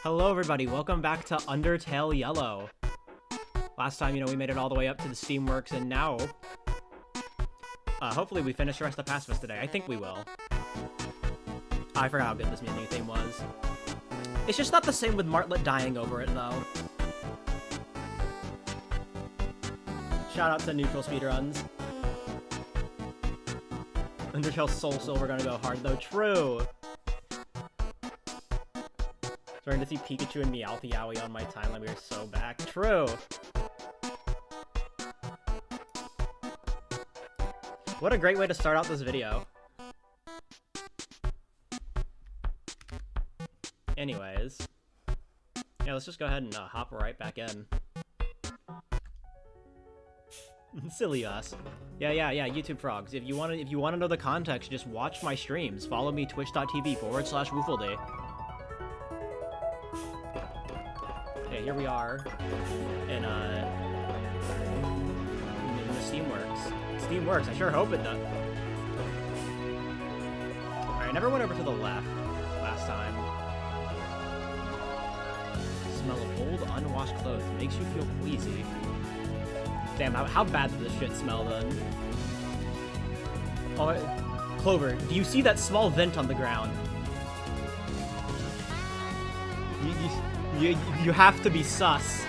Hello everybody, welcome back to Undertale Yellow. Last time, we made it all the way up to the Steamworks, and now, hopefully we finish the rest of the Pacifist today. I think we will. I forgot how good this menu theme was. It's just not the same with Martlet dying over it, though. Shout out to neutral speedruns. Undertale Soul Silver gonna go hard, though. True! Starting to see Pikachu and Meowth Yowie on my timeline. We are so back. True! What a great way to start out this video. Anyways. Yeah, let's just go ahead and hop right back in. Silly us. Yeah, YouTube frogs. If you wanna know the context, just watch my streams. Follow me, twitch.tv/woofledy. Okay, here we are in the Steamworks. Steamworks, I sure hope it does. Alright, I never went over to the left last time. Smell of old, unwashed clothes. Makes you feel queasy. Damn, how bad did this shit smell then? Oh, Clover, do you see that small vent on the ground? You have to be sus.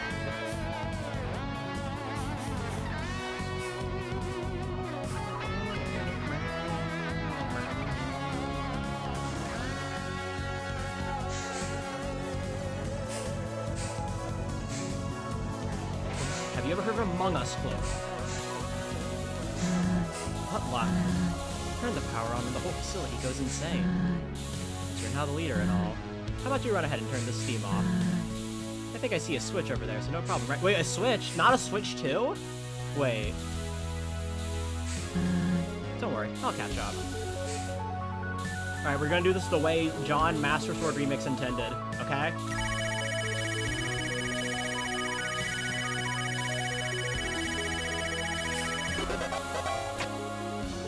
Have you ever heard of Among Us, Clover? What luck? Turn the power on and the whole facility goes insane. You're now the leader and all. How about you run ahead and turn this steam off? I think I see a switch over there, so no problem, right? Wait, a switch? Not a switch too? Wait. Don't worry, I'll catch up. Alright, we're gonna do this the way John Master Sword Remix intended, okay?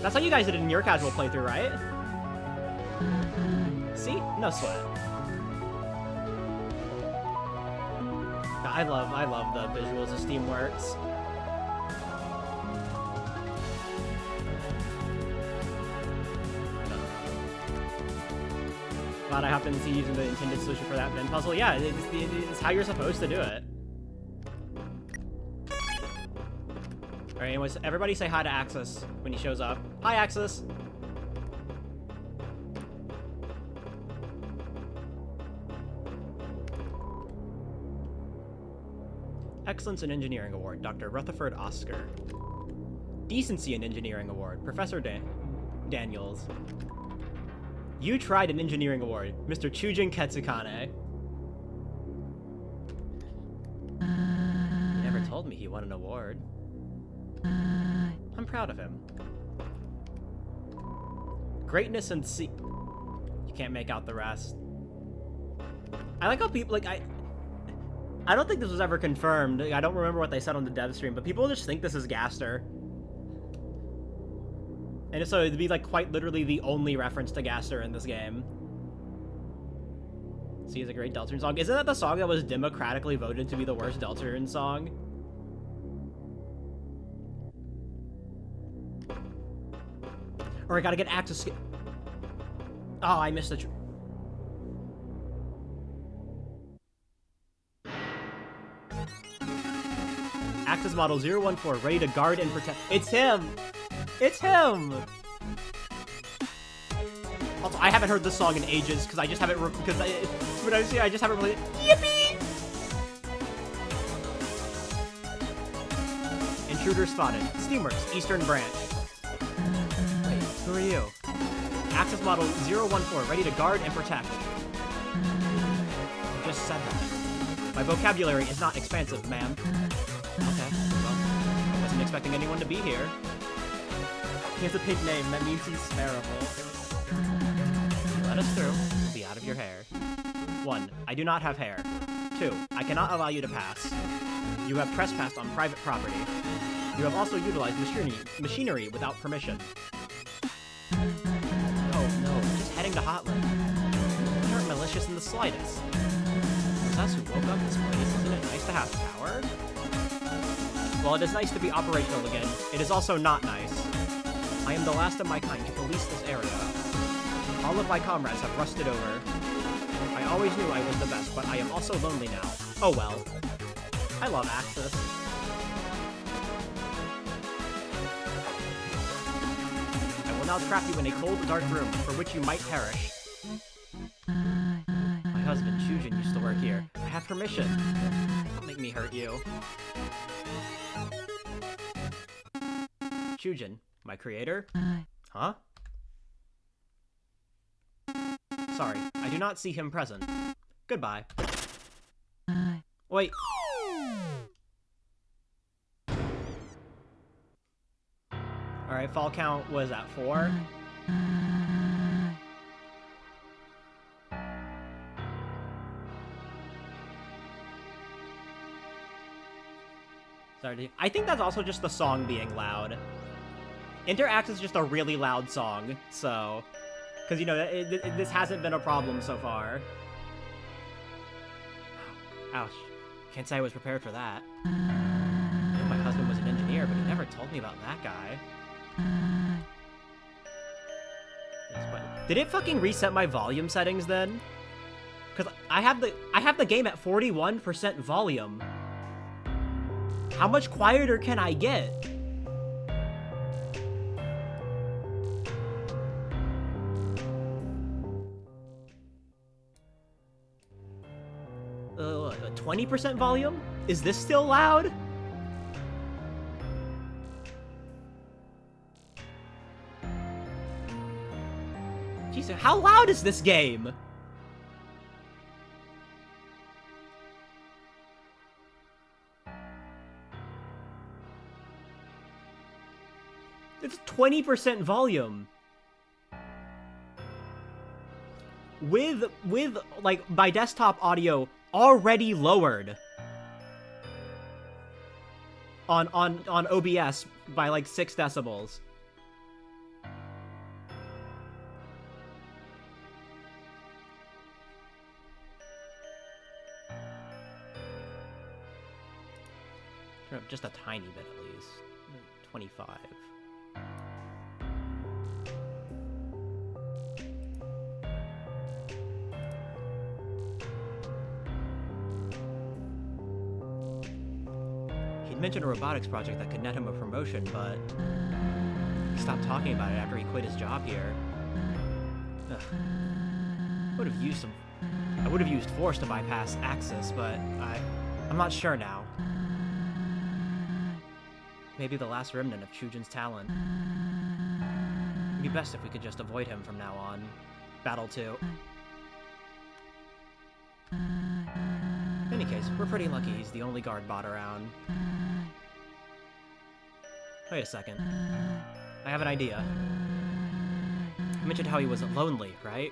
That's how you guys did it in your casual playthrough, right? See? No sweat. I love the visuals of Steamworks. Glad I happened to see using the intended solution for that Venn puzzle. Yeah, it's how you're supposed to do it. Alright, anyways, everybody say hi to Axis when he shows up. Hi, Axis! Excellence in Engineering Award, Dr. Rutherford Oscar. Decency in Engineering Award, Professor Daniels. You tried an Engineering Award, Mr. Chujin Ketsukane. He never told me he won an award. I'm proud of him. Greatness and you can't make out the rest. I like how people, like, I don't think this was ever confirmed. I don't remember what they said on the dev stream, but people just think this is Gaster. And so it'd be like quite literally the only reference to Gaster in this game. See, it's a great Deltarune song. Isn't that the song that was democratically voted to be the worst Deltarune song? Or I gotta get access. Oh, I missed the. Access model 014, ready to guard and protect. It's him! It's him! Also, I haven't heard this song in ages because I just haven't. I just haven't played it. Yippee! Intruder spotted. Steamworks, Eastern Branch. Wait, who are you? Access model 014, ready to guard and protect. I just said that. My vocabulary is not expansive, ma'am. Okay, well, I wasn't expecting anyone to be here. He has a pig name, that means he's spareable. Let us through, we'll be out of your hair. 1. I do not have hair. 2. I cannot allow you to pass. You have trespassed on private property. You have also utilized machinery without permission. Oh no, just heading to Hotland. You aren't malicious in the slightest. us who woke up this place. Isn't it nice to have power? While it is nice to be operational again, it is also not nice. I am the last of my kind to police this area. All of my comrades have rusted over. I always knew I was the best, but I am also lonely now. Oh well. I love Axis. I will now trap you in a cold, dark room, for which you might perish. My husband, Shujin, used to work here. I have permission. Don't make me hurt you. Shujin, my creator? Huh? Sorry, I do not see him present. Goodbye. Wait. Alright, fall count was at 4. Sorry, I think that's also just the song being loud. Interact is just a really loud song, so... Because, you know, this hasn't been a problem so far. Ouch. Can't say I was prepared for that. I knew my husband was an engineer, but he never told me about that guy. Did it fucking reset my volume settings then? Because I have the game at 41% volume. How much quieter can I get? Uh, 20% volume? Is this still loud? Jesus, how loud is this game? It's 20% volume. With like my desktop audio already lowered on OBS by like 6 decibels. Turn up just a tiny bit at least. 25. He'd mentioned a robotics project that could net him a promotion, but he stopped talking about it after he quit his job here. Ugh. I would have used force to bypass Axis, but I'm not sure now. Maybe the last remnant of Chujin's talent. It'd be best if we could just avoid him from now on. Battle 2. In any case, we're pretty lucky he's the only guard bot around. Wait a second. I have an idea. You mentioned how he was lonely, right?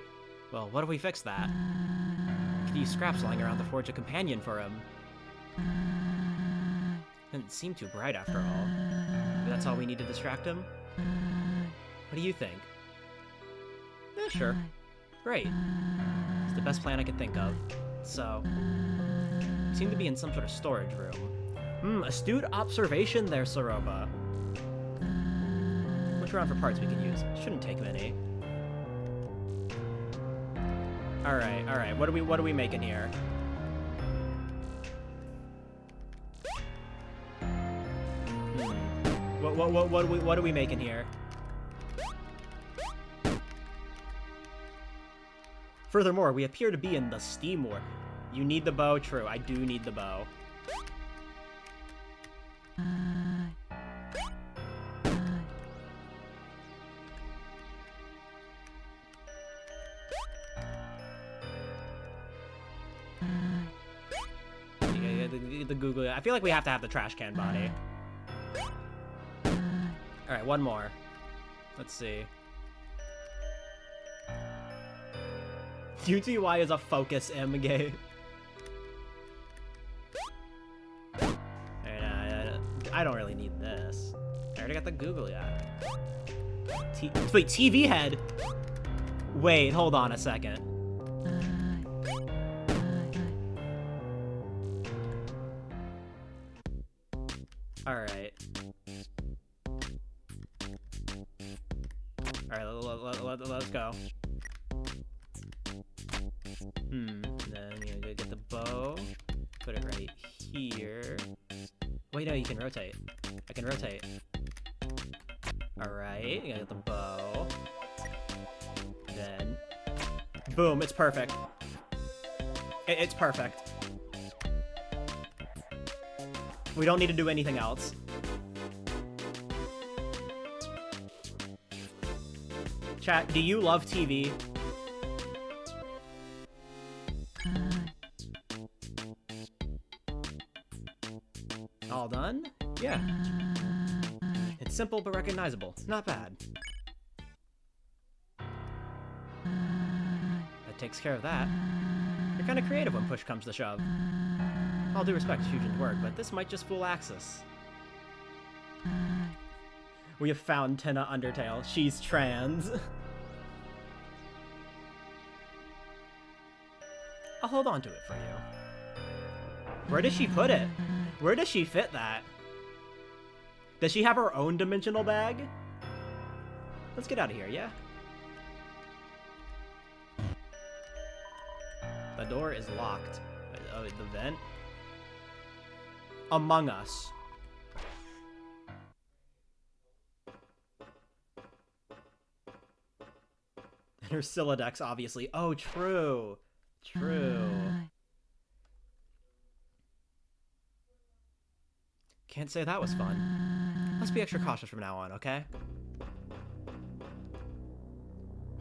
Well, what if we fix that? We could use scraps lying around to forge a companion for him. Didn't seem too bright after all. Maybe that's all we need to distract him? What do you think? Yeah, sure. Great. It's the best plan I could think of. So, we seem to be in some sort of storage room. Astute observation there, Soroba. Look around for parts we can use. Shouldn't take many. Alright. What are we making here? What are we making here? Furthermore, we appear to be in the Steam War. You need the bow? True, I do need the bow. The Google. I feel like we have to have the trash can body. Alright, one more. Let's see. UTY is a focus M game. I don't really need this. I already got the Google wait, TV head? Wait, hold on a second. Alright. Alright, let's go. Then you gotta get the bow. Put it right here. Wait, no, you can rotate. I can rotate. Alright, you gotta get the bow. Then... boom, it's perfect. It's perfect. We don't need to do anything else. Chat, do you love TV? All done? Yeah. It's simple but recognizable. Not bad. That takes care of that. You're kind of creative when push comes to shove. All due respect to Shujin's work, but this might just fool Axis. We have found Tina Undertale. She's trans. I'll hold on to it for you. Where does she put it? Where does she fit that? Does she have her own dimensional bag? Let's get out of here, yeah? The door is locked. Oh, the vent? Among Us. And her Silodex, obviously. Oh, true. True. Can't say that was fun. Let's be extra cautious from now on, okay?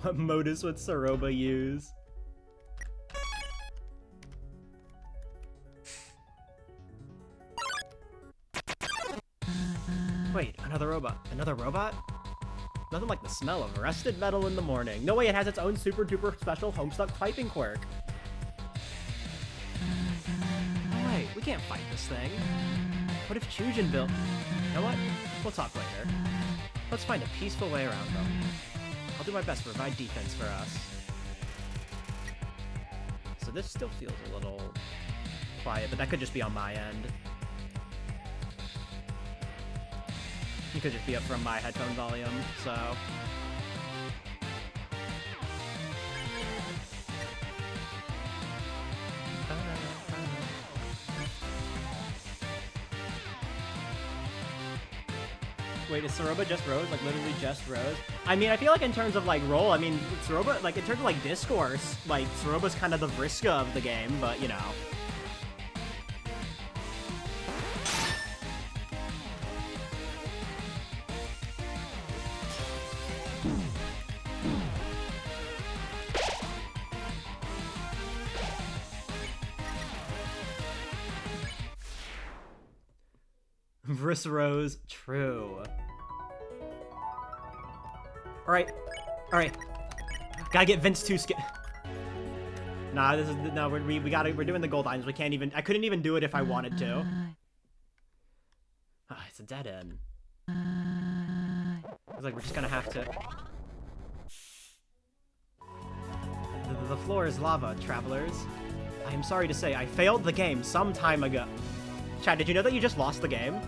What modus would Soroba use? Wait, another robot. Another robot? Nothing like the smell of rusted metal in the morning. No way, it has its own super duper special Homestuck piping quirk. No way, we can't fight this thing. What if Chujin built... You know what? We'll talk later. Let's find a peaceful way around them. I'll do my best to provide defense for us. So this still feels a little quiet, but that could just be on my end. It could just be up from my headphone volume, so... Wait, is Soroba just Rose? Like, literally just Rose? I mean, I feel like in terms of, like, role, I mean, Soroba, like, in terms of, like, discourse, like, Soroba's kind of the Vriska of the game, but, you know. Vriss Rose, true. Alright. Alright. Gotta get Vince 2 skin. Nah, this is... No, we're doing the gold items. We can't even... I couldn't even do it if I wanted to. Ah, it's a dead end. It's like we're just gonna have to... The floor is lava, travelers. I am sorry to say, I failed the game some time ago. Chad, did you know that you just lost the game?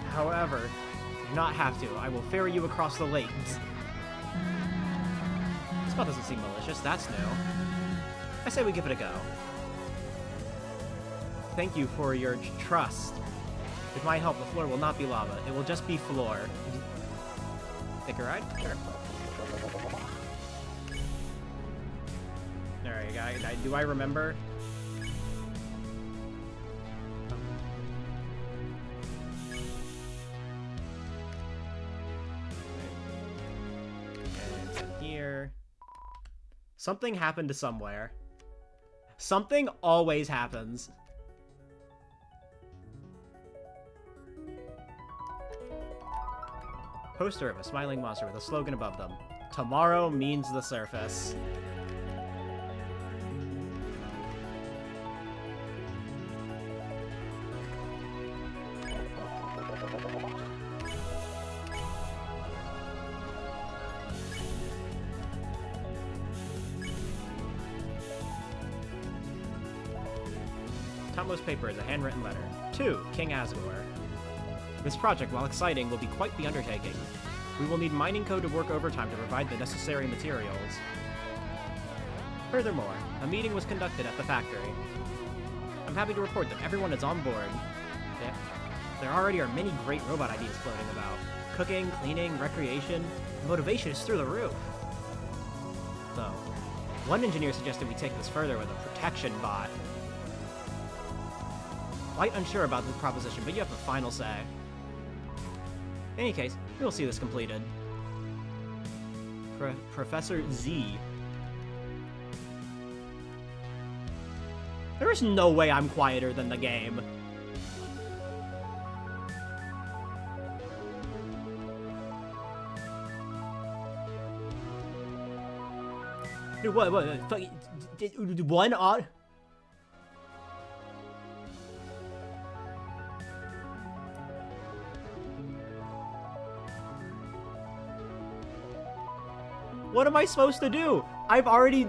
However, you do not have to. I will ferry you across the lakes. This spell doesn't seem malicious. That's new. I say we give it a go. Thank you for your trust. With my help, the floor will not be lava. It will just be floor. Take a ride? Sure. Alright, guys. Do I remember? Here. Something happened to somewhere. Something always happens. Poster of a smiling monster with a slogan above them. Tomorrow means the surface. topmost paper is a handwritten letter. To King Asgore. This project, while exciting, will be quite the undertaking. We will need mining code to work overtime to provide the necessary materials. Furthermore, a meeting was conducted at the factory. I'm happy to report that everyone is on board. There already are many great robot ideas floating about. Cooking, cleaning, recreation. The motivation is through the roof. Though, one engineer suggested we take this further with a protection bot. Quite unsure about the proposition, but you have the final say. In any case, we will see this completed. Professor Z. There is no way I'm quieter than the game. Dude, what, fuck, one odd? What am I supposed to do? I've already...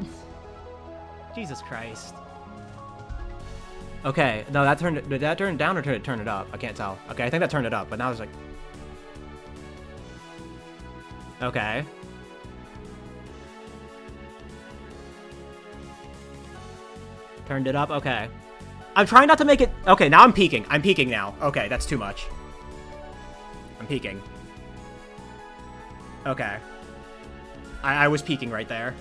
Jesus Christ. Okay, no, did that turn it down or did it turn it up? I can't tell. Okay, I think that turned it up, but now it's like... Okay. Turned it up, okay. I'm trying not to make it... Okay, now I'm peeking. I'm peeking now. Okay, that's too much. I'm peeking. Okay. I was peeking right there.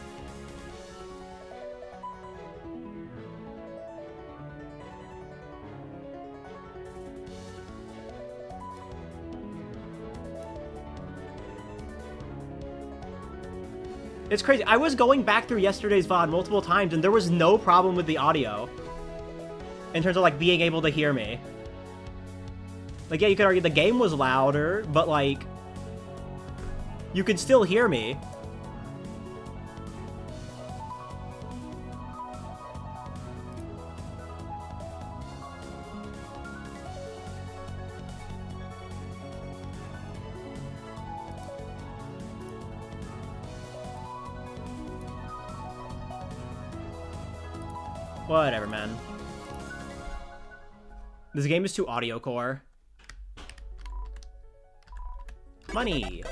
It's crazy. I was going back through yesterday's VOD multiple times, and there was no problem with the audio. In terms of, like, being able to hear me. Like, yeah, you could argue the game was louder, but, like... You could still hear me. Whatever, man. This game is too audio core. Money.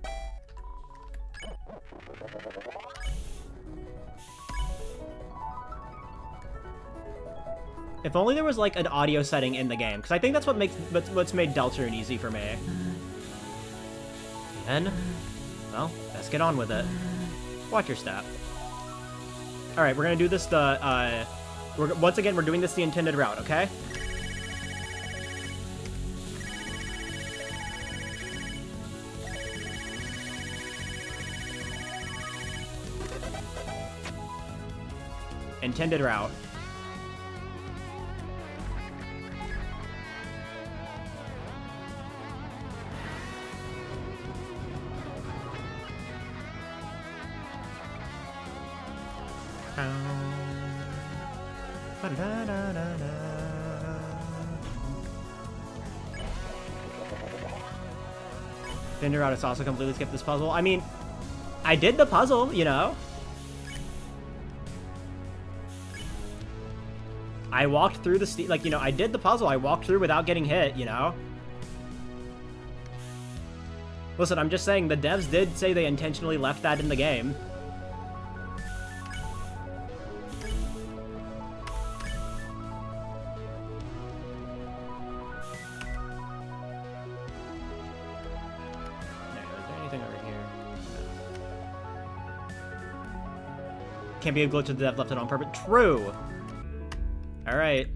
If only there was like an audio setting in the game, because I think that's what's made Deltarune easy for me. And well, let's get on with it. Watch your step. All right, we're gonna do this once again, we're doing this the intended route, okay? Intended route. Intended route is also completely skip this puzzle. I mean, I did the puzzle, you know? I walked through the like, you know, I did the puzzle. I walked through without getting hit, you know? Listen, I'm just saying the devs did say they intentionally left that in the game. Can't be a glitch if the dev left it on purpose. True. All right.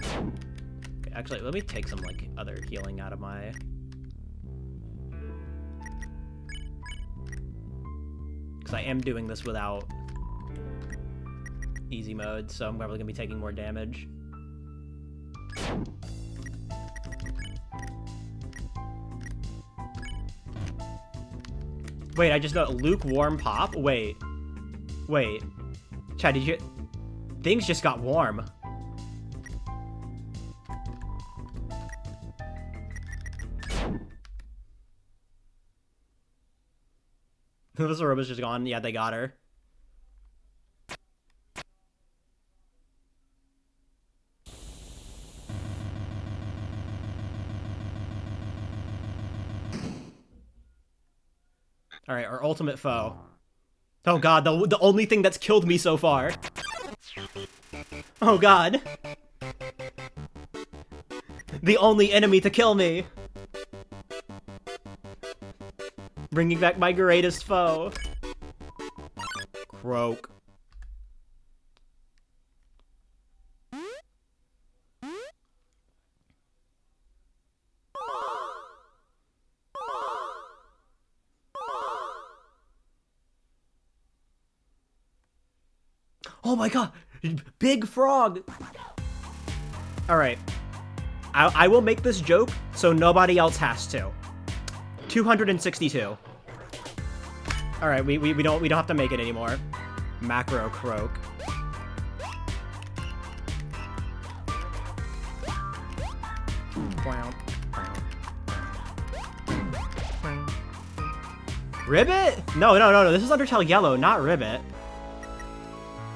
Okay, actually, let me take some like other healing out of my. Because I am doing this without easy mode, so I'm probably gonna be taking more damage. Wait, I just got lukewarm pop? Wait. Chad, did you... Things just got warm. This robot's just gone. Yeah, they got her. Alright, our ultimate foe. Oh god, the only thing that's killed me so far. Oh god. The only enemy to kill me. Bringing back my greatest foe. Croak. Oh my god! Big frog! Alright. I will make this joke so nobody else has to. 262. Alright, we don't have to make it anymore. Macro croak. Ribbit? No. This is Undertale Yellow, not Ribbit.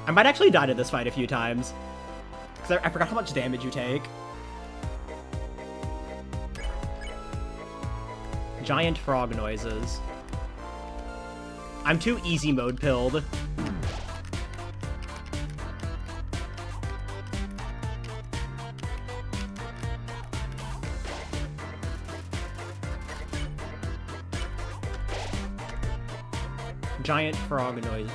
I might actually die to this fight a few times. Because I forgot how much damage you take. Giant frog noises. I'm too easy mode pilled. Giant frog noise.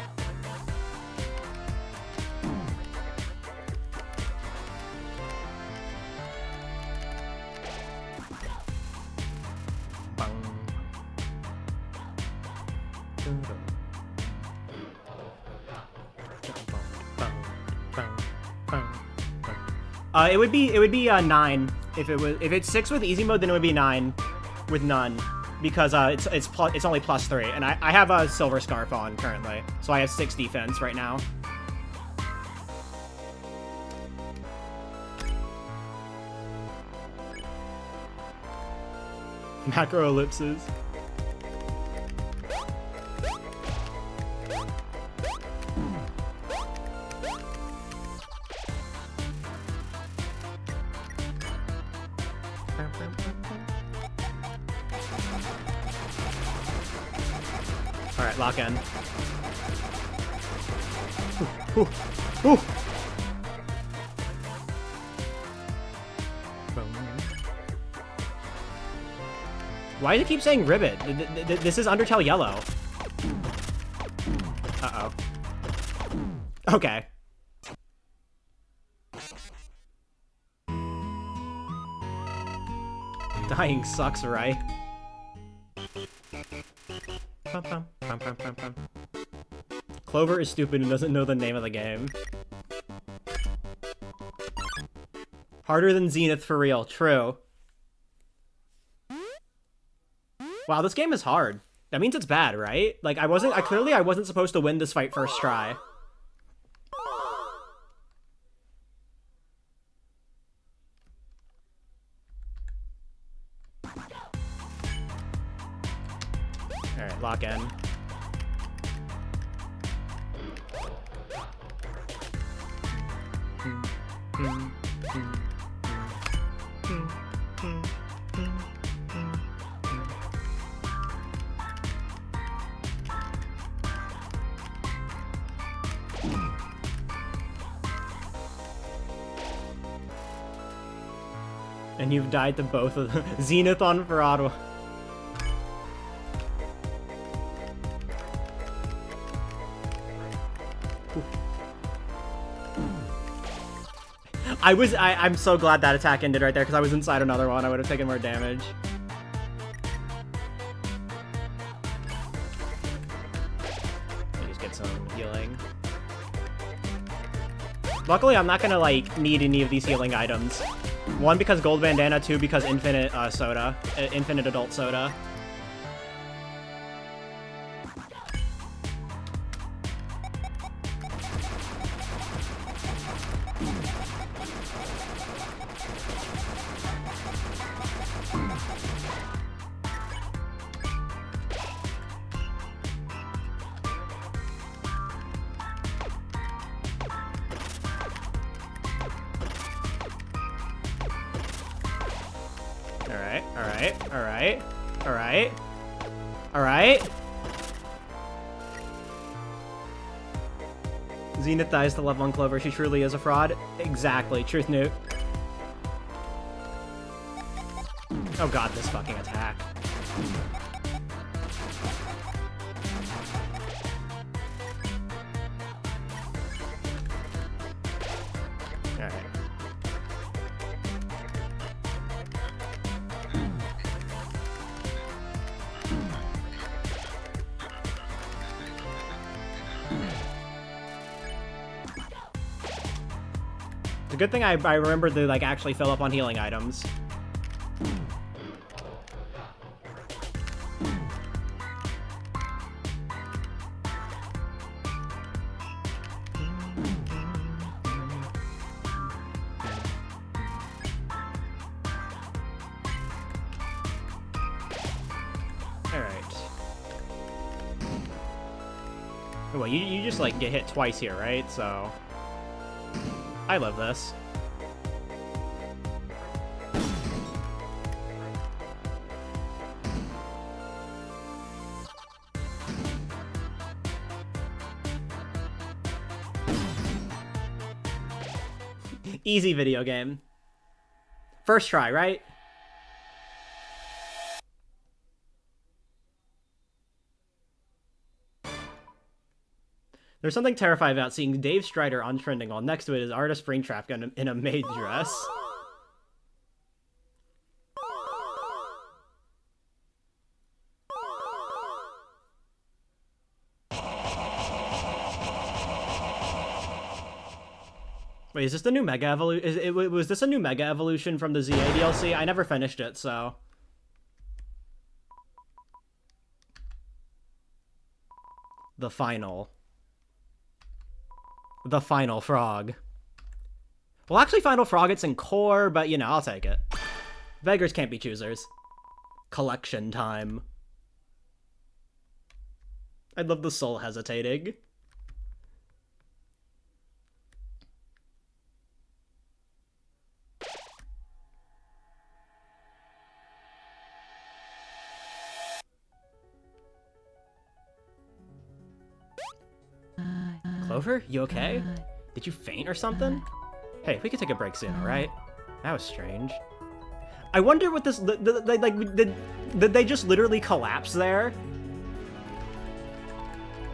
It would be 9 if it's 6 with easy mode, then it would be 9 with none, because it's only +3, and I have a silver scarf on currently, so I have 6 defense right now. Macro ellipses. Alright, lock in. Ooh. Why do you keep saying Ribbit? This is Undertale Yellow. Uh-oh. Okay. Dying sucks, right? Clover is stupid and doesn't know the name of the game. Harder than Zenith for real, true. Wow, this game is hard. That means it's bad, right? Like, I wasn't supposed to win this fight first try. Alright, lock in. And you've died to both of them. Zenith on Ferrado. I'm so glad that attack ended right there, because I was inside another one. I would have taken more damage. Just get some healing. Luckily, I'm not gonna, like, need any of these healing items. 1, because gold bandana, 2, because infinite soda. Infinite adult soda. Alright. Zenith dies to level 1 Clover. She truly is a fraud. Exactly. Truth nuke. Oh god, this fucking attack. Alright. It's a good thing I remembered to, like, actually fill up on healing items. Well, you just, like, get hit twice here, right? So... I love this. Easy video game. First try, right? There's something terrifying about seeing Dave Strider on trending while next to it is Artist Springtrap in a maid dress. Wait, is this the new Mega Evolution? Was this a new Mega Evolution from the ZA DLC? I never finished it, so... The final frog. Well, actually, Final Frog, it's in core, but, you know, I'll take it. Beggars can't be choosers. Collection time. I love the soul hesitating. Clover, you okay? Did you faint or something? Hey, we could take a break soon, alright? That was strange. I wonder what this... Did they just literally collapse there?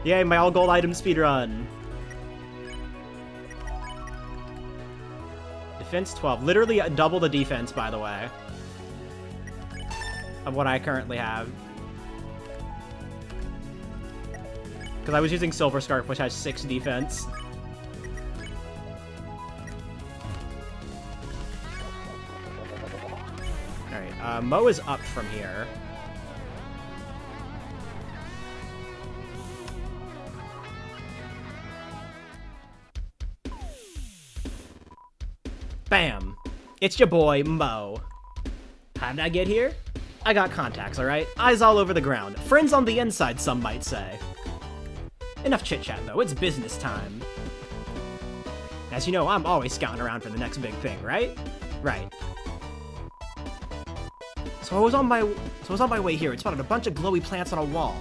Yay, my all-gold item speedrun. Defense 12. Literally double the defense, by the way, of what I currently have. Because I was using Silver Scarf, which has 6 defense. Alright, Mo is up from here. Bam! It's your boy, Mo. How did I get here? I got contacts, alright? Eyes all over the ground. Friends on the inside, some might say. Enough chit-chat, though. It's business time. As you know, I'm always scouting around for the next big thing, right? Right. So I was on my way here and spotted a bunch of glowy plants on a wall.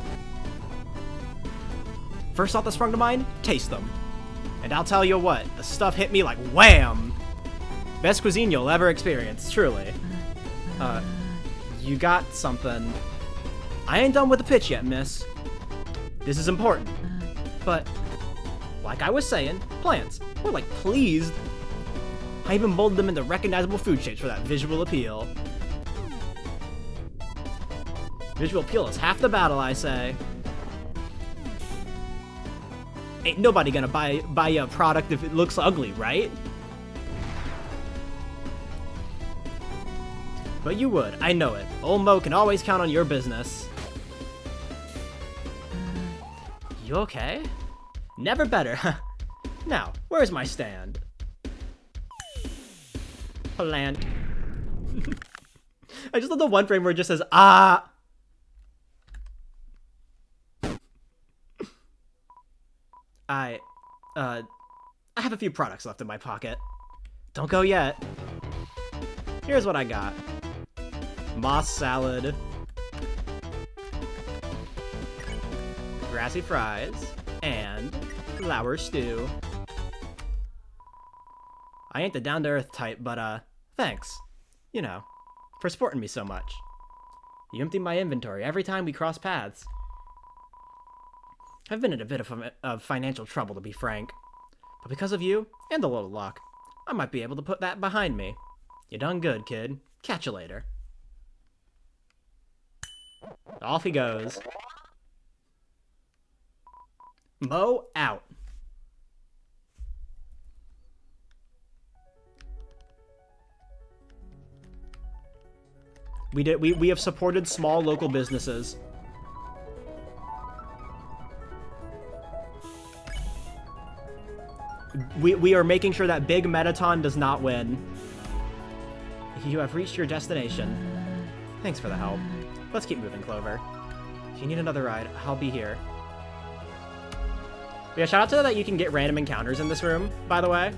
First thought that sprung to mind? Taste them. And I'll tell you what, the stuff hit me like wham! Best cuisine you'll ever experience, truly. You got something. I ain't done with the pitch yet, miss. This is important. But, like I was saying, plants. We're like pleased. I even molded them into recognizable food shapes for that visual appeal. Visual appeal is half the battle, I say. Ain't nobody gonna buy a product if it looks ugly, right? But you would, I know it. Old Mo can always count on your business. You okay? Never better. Now, where's my stand? Plant. I just love the one frame where it just says, ah! I have a few products left in my pocket. Don't go yet. Here's what I got. Moss salad. Grassy fries. And flour stew. I ain't the down-to-earth type, but, thanks. You know, for supporting me so much. You empty my inventory every time we cross paths. I've been in a bit of financial trouble, to be frank. But because of you, and a little luck, I might be able to put that behind me. You done good, kid. Catch you later. Off he goes. Mo out. We have supported small local businesses. We are making sure that Big Metaton does not win. You have reached your destination. Thanks for the help. Let's keep moving, Clover. If you need another ride, I'll be here. Yeah, shout out to that you can get random encounters in this room, by the way.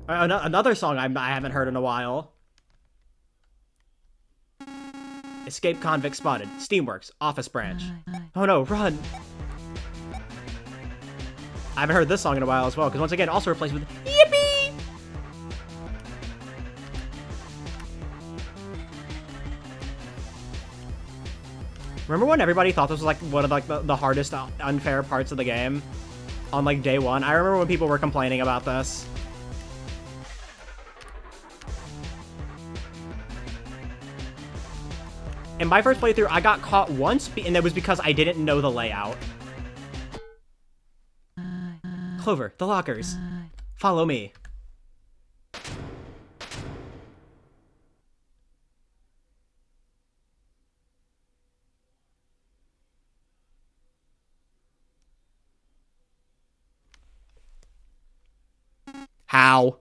Another song I haven't heard in a while. Escape convict spotted. Steamworks. Office branch. Oh no, run! I haven't heard this song in a while as well, because once again, also replaced with Yippee! Remember when everybody thought this was like one of like the hardest unfair parts of the game on like day one? I remember when people were complaining about this. In my first playthrough, I got caught once, and it was because I didn't know the layout. Clover, the lockers. Follow me. How?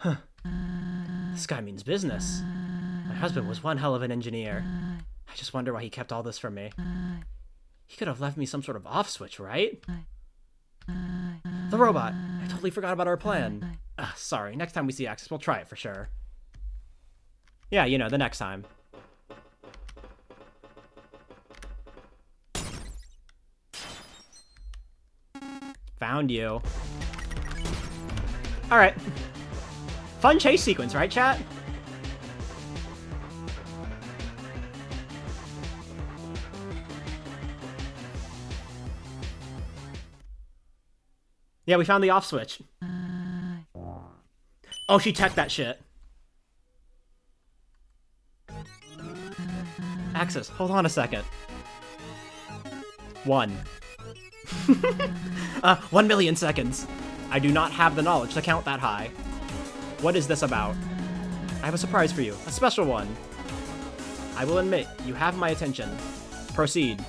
Huh. This guy means business. My husband was one hell of an engineer. I just wonder why he kept all this from me. He could have left me some sort of off switch, right? The robot. I totally forgot about our plan. Sorry, next time we see Axis, we'll try it for sure. Yeah, you know, the next time. Found you. Alright. Fun chase sequence, right, chat? Yeah, we found the off switch. Oh, she teched that shit. Axis, hold on a second. 1 million seconds. I do not have the knowledge to count that high. What is this about? I have a surprise for you. A special one. I will admit, you have my attention. Proceed.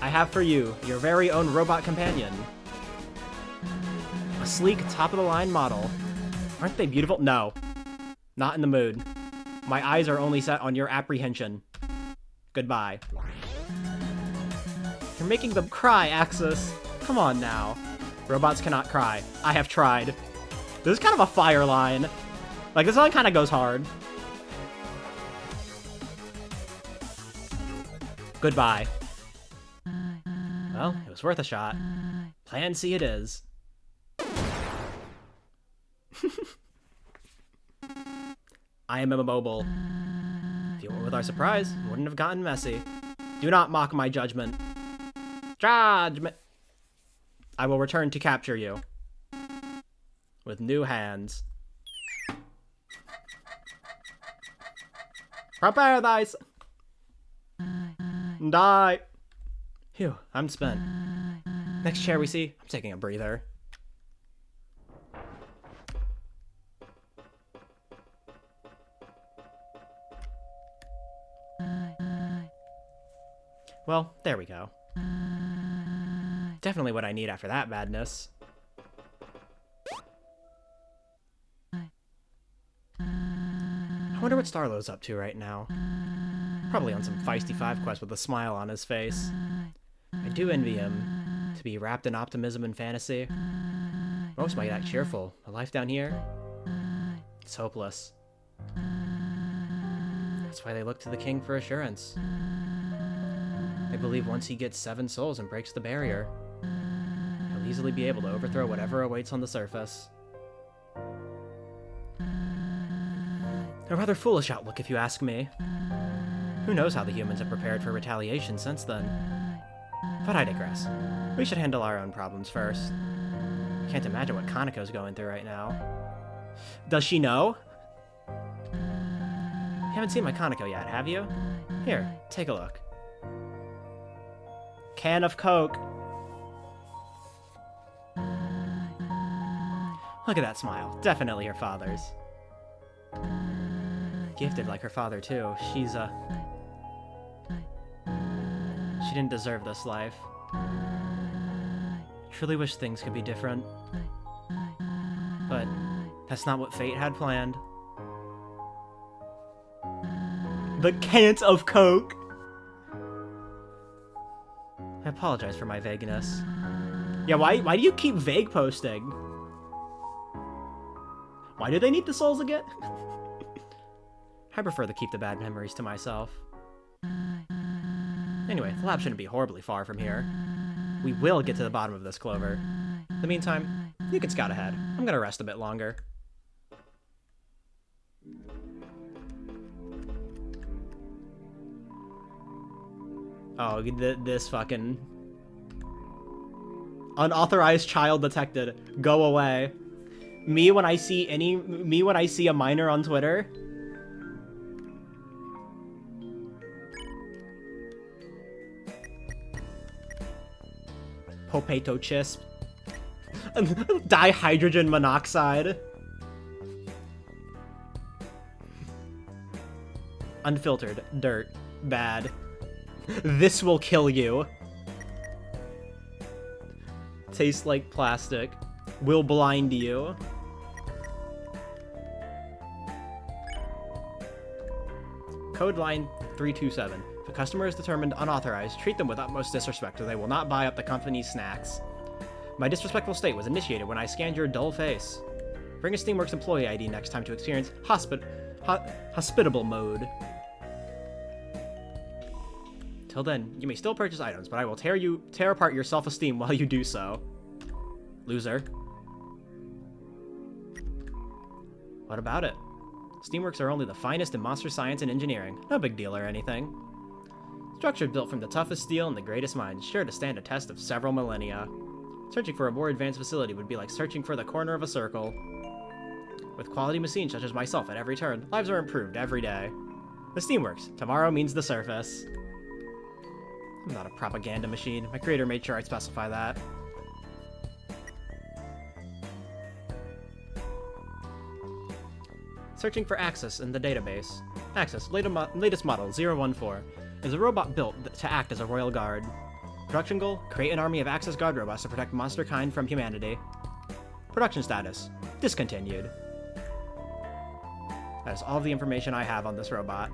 I have for you your very own robot companion. A sleek, top-of-the-line model. Aren't they beautiful? No. Not in the mood. My eyes are only set on your apprehension. Goodbye. You're making them cry, Axis. Come on now. Robots cannot cry. I have tried. This is kind of a fire line. Like, this line kind of goes hard. Goodbye. Well, it was worth a shot. Plan C it is. I am immobile. If you went with our surprise, it wouldn't have gotten messy. Do not mock my judgment. Judgment! I will return to capture you. With new hands. Prepare thyself! Die! Phew, I'm spent. Next chair we see, I'm taking a breather. Well, there we go. Definitely what I need after that madness. I wonder what Starlow's up to right now. Probably on some feisty 5 quest with a smile on his face. I do envy him, to be wrapped in optimism and fantasy. Most might act cheerful. A life down here? It's hopeless. That's why they look to the king for assurance. They believe once he gets 7 souls and breaks the barrier, he'll easily be able to overthrow whatever awaits on the surface. A rather foolish outlook, if you ask me. Who knows how the humans have prepared for retaliation since then. But I digress. We should handle our own problems first. Can't imagine what Kaneko's going through right now. Does she know? You haven't seen my Kaneko yet, have you? Here, take a look. Can of Coke. Look at that smile. Definitely her father's. Gifted like her father, too. She didn't deserve this life. Truly wish things could be different. But that's not what fate had planned. The cans of Coke! I apologize for my vagueness. Yeah, why do you keep vague posting? Why do they need the souls again? I prefer to keep the bad memories to myself. Anyway, the lab shouldn't be horribly far from here. We will get to the bottom of this, Clover. In the meantime, you can scout ahead. I'm gonna rest a bit longer. Oh, this fucking... Unauthorized child detected. Go away. Me when I see a minor on Twitter... Potato chisp. Dihydrogen monoxide. Unfiltered. Dirt. Bad. This will kill you. Tastes like plastic. Will blind you. Code line 327. If a customer is determined unauthorized, treat them with utmost disrespect or they will not buy up the company's snacks. My disrespectful state was initiated when I scanned your dull face. Bring a Steamworks employee ID next time to experience hospitable mode. Till then, you may still purchase items, but I will tear apart your self-esteem while you do so. Loser. What about it? Steamworks are only the finest in monster science and engineering. No big deal or anything. Structure built from the toughest steel and the greatest minds, sure to stand a test of several millennia. Searching for a more advanced facility would be like searching for the corner of a circle. With quality machines such as myself at every turn, lives are improved every day. The Steamworks. Tomorrow means the surface. I'm not a propaganda machine. My creator made sure I'd specify that. Searching for Axis in the database. Axis, latest model 014, is a robot built to act as a royal guard. Production goal, create an army of Axis guard robots to protect monster kind from humanity. Production status, discontinued. That is all of the information I have on this robot.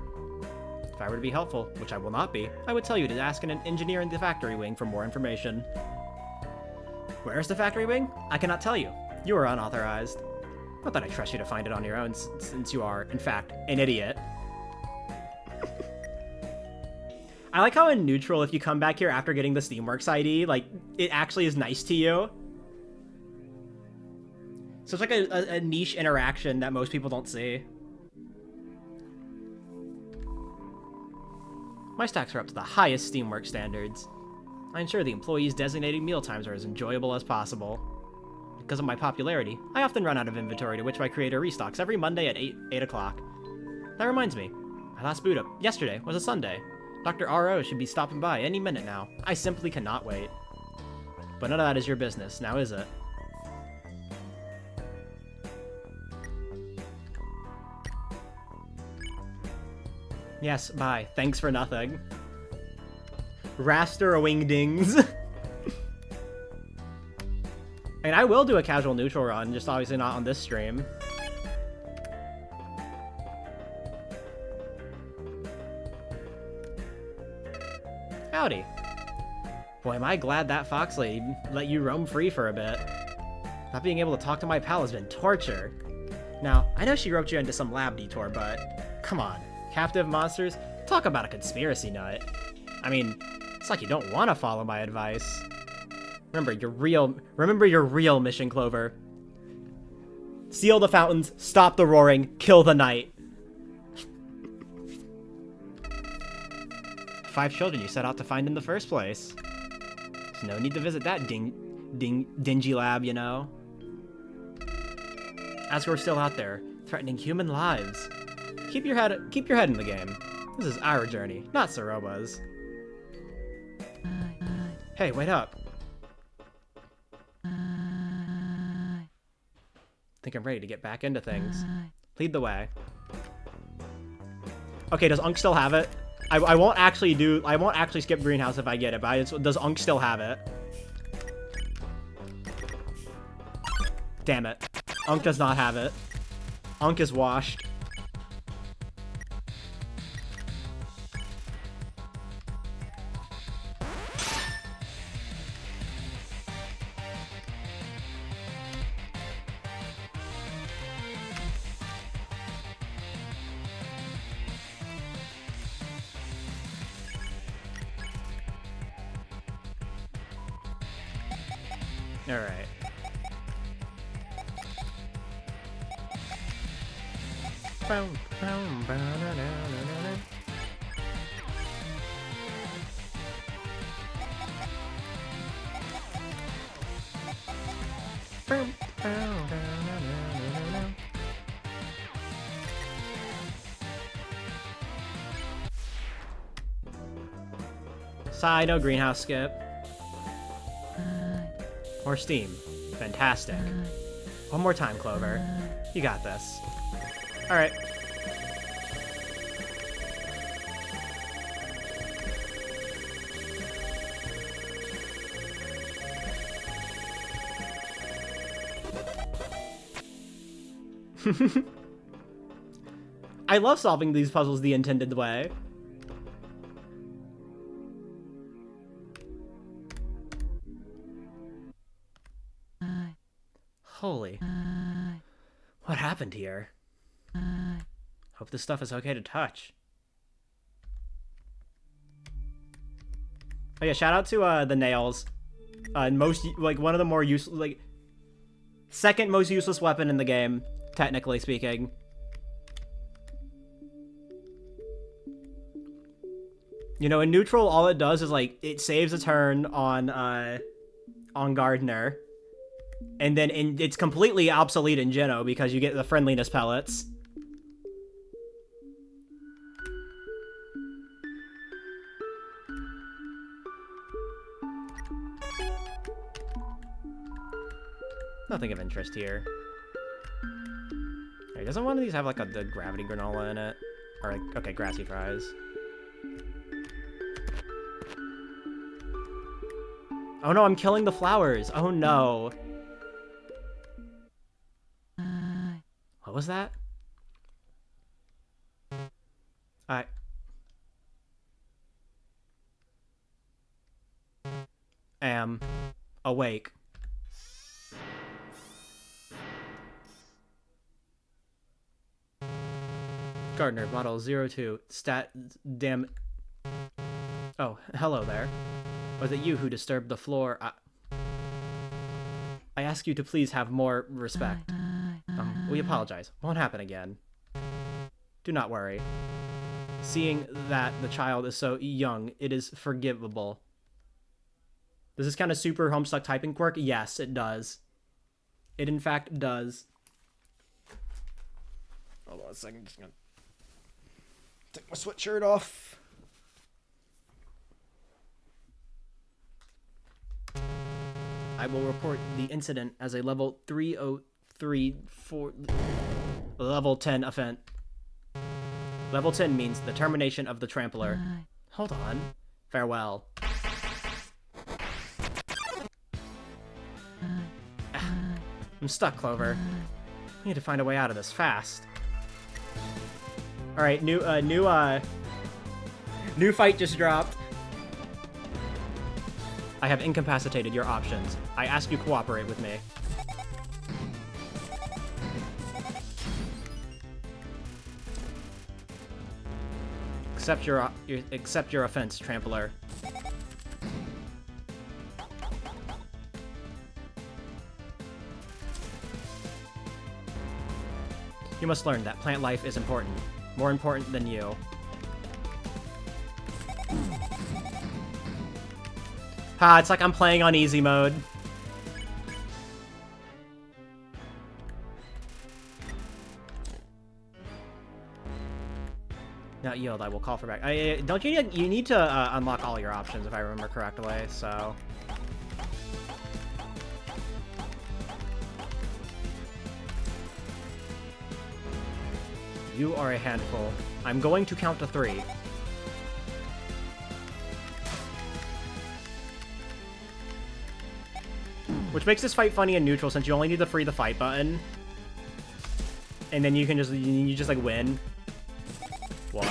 If I were to be helpful, which I will not be, I would tell you to ask an engineer in the factory wing for more information. Where is the factory wing? I cannot tell you. You are unauthorized. Not that I trust you to find it on your own, since you are, in fact, an idiot. I like how in neutral, if you come back here after getting the Steamworks ID, like, it actually is nice to you. So it's like a niche interaction that most people don't see. My stacks are up to the highest Steamworks standards. I ensure the employees' designated meal times are as enjoyable as possible. Because of my popularity, I often run out of inventory to which my creator restocks every Monday at 8 o'clock. That reminds me, my last boot up yesterday was a Sunday. Dr. R.O. should be stopping by any minute now. I simply cannot wait. But none of that is your business, now is it? Yes, bye. Thanks for nothing. Raster wingdings. I mean, I will do a casual neutral run, just obviously not on this stream. Howdy. Boy, am I glad that fox lady let you roam free for a bit. Not being able to talk to my pal has been torture. Now, I know she roped you into some lab detour, but come on, captive monsters? Talk about a conspiracy nut. I mean, it's like you don't want to follow my advice. Remember your real mission, Clover. Seal the fountains, stop the roaring, kill the night. 5 children you set out to find in the first place. There's no need to visit that dingy lab, you know. As we're still out there, threatening human lives. Keep your head in the game. This is our journey, not Soroba's. Hey, wait up. Think I'm ready to get back into things. Lead the way. Okay, does Unk still have it? I won't actually skip Greenhouse if I get it, but does Unk still have it? Damn it. Unk does not have it. Unk is washed. All right. Side, no greenhouse skip. More steam. Fantastic. One more time, Clover. You got this. Alright. I love solving these puzzles the intended way. Holy. What happened here? Hope this stuff is okay to touch. Oh yeah, shout out to the nails. Most, like, one of the more useless, like, second most useless weapon in the game, technically speaking. You know, in neutral, all it does is, like, it saves a turn on Gardener. And then it's completely obsolete in Geno because you get the friendliness pellets. Nothing of interest here. Hey, doesn't one of these have like the gravity granola in it? Or like, okay, grassy fries. Oh no, I'm killing the flowers. Oh no. What was that? I am awake. Gardner, model 02. Damn. Oh, hello there. Was it you who disturbed the floor? I ask you to please have more respect. We apologize. Won't happen again. Do not worry. Seeing that the child is so young, it is forgivable. Does this kind of super Homestuck typing quirk? Yes, it does. It in fact does. Hold on a second. Just gonna take my sweatshirt off. I will report the incident as a level 3034 level 10 offense. Level 10 means the termination of the trampler. Hold on. Farewell. I'm stuck, Clover. We need to find a way out of this fast. All right, new fight just dropped. I have incapacitated your options. I ask you cooperate with me. Accept your offense, trampler. You must learn that plant life is important. More important than you. Ha, it's like I'm playing on easy mode. Not yield, I will call for back. Don't you need to unlock all your options if I remember correctly, so... You are a handful. I'm going to count to 3. Which makes this fight funny and neutral since you only need the free the fight button. And then you can just like win. 1.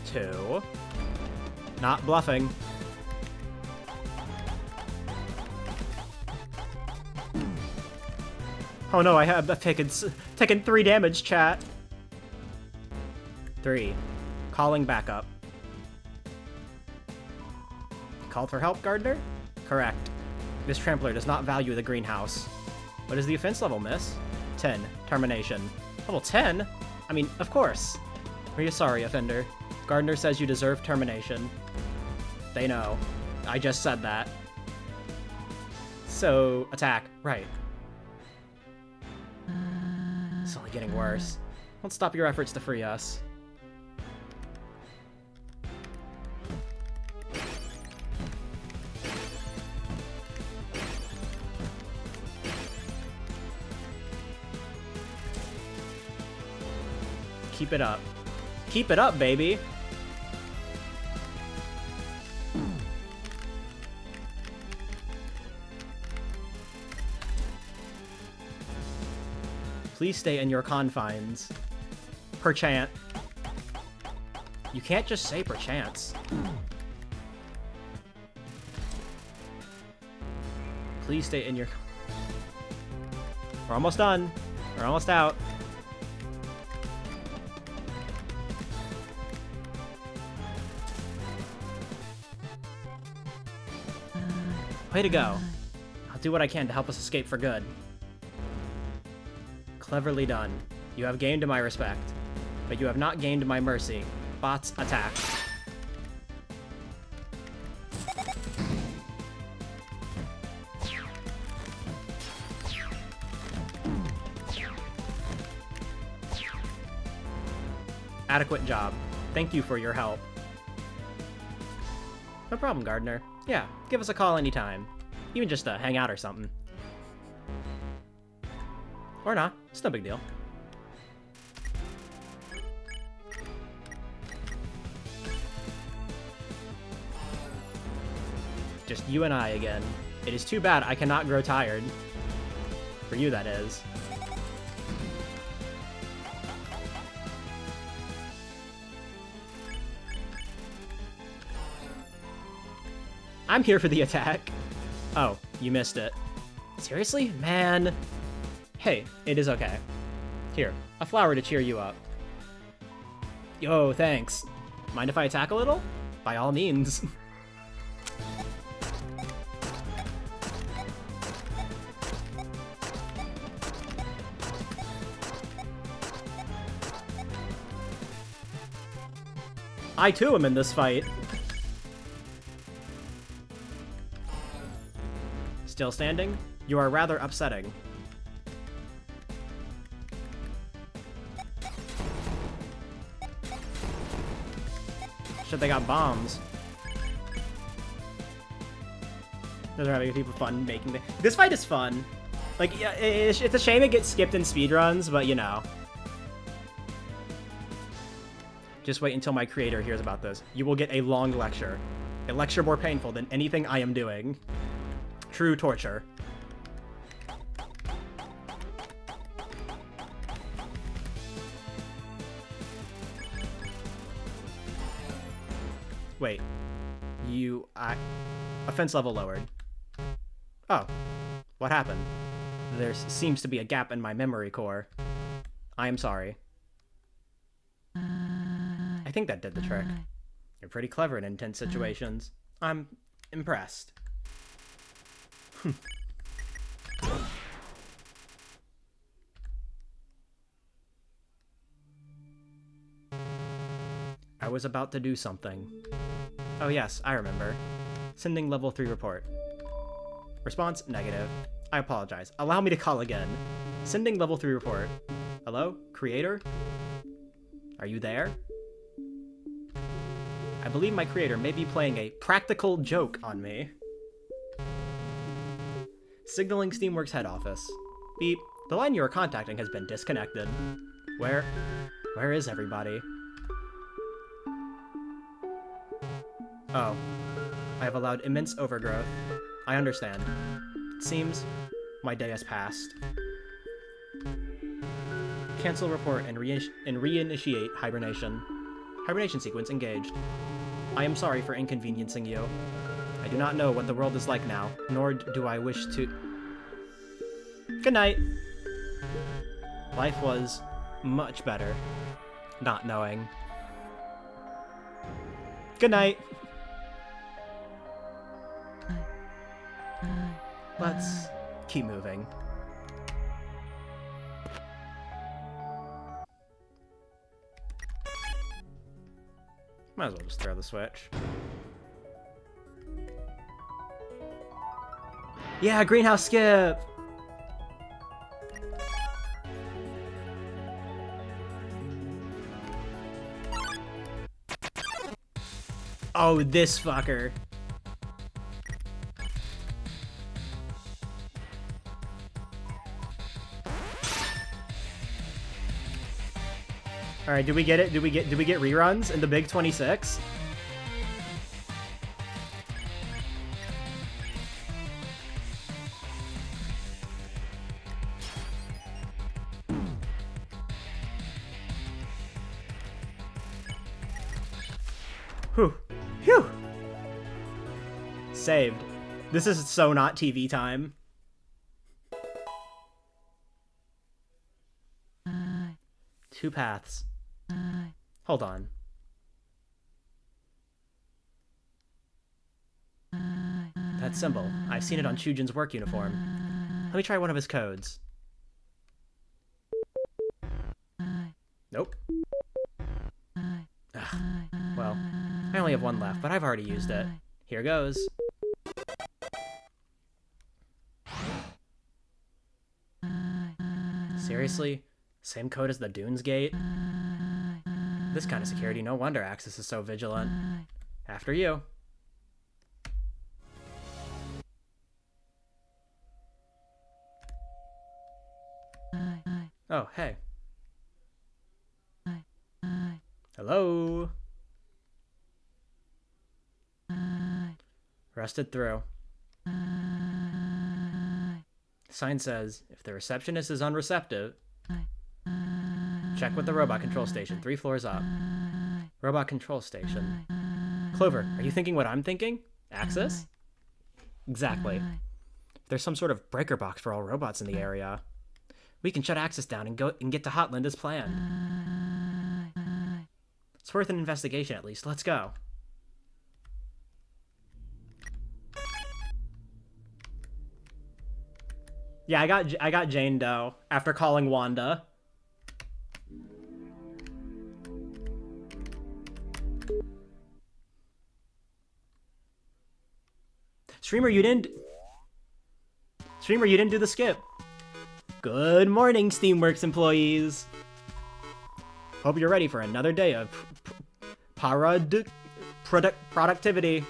2. Not bluffing. Oh no, I have taken 3 damage, chat. 3. Calling backup. Called for help, Gardener? Correct. This trampler does not value the greenhouse. What is the offense level, miss? 10. Termination. Level 10? I mean, of course. Are you sorry, offender? Gardener says you deserve termination. They know. I just said that. So, attack. Right. It's only getting worse. Don't stop your efforts to free us. Keep it up. Keep it up, baby! Please stay in your confines. Perchance. You can't just say perchance. Please stay in your... We're almost done. We're almost out. Way to go. I'll do what I can to help us escape for good. Cleverly done. You have gained my respect, but you have not gained my mercy. Bots, attack. Adequate job. Thank you for your help. No problem, Gardener. Yeah, give us a call anytime. Even just to hang out or something. Or not. It's no big deal. Just you and I again. It is too bad I cannot grow tired. For you, that is. I'm here for the attack. Oh, you missed it. Seriously? Man. Hey, it is okay. Here, a flower to cheer you up. Yo, thanks. Mind if I attack a little? By all means. I too am in this fight. Still standing? You are rather upsetting. Shit, they got bombs. Those are having people fun making the... This fight is fun. Like, yeah, it's a shame it gets skipped in speedruns, but you know. Just wait until my creator hears about this. You will get a long lecture. A lecture more painful than anything I am doing. True torture. Wait. Offense level lowered. Oh, what happened? There seems to be a gap in my memory core. I am sorry. I think that did the trick. You're pretty clever in intense situations. I'm impressed. I was about to do something. Oh yes, I remember. Sending level 3 report. Response, negative. I apologize. Allow me to call again. Sending level 3 report. Hello? Creator? Are you there? I believe my creator may be playing a practical joke on me. Signaling Steamworks head office. Beep. The line you are contacting has been disconnected. Where is everybody? Oh. I have allowed immense overgrowth. I understand. It seems my day has passed. Cancel report and reinitiate hibernation. Hibernation sequence engaged. I am sorry for inconveniencing you. I do not know what the world is like now, nor do I wish to... Good night! Life was much better not knowing. Good night! Let's keep moving. Might as well just throw the switch. Yeah, greenhouse skip! Oh, this fucker. All right, do we get it? Do we get reruns in the Big 26? Whew. Phew. Saved. This is so not TV time. Two paths. Hold on. That symbol. I've seen it on Chujin's work uniform. Let me try one of his codes. Nope. Ugh. Well, I only have one left, but I've already used it. Here goes. Seriously? Same code as the Dunes Gate? This kind of security, no wonder Axis is so vigilant. After you. Oh, hey. Hello? Rusted through. Sign says, if the receptionist is unreceptive, check with the robot control station, 3 floors up. Robot control station. Clover, are you thinking what I'm thinking? Axis? Exactly. If there's some sort of breaker box for all robots in the area, we can shut Axis down and get to Hotland as planned. It's worth an investigation at least. Let's go. Yeah, I got Jane Doe after calling Wanda. Streamer, you didn't do the skip. Good morning, Steamworks employees. Hope you're ready for another day of productivity.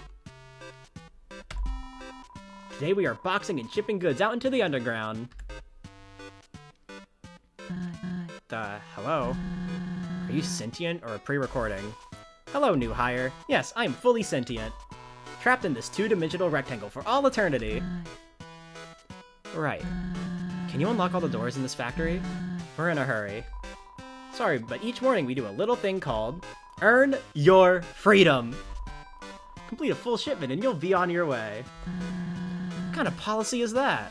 Today we are boxing and shipping goods out into the underground. Hello? Are you sentient or pre-recording? Hello, new hire. Yes, I am fully sentient. Trapped in this 2-dimensional rectangle for all eternity. Right. Can you unlock all the doors in this factory? We're in a hurry. Sorry, but each morning we do a little thing called Earn Your Freedom. Complete a full shipment and you'll be on your way. What kind of policy is that?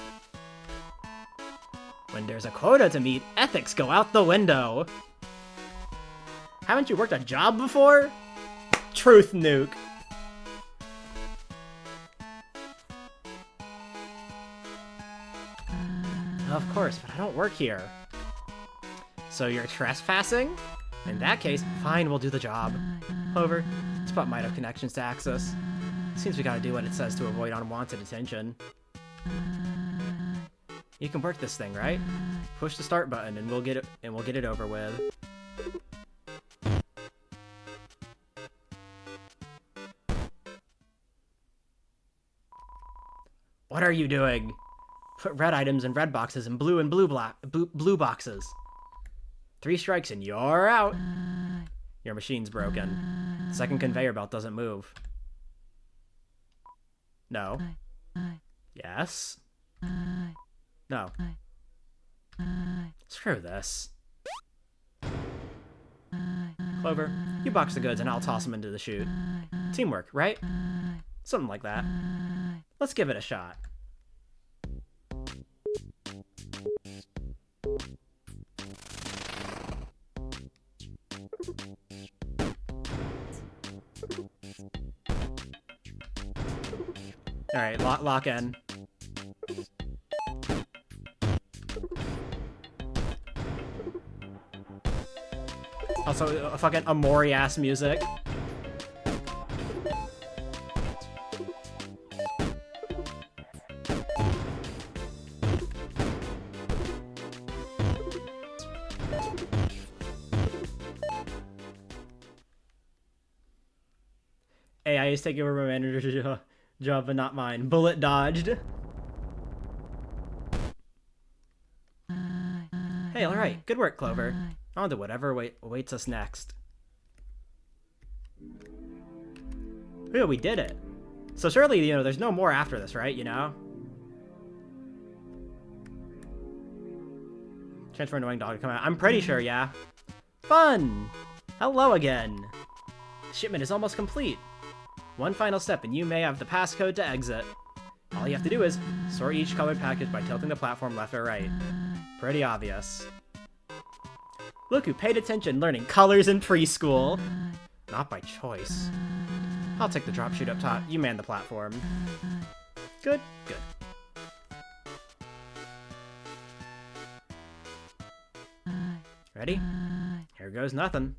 When there's a quota to meet, ethics go out the window. Haven't you worked a job before? Truth nuke. Of course, but I don't work here. So you're trespassing? In that case, fine, we'll do the job. However, this spot might have connections to access. Seems we gotta do what it says to avoid unwanted attention. You can work this thing, right? Push the start button and we'll get it over with. What are you doing? Put red items in red boxes and blue boxes. 3 strikes and you're out. Your machine's broken. The second conveyor belt doesn't move. No. Yes. No. Screw this. Clover, you box the goods and I'll toss them into the chute. Teamwork, right? Something like that. Let's give it a shot. Alright, lock in. Also, fucking Amori-ass music. AI is taking over my manager's job, but not mine. Bullet dodged. Hey, alright. Good work, Clover. On to whatever awaits us next. Yeah, we did it. So surely, you know, there's no more after this, right? You know? Chance for annoying dog to come out. I'm pretty sure, yeah. Fun! Hello again. Shipment is almost complete. One final step and you may have the passcode to exit. All you have to do is sort each colored package by tilting the platform left or right. Pretty obvious. Look who paid attention learning colors in preschool. Not by choice. I'll take the drop chute up top. You man the platform. Good, good. Ready? Here goes nothing.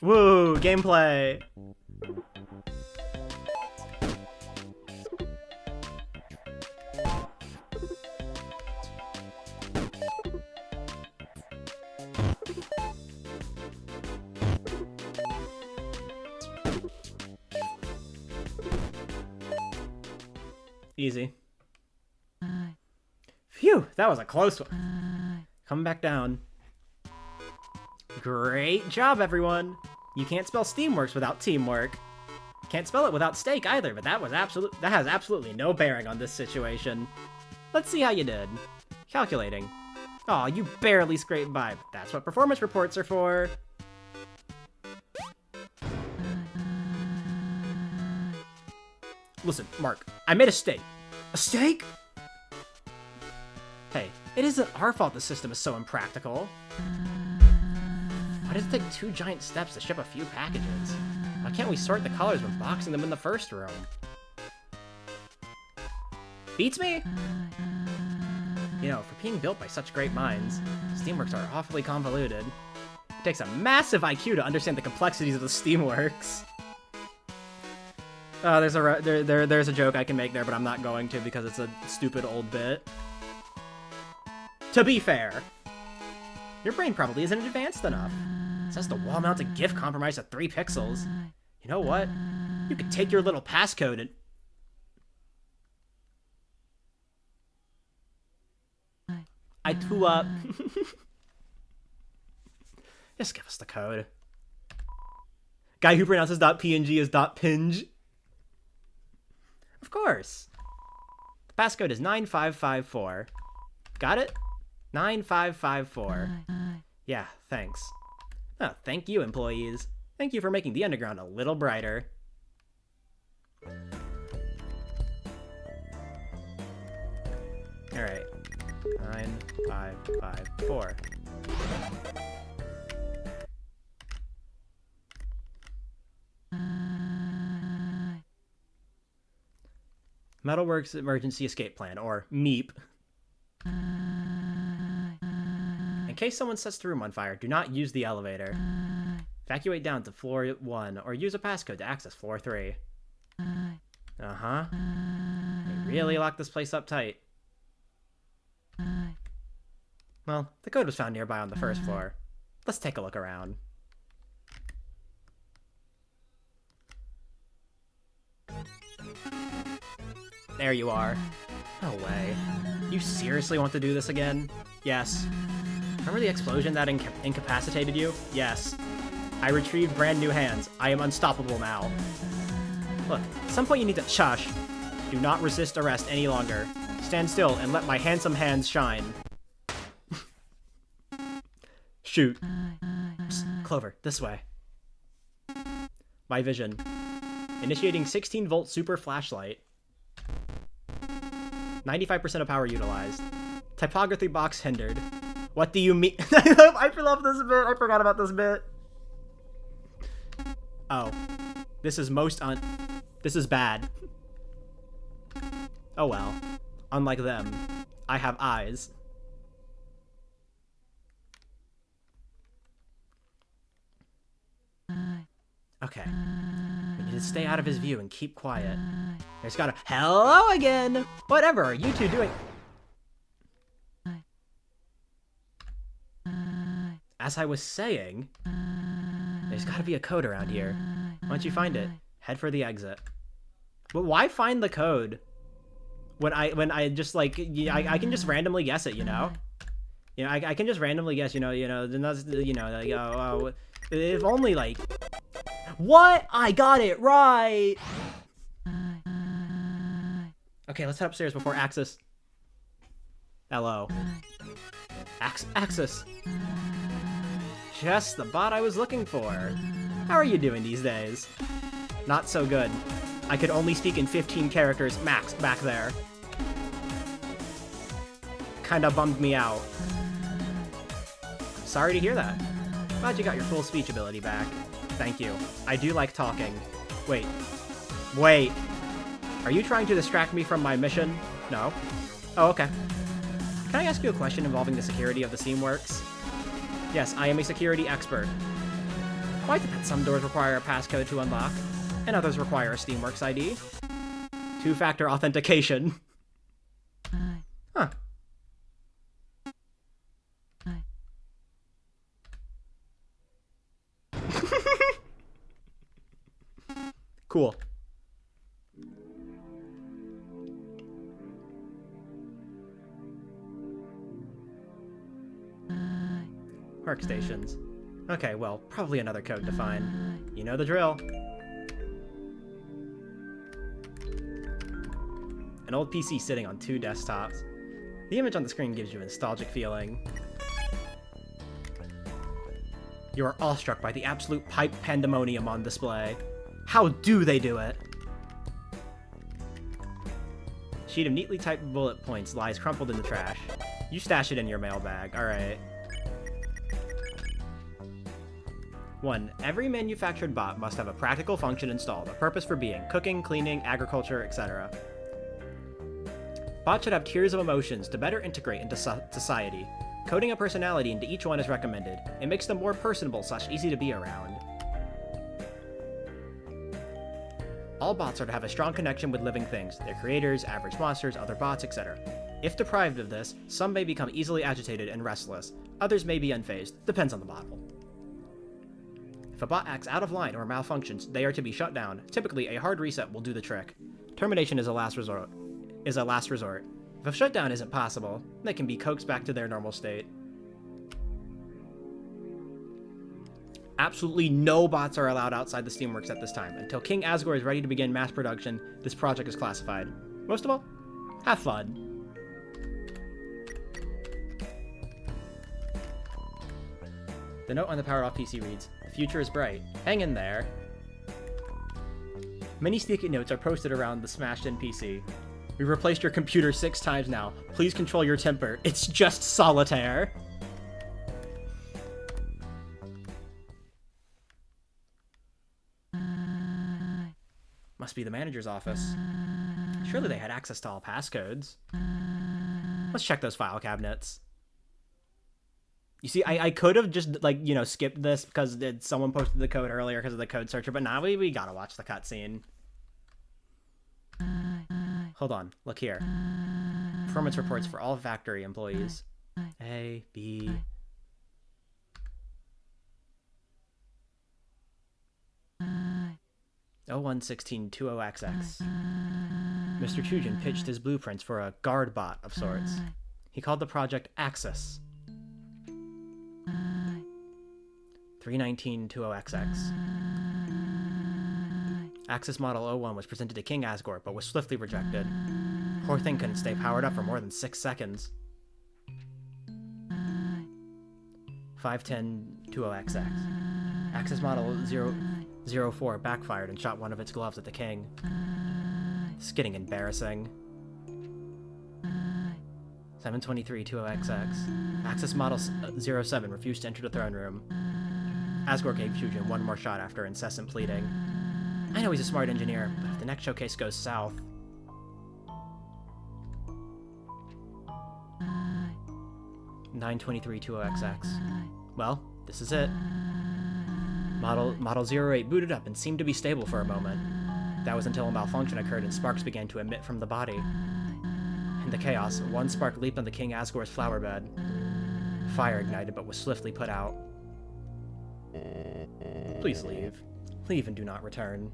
Woo! Gameplay! Easy. Phew! That was a close one. Come back down. Great job, everyone! You can't spell Steamworks without teamwork. Can't spell it without steak either, but that has absolutely no bearing on this situation. Let's see how you did. Calculating. Aw, you barely scraped by, but that's what performance reports are for. Listen, Mark, I made a steak. A steak? Hey, it isn't our fault the system is so impractical. Why does it take 2 giant steps to ship a few packages? Why can't we sort the colors when boxing them in the first room? Beats me? You know, for being built by such great minds, Steamworks are awfully convoluted. It takes a massive IQ to understand the complexities of the Steamworks. There's a joke I can make there, but I'm not going to because it's a stupid old bit. To be fair, your brain probably isn't advanced enough. It says the wall-mounted GIF compromised at 3 pixels. You know what? You could take your little passcode and... I threw up. Just give us the code. Guy who pronounces .png as .pinge. Of course. The passcode is 9554. Got it? 9554. Yeah, thanks. Oh, thank you, employees. Thank you for making the underground a little brighter. Alright. 9554. Metalworks Emergency Escape Plan, or MEEP. In case someone sets the room on fire, do not use the elevator. Evacuate down to floor 1, or use a passcode to access floor 3. Uh-huh. They really locked this place up tight. Well, the code was found nearby on the first floor. Let's take a look around. There you are. No way. You seriously want to do this again? Yes. Remember the explosion that incapacitated you? Yes. I retrieved brand new hands. I am unstoppable now. Look, at some point you need to shush. Do not resist arrest any longer. Stand still and let my handsome hands shine. Shoot. Psst, Clover, this way. My vision. Initiating 16-volt super flashlight. 95% of power utilized. Typography box hindered. What do you mean? I love this bit. I forgot about this bit. Oh. This is This is bad. Oh well. Unlike them, I have eyes. Okay. We need to stay out of his view and keep quiet. There's gotta— Hello again! Whatever are you two doing? As I was saying, there's gotta be a code around here. Once you find it, head for the exit. But why find the code? When I just like, I can just randomly guess it, you know? You know, I can just randomly guess, if only like— What? I got it right! Okay, let's head upstairs before Axis. Hello. Axis. Just the bot I was looking for. How are you doing these days? Not so good. I could only speak in 15 characters max back there. Kinda bummed me out. Sorry to hear that. Glad you got your full speech ability back. Thank you. I do like talking. Wait. Wait. Are you trying to distract me from my mission? No. Oh, okay. Can I ask you a question involving the security of the Steamworks? Yes, I am a security expert. Why is it that some doors require a passcode to unlock, and others require a Steamworks ID? Two-factor authentication. Huh. Cool. Workstations. Okay, well, probably another code to find. You know the drill. An old PC sitting on 2 desktops. The image on the screen gives you a nostalgic feeling. You are awestruck by the absolute pipe pandemonium on display. How do they do it? Sheet of neatly typed bullet points lies crumpled in the trash. You stash it in your mailbag. Alright. 1. Every manufactured bot must have a practical function installed, a purpose for being, cooking, cleaning, agriculture, etc. Bots should have tiers of emotions to better integrate into society. Coding a personality into each one is recommended. It makes them more personable / easy to be around. All bots are to have a strong connection with living things, their creators, average monsters, other bots, etc. If deprived of this, some may become easily agitated and restless. Others may be unfazed. Depends on the bottle. If a bot acts out of line or malfunctions, they are to be shut down. Typically, a hard reset will do the trick. Termination is a last resort. If a shutdown isn't possible, they can be coaxed back to their normal state. Absolutely no bots are allowed outside the Steamworks at this time. Until King Asgore is ready to begin mass production, this project is classified. Most of all, have fun. The note on the powered-off PC reads, "The future is bright. Hang in there." Many sticky notes are posted around the smashed-in PC. "We've replaced your computer 6 times now. Please control your temper. It's just solitaire." Must be the manager's office. Surely they had access to all passcodes. Let's check those file cabinets. You see, I could have just, like, you know, skipped this because someone posted the code earlier because of the code searcher, but now we gotta watch the cutscene. Hold on, look here. Performance reports for all factory employees. A, B... 011620XX. Mr. Chujin pitched his blueprints for a guard bot of sorts. He called the project Axis. 3920XX. Axis Model 01 was presented to King Asgore, but was swiftly rejected. Poor thing couldn't stay powered up for more than 6 seconds. 5102XX. Axis Model 004 backfired and shot one of its gloves at the king. It's getting embarrassing. 72320XX. Axis Model 07 refused to enter the throne room. Asgore gave Chujin one more shot after incessant pleading. I know he's a smart engineer, but if the next showcase goes south... 9232XX. Well, this is it. Model 08 booted up and seemed to be stable for a moment. That was until a malfunction occurred and sparks began to emit from the body. In the chaos, one spark leaped on the King Asgore's flower bed. Fire ignited but was swiftly put out. Please leave. Leave and do not return.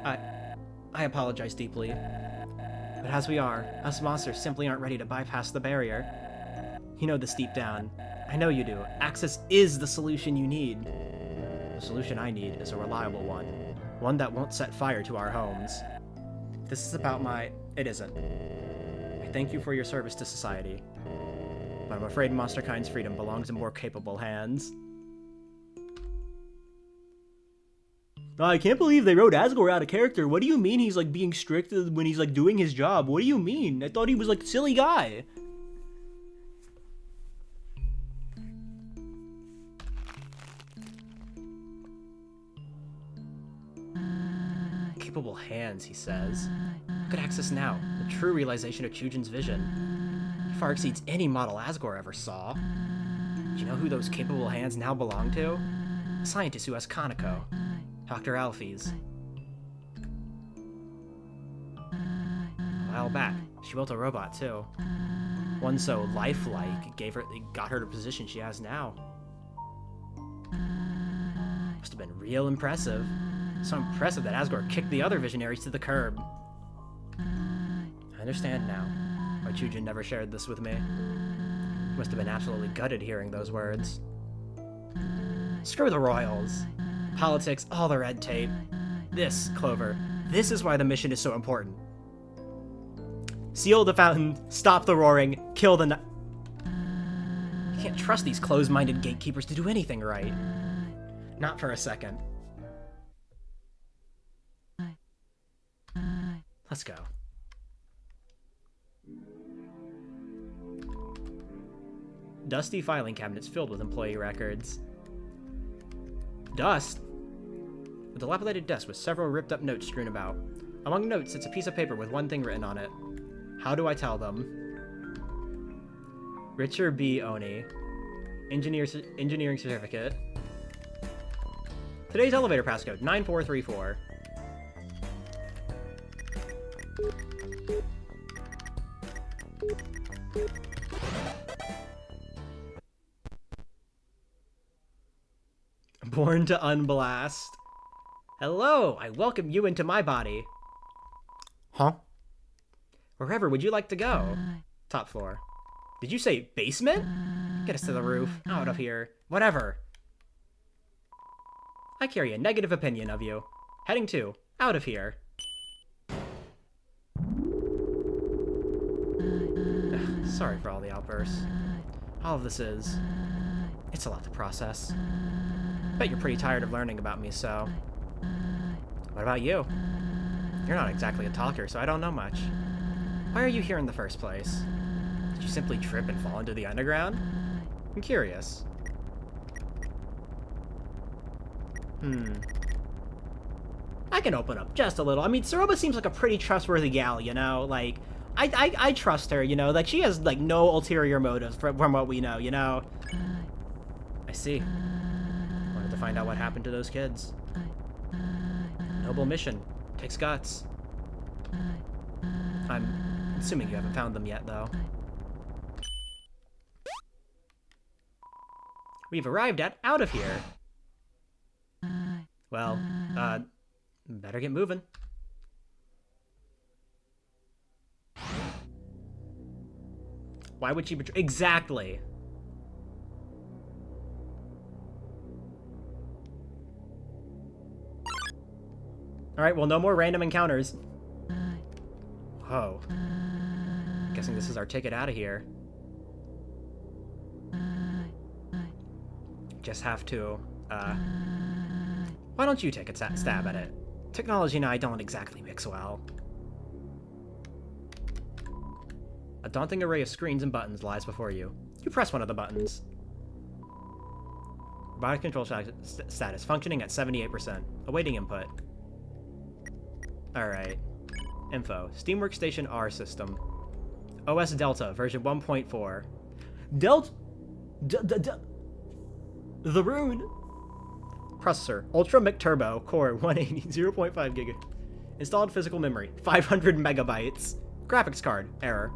I apologize deeply. But as we are, us monsters simply aren't ready to bypass the barrier. You know this deep down. I know you do. Access is the solution you need. The solution I need is a reliable one. One that won't set fire to our homes. This is about my... It isn't. I thank you for your service to society. But I'm afraid Monsterkind's freedom belongs in more capable hands. I can't believe they wrote Asgore out of character. What do you mean he's, like, being strict when he's, like, doing his job? What do you mean? I thought he was, like, a silly guy. Capable hands, he says. Look at Axis now. The true realization of Chujin's vision. He far exceeds any model Asgore ever saw. Do you know who those capable hands now belong to? A scientist who has Kaneko. Dr. Alphys. A while back, she built a robot too. One so lifelike got her the position she has now. Must have been real impressive. So impressive that Asgore kicked the other visionaries to the curb. I understand now why Chujin never shared this with me. He must have been absolutely gutted hearing those words. Screw the royals. Politics, all the red tape. This, Clover, this is why the mission is so important. Seal the fountain, stop the roaring, kill the You can't trust these closed-minded gatekeepers to do anything right. Not for a second. Let's go. Dusty filing cabinets filled with employee records. Dust? A dilapidated desk with several ripped-up notes strewn about. Among notes sits a piece of paper with one thing written on it. How do I tell them? Richard B. Oni. Engineering certificate. Today's elevator passcode, 9434. Born to unblast. Hello, I welcome you into my body. Huh? Wherever would you like to go? Top floor. Did you say basement? Get us to the roof. Out of here. Whatever. I carry a negative opinion of you. Heading 2. Out of here. Ugh, sorry for all the outbursts. All of this is... It's a lot to process. Bet you're pretty tired of learning about me, so... What about you? You're not exactly a talker, so I don't know much. Why are you here in the first place? Did you simply trip and fall into the underground? I'm curious. I can open up just a little. I mean, Saroba seems like a pretty trustworthy gal, you know? Like, I trust her, you know? Like, she has, like, no ulterior motives from what we know, you know? I see. Wanted to find out what happened to those kids. Noble mission. Takes guts. I'm assuming you haven't found them yet, though. We've arrived at out of here. Well, better get moving. Why would she betray? Exactly. Alright, well, no more random encounters. Whoa. Guessing this is our ticket out of here. Just have to, why don't you take a stab at it? Technology and I don't exactly mix well. A daunting array of screens and buttons lies before you. You press one of the buttons. Robotic control status functioning at 78%. Awaiting input. Alright. Info. Steam Workstation R system. OS Delta, version 1.4. The Rune! Processor. Ultra Mic Turbo, core 180, 0.5 giga. Installed physical memory, 500 megabytes. Graphics card. Error.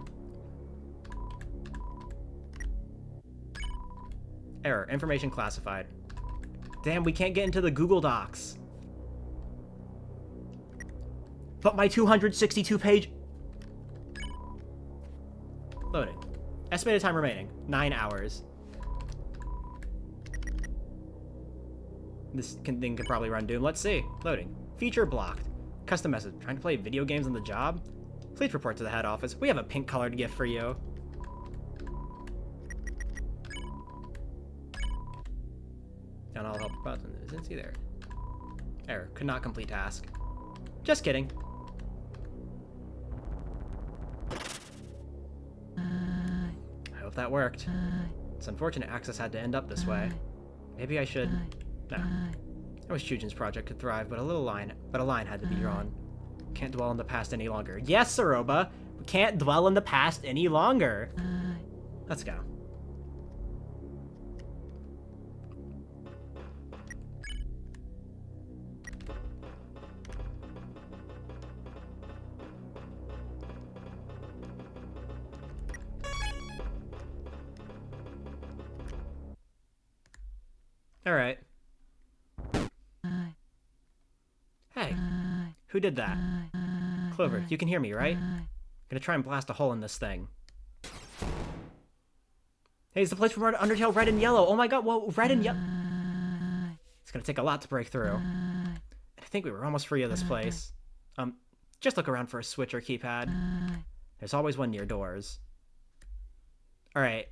Error. Information classified. Damn, we can't get into the Google Docs. But my 262 page... Loading. Estimated time remaining. 9 hours. This thing could probably run Doom. Let's see. Loading. Feature blocked. Custom message. Trying to play video games on the job? Please report to the head office. We have a pink colored gift for you. And I'll help button. Isn't he there? Error. Could not complete task. Just kidding. I hope that worked. It's unfortunate access had to end up this way. Maybe I should... No. I wish Chujin's project could thrive, but a line had to be drawn. Can't dwell in the past any longer. Yes, Saroba! We can't dwell in the past any longer! Let's go. Alright. Hey, who did that? Clover, you can hear me, right? I'm gonna try and blast a hole in this thing. Hey, it's the place from Undertale Red and Yellow. Oh my god, whoa, Red and Yellow. It's gonna take a lot to break through. And I think we were almost free of this place. Just look around for a switch or keypad. There's always one near doors. Alright.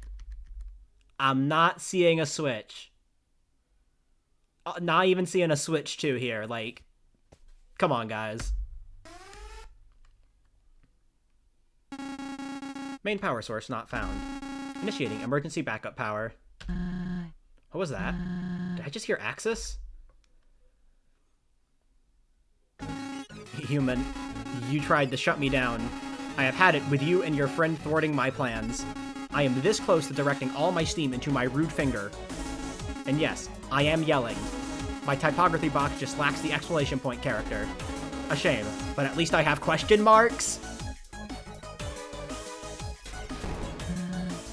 I'm not seeing a switch. Not even seeing a switch, too, here. Like, come on, guys. Main power source not found. Initiating emergency backup power. What was that? Did I just hear Axis? Human, you tried to shut me down. I have had it with you and your friend thwarting my plans. I am this close to directing all my steam into my rude finger. And yes, I am yelling. My typography box just lacks the exclamation point character. A shame, but at least I have question marks.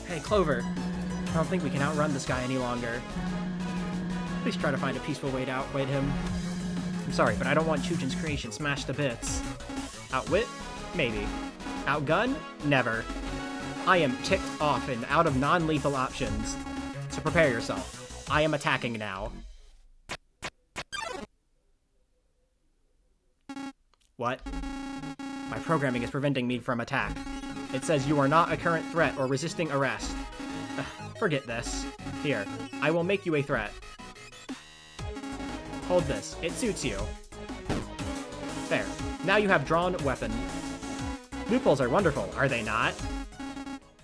Hey, Clover. I don't think we can outrun this guy any longer. Please try to find a peaceful way to outwit him. I'm sorry, but I don't want Chujin's creation smashed to bits. Outwit? Maybe. Outgun? Never. I am ticked off and out of non-lethal options. So prepare yourself. I am attacking now. What? My programming is preventing me from attack. It says you are not a current threat or resisting arrest. Forget this. Here, I will make you a threat. Hold this. It suits you. There. Now you have drawn weapon. Loopholes are wonderful, are they not?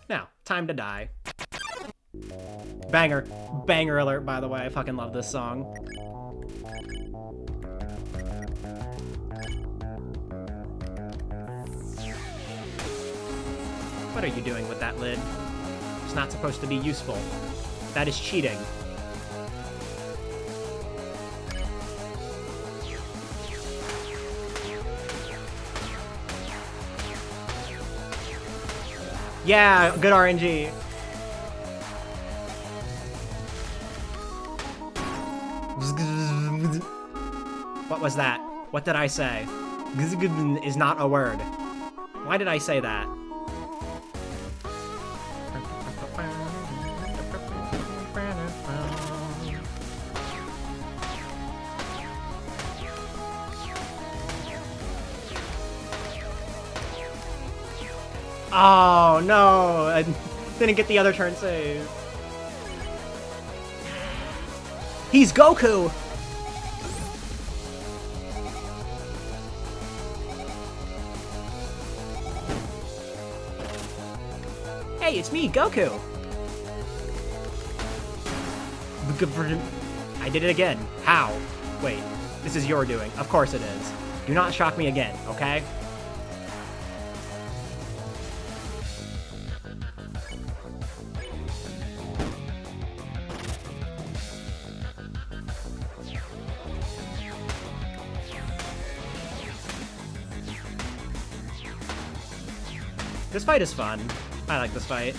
Now, time to die. Banger. Banger alert, by the way. I fucking love this song. What are you doing with that lid? It's not supposed to be useful. That is cheating. Yeah, good RNG. What was that? What did I say? Is not a word. Why did I say that? Oh, no. I didn't get the other turn save. He's Goku! Hey, it's me, Goku! I did it again. How? Wait, this is your doing. Of course it is. Do not shock me again, okay? This fight is fun. I like this fight.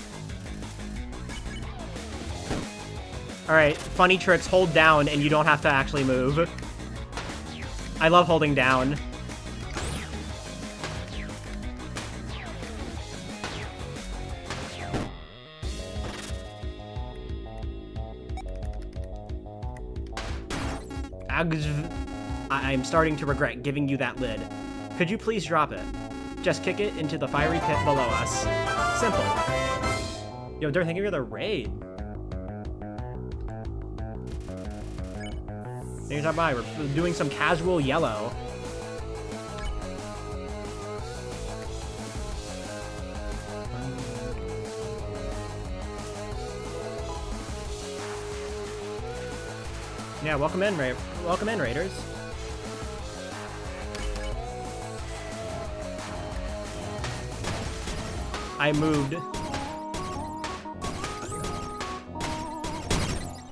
Alright, funny tricks, hold down and you don't have to actually move. I love holding down. I'm starting to regret giving you that lid. Could you please drop it? Just kick it into the fiery pit below us. Simple. Yo, they're thinking of the raid. Here's our buy. We're doing some casual yellow. Yeah, welcome in, Raiders. I moved.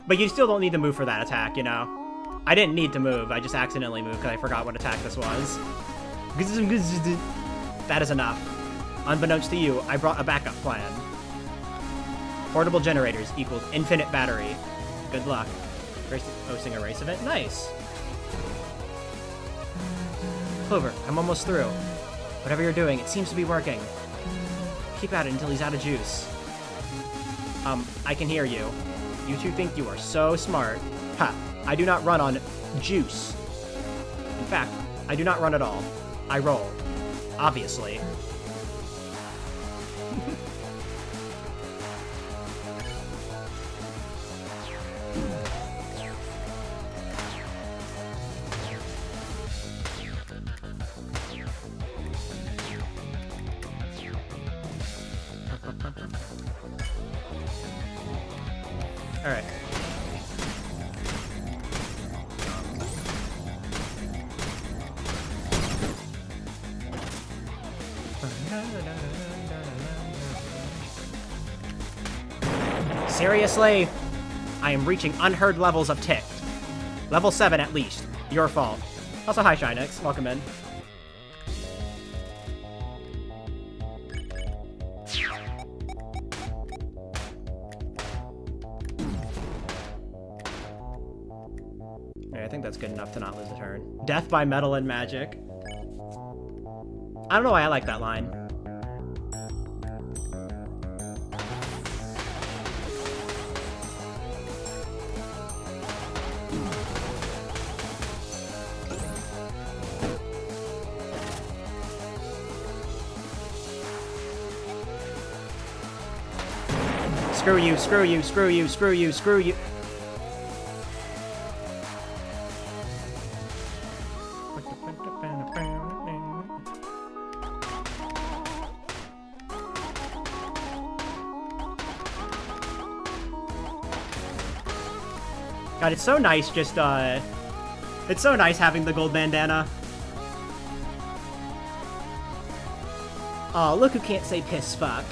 But you still don't need to move for that attack, you know? I didn't need to move, I just accidentally moved because I forgot what attack this was. That is enough. Unbeknownst to you, I brought a backup plan. Portable generators equals infinite battery. Good luck. Hosting a race event? Nice. Clover, I'm almost through. Whatever you're doing, it seems to be working. Keep at it until he's out of juice. I can hear you. You two think you are so smart. Ha, I do not run on juice. In fact, I do not run at all. I roll. Obviously. Alright. Seriously? I am reaching unheard levels of ticked. Level 7 at least. Your fault. Also, hi Shynex. Welcome in. I think that's good enough to not lose a turn. Death by metal and magic. I don't know why I like that line. Screw you, screw you, screw you, screw you, screw you. God, it's so nice just, it's so nice having the gold bandana. Aw, look who can't say piss fuck.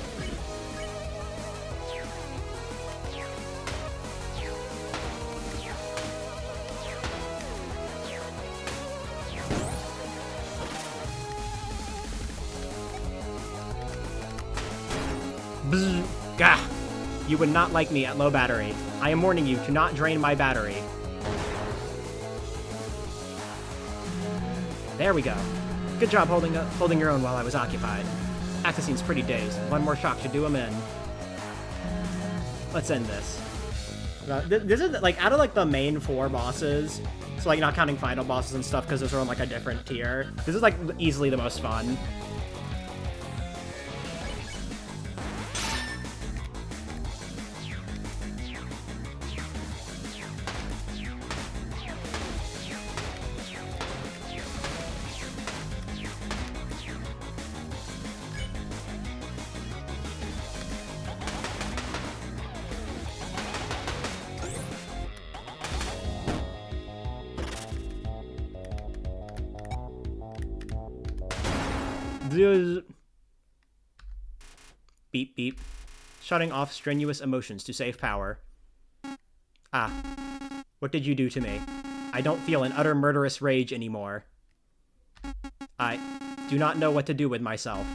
Bzz. Gah! You would not like me at low battery. I am warning you to not drain my battery. There we go. Good job holding your own while I was occupied. Axis seems pretty dazed. One more shock should do him in. Let's end this. This is, like, out of, like, the main 4 bosses, so, like, not counting final bosses and stuff, because those are on, like, a different tier, this is, like, easily the most fun. Beep beep. Shutting off strenuous emotions to save power. Ah. What did you do to me? I don't feel an utter murderous rage anymore. I do not know what to do with myself.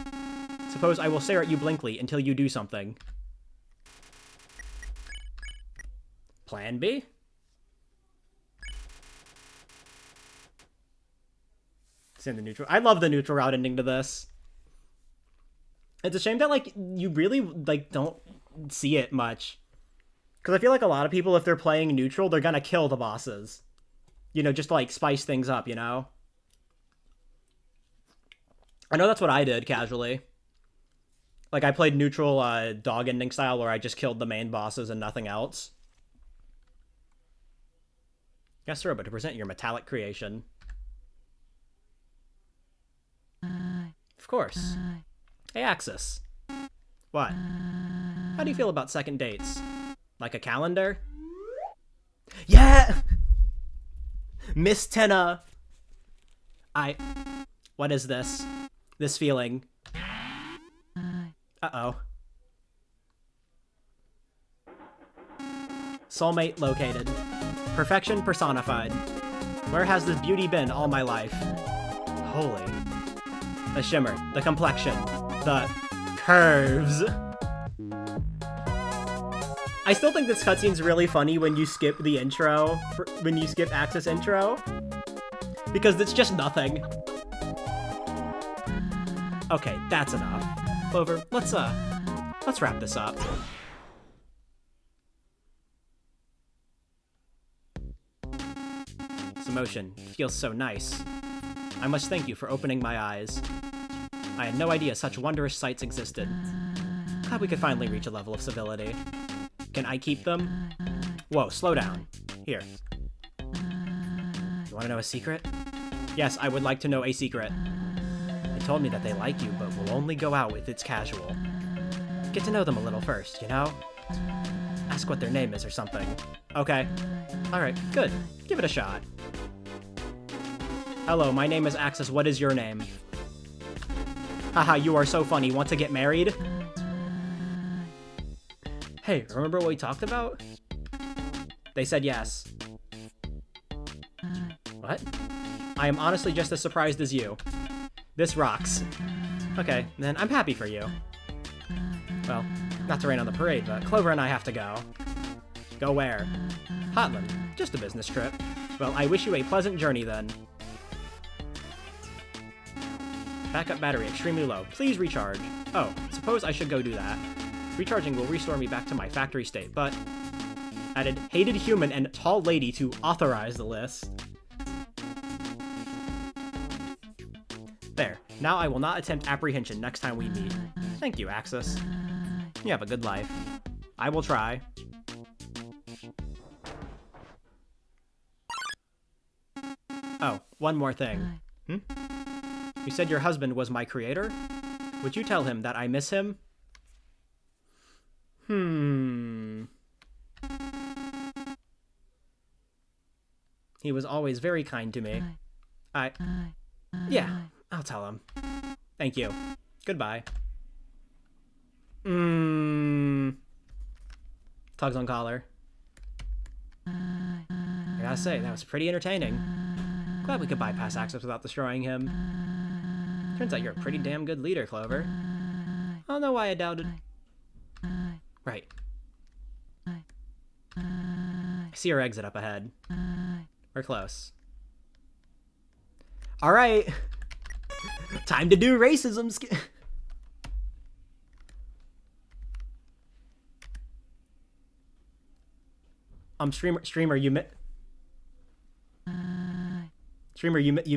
Suppose I will stare at you blankly until you do something. Plan B? It's in the neutral. I love the neutral route ending to this. It's a shame that, like, you really, like, don't see it much. Because I feel like a lot of people, if they're playing neutral, they're gonna kill the bosses. You know, just to, like, spice things up, you know? I know that's what I did, casually. Like, I played neutral dog ending style, where I just killed the main bosses and nothing else. Yes, sir, but to present your metallic creation. Of course. Hey, Axis. What? How do you feel about second dates? Like a calendar? Yeah! Miss Tenna! What is this? This feeling? Uh-oh. Soulmate located. Perfection personified. Where has this beauty been all my life? Holy. The shimmer, the complexion, the curves. I still think this cutscene's really funny when you skip the intro, when you skip Axis intro, because it's just nothing. Okay, that's enough. Clover, let's wrap this up. This emotion feels so nice. I must thank you for opening my eyes. I had no idea such wondrous sights existed. Glad we could finally reach a level of civility. Can I keep them? Whoa, slow down. Here. You want to know a secret? Yes, I would like to know a secret. They told me that they like you, but will only go out if it's casual. Get to know them a little first, you know? Ask what their name is or something. Okay. Alright, good. Give it a shot. Hello, my name is Axis. What is your name? Haha, you are so funny. Want to get married? Hey, remember what we talked about? They said yes. What? I am honestly just as surprised as you. This rocks. Okay, then I'm happy for you. Well, not to rain on the parade, but Clover and I have to go. Go where? Hotland. Just a business trip. Well, I wish you a pleasant journey then. Backup battery extremely low. Please recharge. Oh, suppose I should go do that. Recharging will restore me back to my factory state, but... added hated human and tall lady to authorize the list. There. Now I will not attempt apprehension next time we meet. Thank you, Axis. You have a good life. I will try. Oh, one more thing. You said your husband was my creator? Would you tell him that I miss him? He was always very kind to me. Yeah, I'll tell him. Thank you. Goodbye. Tugs on collar. I gotta say, that was pretty entertaining. Glad we could bypass access without destroying him. Turns out you're a pretty damn good leader, Clover. I don't know why I doubted. Right. I see our exit up ahead. We're close. Alright. Time to do racism Streamer, you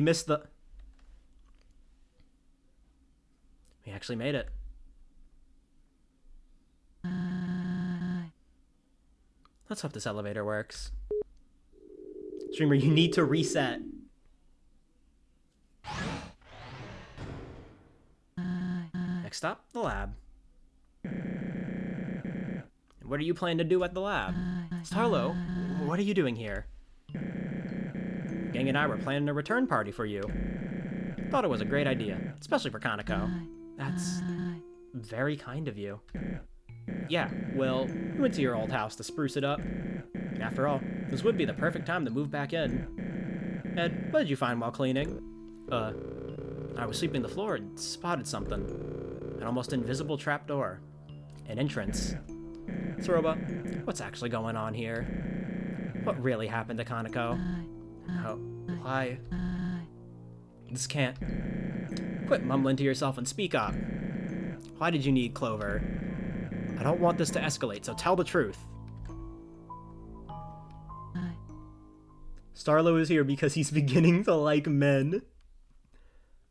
missed the... We actually made it. Let's hope this elevator works. Streamer, you need to reset. Next stop, the lab. What are you planning to do at the lab? Starlo, what are you doing here? Gang and I were planning a return party for you. Thought it was a great idea, especially for Kaneko. That's very kind of you. Yeah, well, we went to your old house to spruce it up. After all, this would be the perfect time to move back in. Ed, what did you find while cleaning? I was sweeping the floor and spotted something. An almost invisible trapdoor. An entrance. Soroba, what's actually going on here? What really happened to Kaneko? Oh, why? This can't... Quit mumbling to yourself and speak up. Why did you need Clover? I don't want this to escalate, so tell the truth. Starlo is here because he's beginning to like men.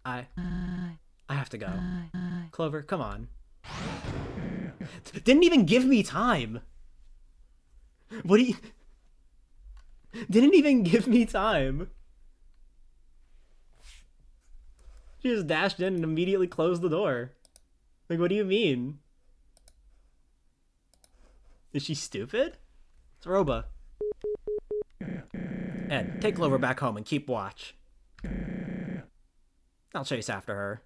I have to go. Clover, come on. Didn't even give me time. What do you... Didn't even give me time. She just dashed in and immediately closed the door. Like, what do you mean? Is she stupid? It's Roba. Ed, take Clover back home and keep watch. I'll chase after her.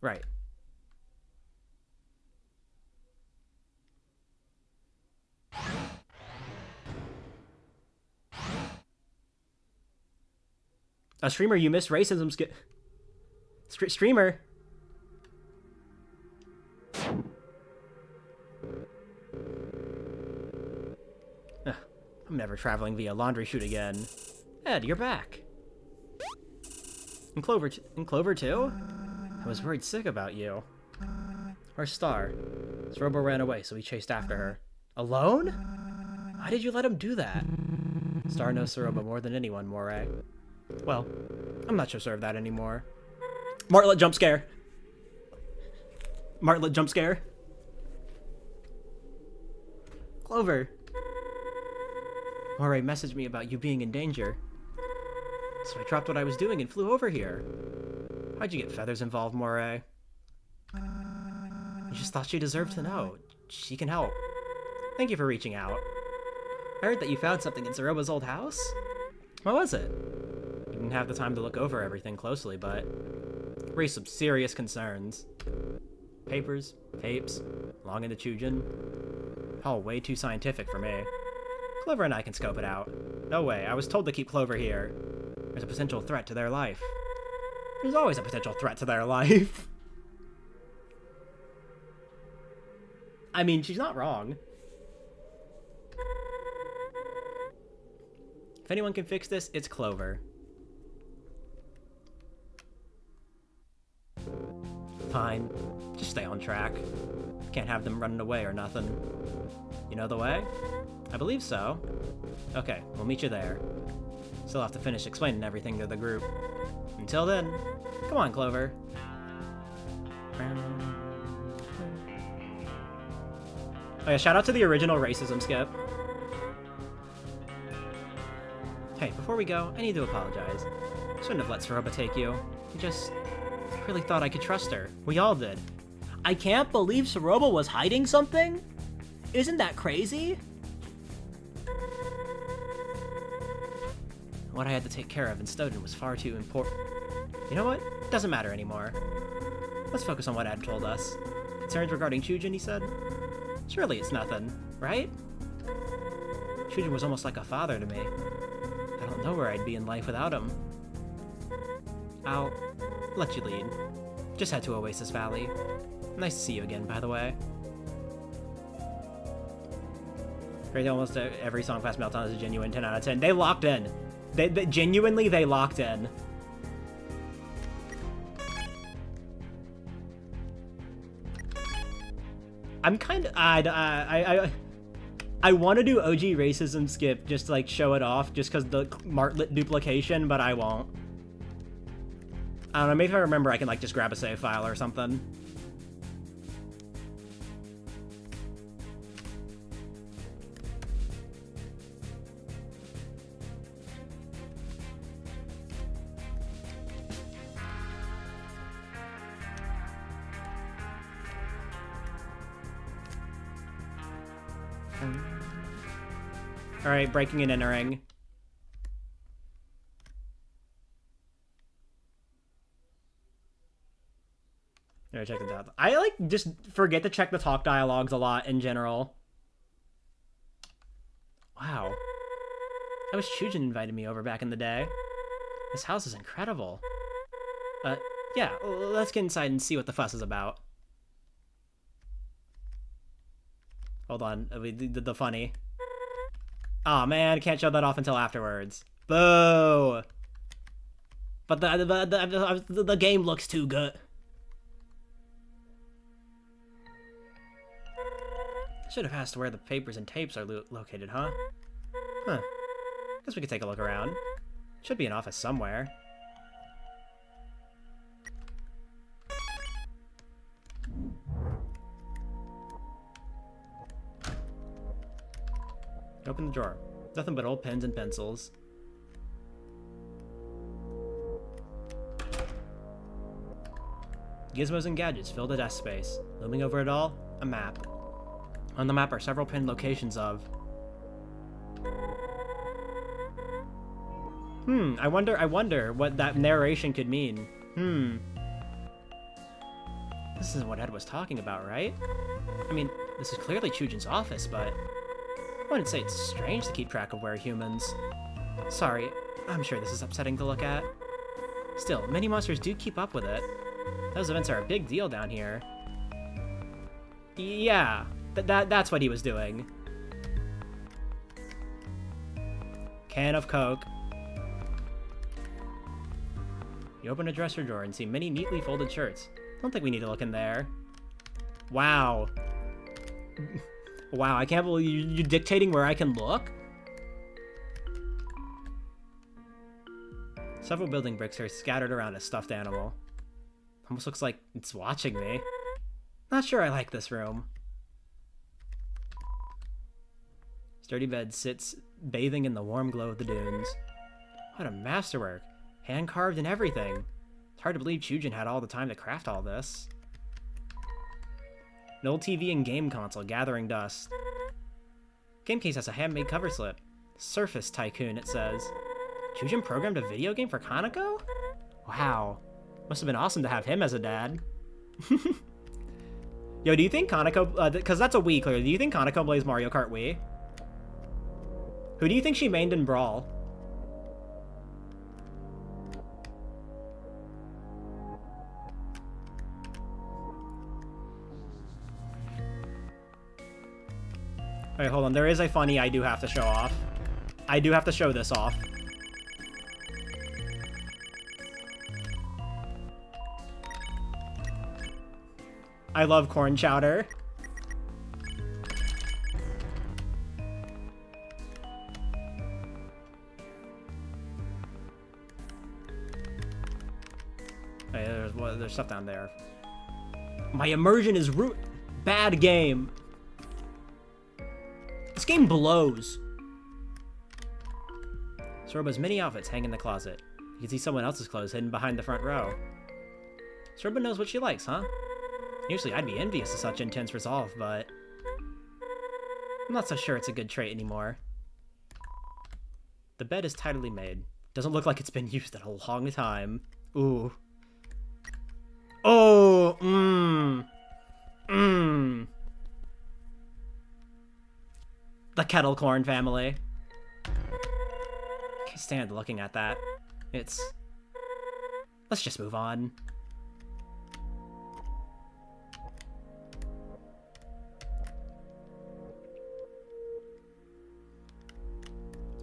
Right. A streamer, you missed racism streamer. Ugh, I'm never traveling via laundry chute again. Ed, you're back. And Clover too? I was worried sick about you. Where's Star? Robo ran away, so we chased after her. Alone? Why did you let him do that? Star knows Soroba more than anyone, Moray. Well, I'm not so sure of that anymore. Martlet jump scare. Martlet jump scare. Clover. Moray messaged me about you being in danger. So I dropped what I was doing and flew over here. Why'd you get feathers involved, Moray? I just thought she deserved to know. She can help. Thank you for reaching out. I heard that you found something in Soroba's old house? What was it? I didn't have the time to look over everything closely, but raised some serious concerns. Papers, tapes, long into Chujin. All way too scientific for me. Clover and I can scope it out. No way, I was told to keep Clover here. There's a potential threat to their life. There's always a potential threat to their life. I mean, she's not wrong. If anyone can fix this, it's Clover. Fine. Just stay on track. Can't have them running away or nothing. You know the way? I believe so. Okay, we'll meet you there. Still have to finish explaining everything to the group. Until then, come on, Clover. Oh yeah, shout out to the original racism skip. Hey, before we go, I need to apologize. Shouldn't have let Saroba take you. I really thought I could trust her. We all did. I can't believe Saroba was hiding something? Isn't that crazy? What I had to take care of in Snowdon was far too important. You know what? It doesn't matter anymore. Let's focus on what Ad told us. Concerns regarding Chujin, he said? Surely it's nothing, right? Chujin was almost like a father to me. I don't know where I'd be in life without him. I'll let you lead. Just head to Oasis Valley. Nice to see you again, by the way. Great, almost every song past Meltdown is a genuine 10 out of 10. They locked in. They genuinely, they locked in. I'm kind of... I want to do OG racism skip just to, like, show it off just because the Martlet duplication, but I won't. I don't know, maybe if I remember I can, like, just grab a save file or something. Alright, breaking and entering. Alright, check this out. I, like, just forget to check the talk dialogues a lot in general. Wow. I wish Chujin invited me over back in the day. This house is incredible. Yeah, let's get inside and see what the fuss is about. Hold on, we did the funny. Aw, oh, man, can't show that off until afterwards. Boo! But the game looks too good. I should have asked where the papers and tapes are located, huh? Huh. Guess we could take a look around. Should be an office somewhere. Open the drawer. Nothing but old pens and pencils. Gizmos and gadgets fill the desk space. Looming over it all, a map. On the map are several pinned locations of... I wonder what that narration could mean. This isn't what Ed was talking about, right? I mean, this is clearly Chujin's office, but... I wouldn't say it's strange to keep track of where humans... Sorry, I'm sure this is upsetting to look at. Still, many monsters do keep up with it. Those events are a big deal down here. Yeah, that's what he was doing. Can of Coke. You open a dresser drawer and see many neatly folded shirts. Don't think we need to look in there. Wow. Wow, I can't believe you're dictating where I can look? Several building bricks are scattered around a stuffed animal. Almost looks like it's watching me. Not sure I like this room. Sturdy bed sits bathing in the warm glow of the dunes. What a masterwork. Hand-carved and everything. It's hard to believe Chujin had all the time to craft all this. An old TV and game console gathering dust. Game case has a handmade cover slip. Surface Tycoon, it says. Chujin programmed a video game for Kaneko? Wow. Must have been awesome to have him as a dad. Yo, do you think Kaneko... because that's a Wii, clearly. Do you think Kaneko plays Mario Kart Wii? Who do you think she mained in Brawl? Alright, hold on. There is a funny I do have to show off. I do have to show this off. I love corn chowder. Hey, there's stuff down there. My immersion is bad game. This game blows. Soroba's many outfits hang in the closet. You can see someone else's clothes hidden behind the front row. Soroba knows what she likes, huh? Usually I'd be envious of such intense resolve, but I'm not so sure it's a good trait anymore. The bed is tidily made. Doesn't look like it's been used in a long time. Ooh. Oh, The kettle corn family. I can't stand looking at that. Let's just move on.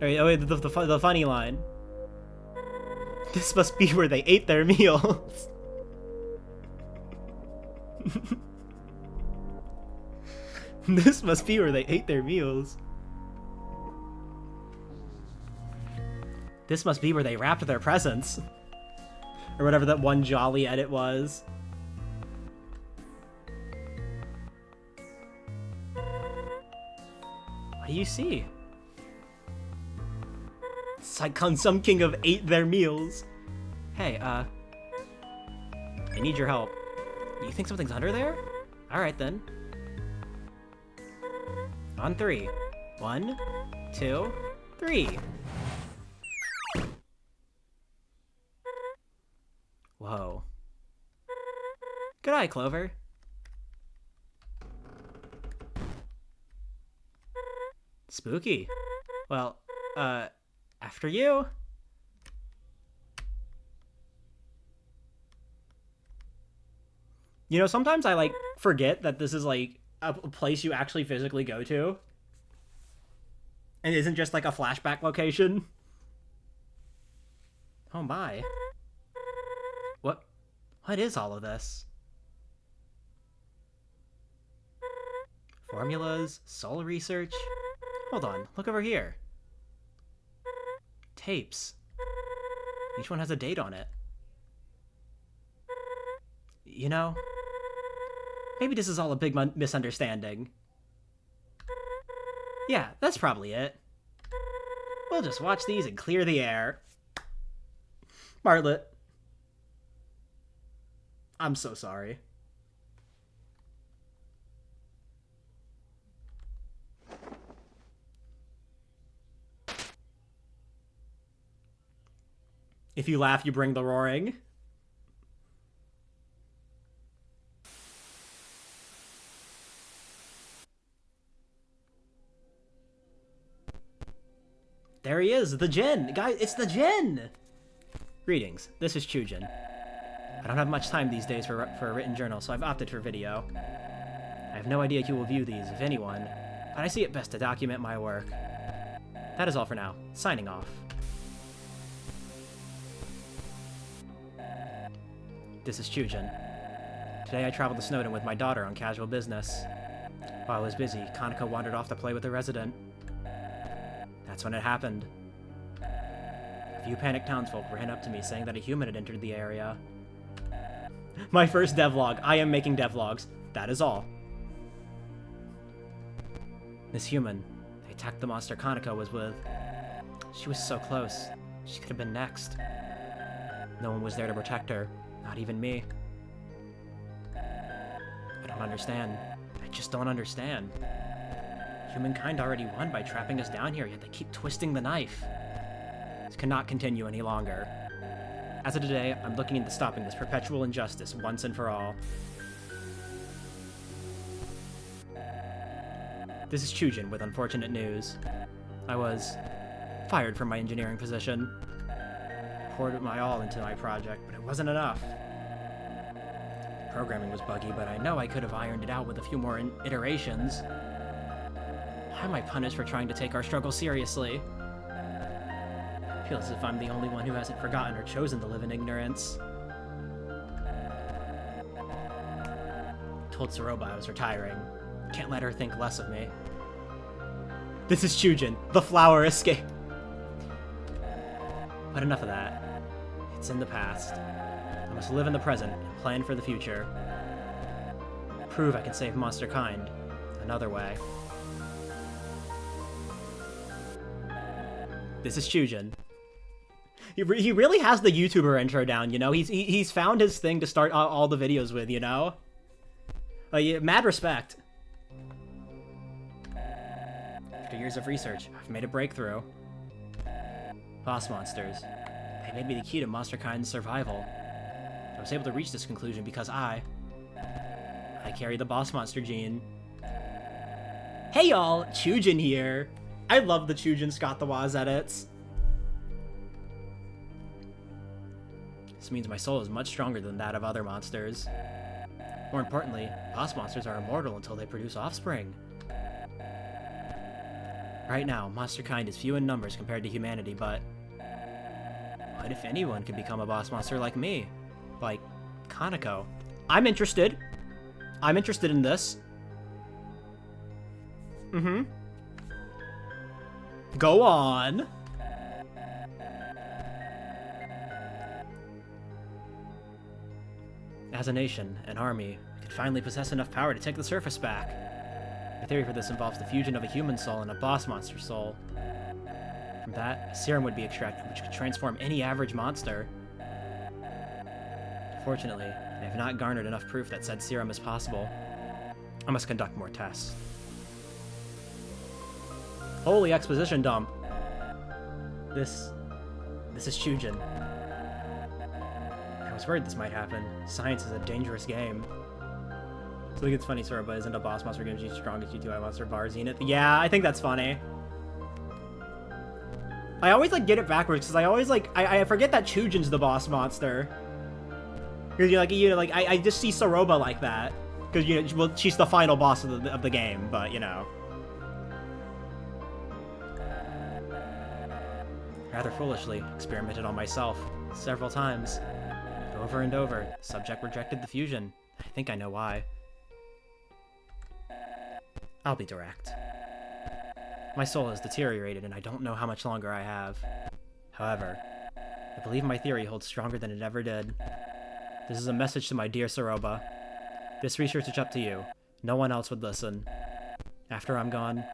Oh wait, the funny line. This must be where they ate their meals. This must be where they ate their meals. This must be where they wrapped their presents. Or whatever that one jolly edit was. What do you see? It's like some king of ate their meals. Hey, I need your help. You think something's under there? Alright then. On 3. 1, 2, 3. Whoa. Good eye, Clover. Spooky. Well, after you. You know, sometimes I, forget that this is, a place you actually physically go to. And it isn't just, a flashback location. Oh my. What is all of this? Formulas? Soul research? Hold on, look over here. Tapes. Each one has a date on it. You know, maybe this is all a big misunderstanding. Yeah, that's probably it. We'll just watch these and clear the air. Bartlett. I'm so sorry. If you laugh, you bring the roaring. There he is, the Djinn! Guys, it's the Djinn! Greetings, this is Chujin. I don't have much time these days for a written journal, so I've opted for video. I have no idea who will view these, if anyone, but I see it best to document my work. That is all for now. Signing off. This is Chujin. Today I traveled to Snowden with my daughter on casual business. While I was busy, Kaneko wandered off to play with a resident. That's when it happened. A few panicked townsfolk ran up to me saying that a human had entered the area. My first devlog. I am making devlogs. That is all. This human, they attacked the monster Kaneko was with. She was so close. She could have been next. No one was there to protect her. Not even me. I don't understand. I just don't understand. Humankind already won by trapping us down here, yet they keep twisting the knife. This cannot continue any longer. As of today, I'm looking into stopping this perpetual injustice once and for all. This is Chujin with unfortunate news. I was fired from my engineering position. Poured my all into my project, but it wasn't enough. Programming was buggy, but I know I could have ironed it out with a few more iterations. Why am I punished for trying to take our struggle seriously? Feels as if I'm the only one who hasn't forgotten or chosen to live in ignorance. Told Soroba I was retiring. Can't let her think less of me. This is Chujin, the flower escape. But enough of that. It's in the past. I must live in the present and plan for the future. Prove I can save monster kind another way. This is Chujin. He really has the YouTuber intro down, you know? He's found his thing to start all the videos with, you know? Yeah, mad respect. After years of research, I've made a breakthrough. Boss monsters. They may be the key to monsterkind's survival. I was able to reach this conclusion because I carry the boss monster gene. Hey y'all, Chujin here. I love the Chujin Scott the Woz edits. This means my soul is much stronger than that of other monsters. More importantly, boss monsters are immortal until they produce offspring. Right now, monsterkind is few in numbers compared to humanity, but what if anyone could become a boss monster like me? Like Kaneko. I'm interested. I'm interested in this. Go on. As a nation, an army, we could finally possess enough power to take the surface back. My theory for this involves the fusion of a human soul and a boss monster soul. From that, a serum would be extracted, which could transform any average monster. Fortunately, I have not garnered enough proof that said serum is possible. I must conduct more tests. Holy exposition dump. This is Chujin. I was worried this might happen. Science is a dangerous game. So I think it's funny Soroba isn't a boss monster game, she's strong as you2I monster bar Zenith. Yeah, I think that's funny. I always like get it backwards because I always like I forget that Chujin's the boss monster. Because I just see Soroba like that. Because well, she's the final boss of the game, but you know. Rather foolishly, experimented on myself several times. Over and over, the subject rejected the fusion. I think I know why. I'll be direct. My soul has deteriorated and I don't know how much longer I have. However, I believe my theory holds stronger than it ever did. This is a message to my dear Soroba. This research is up to you. No one else would listen. After I'm gone,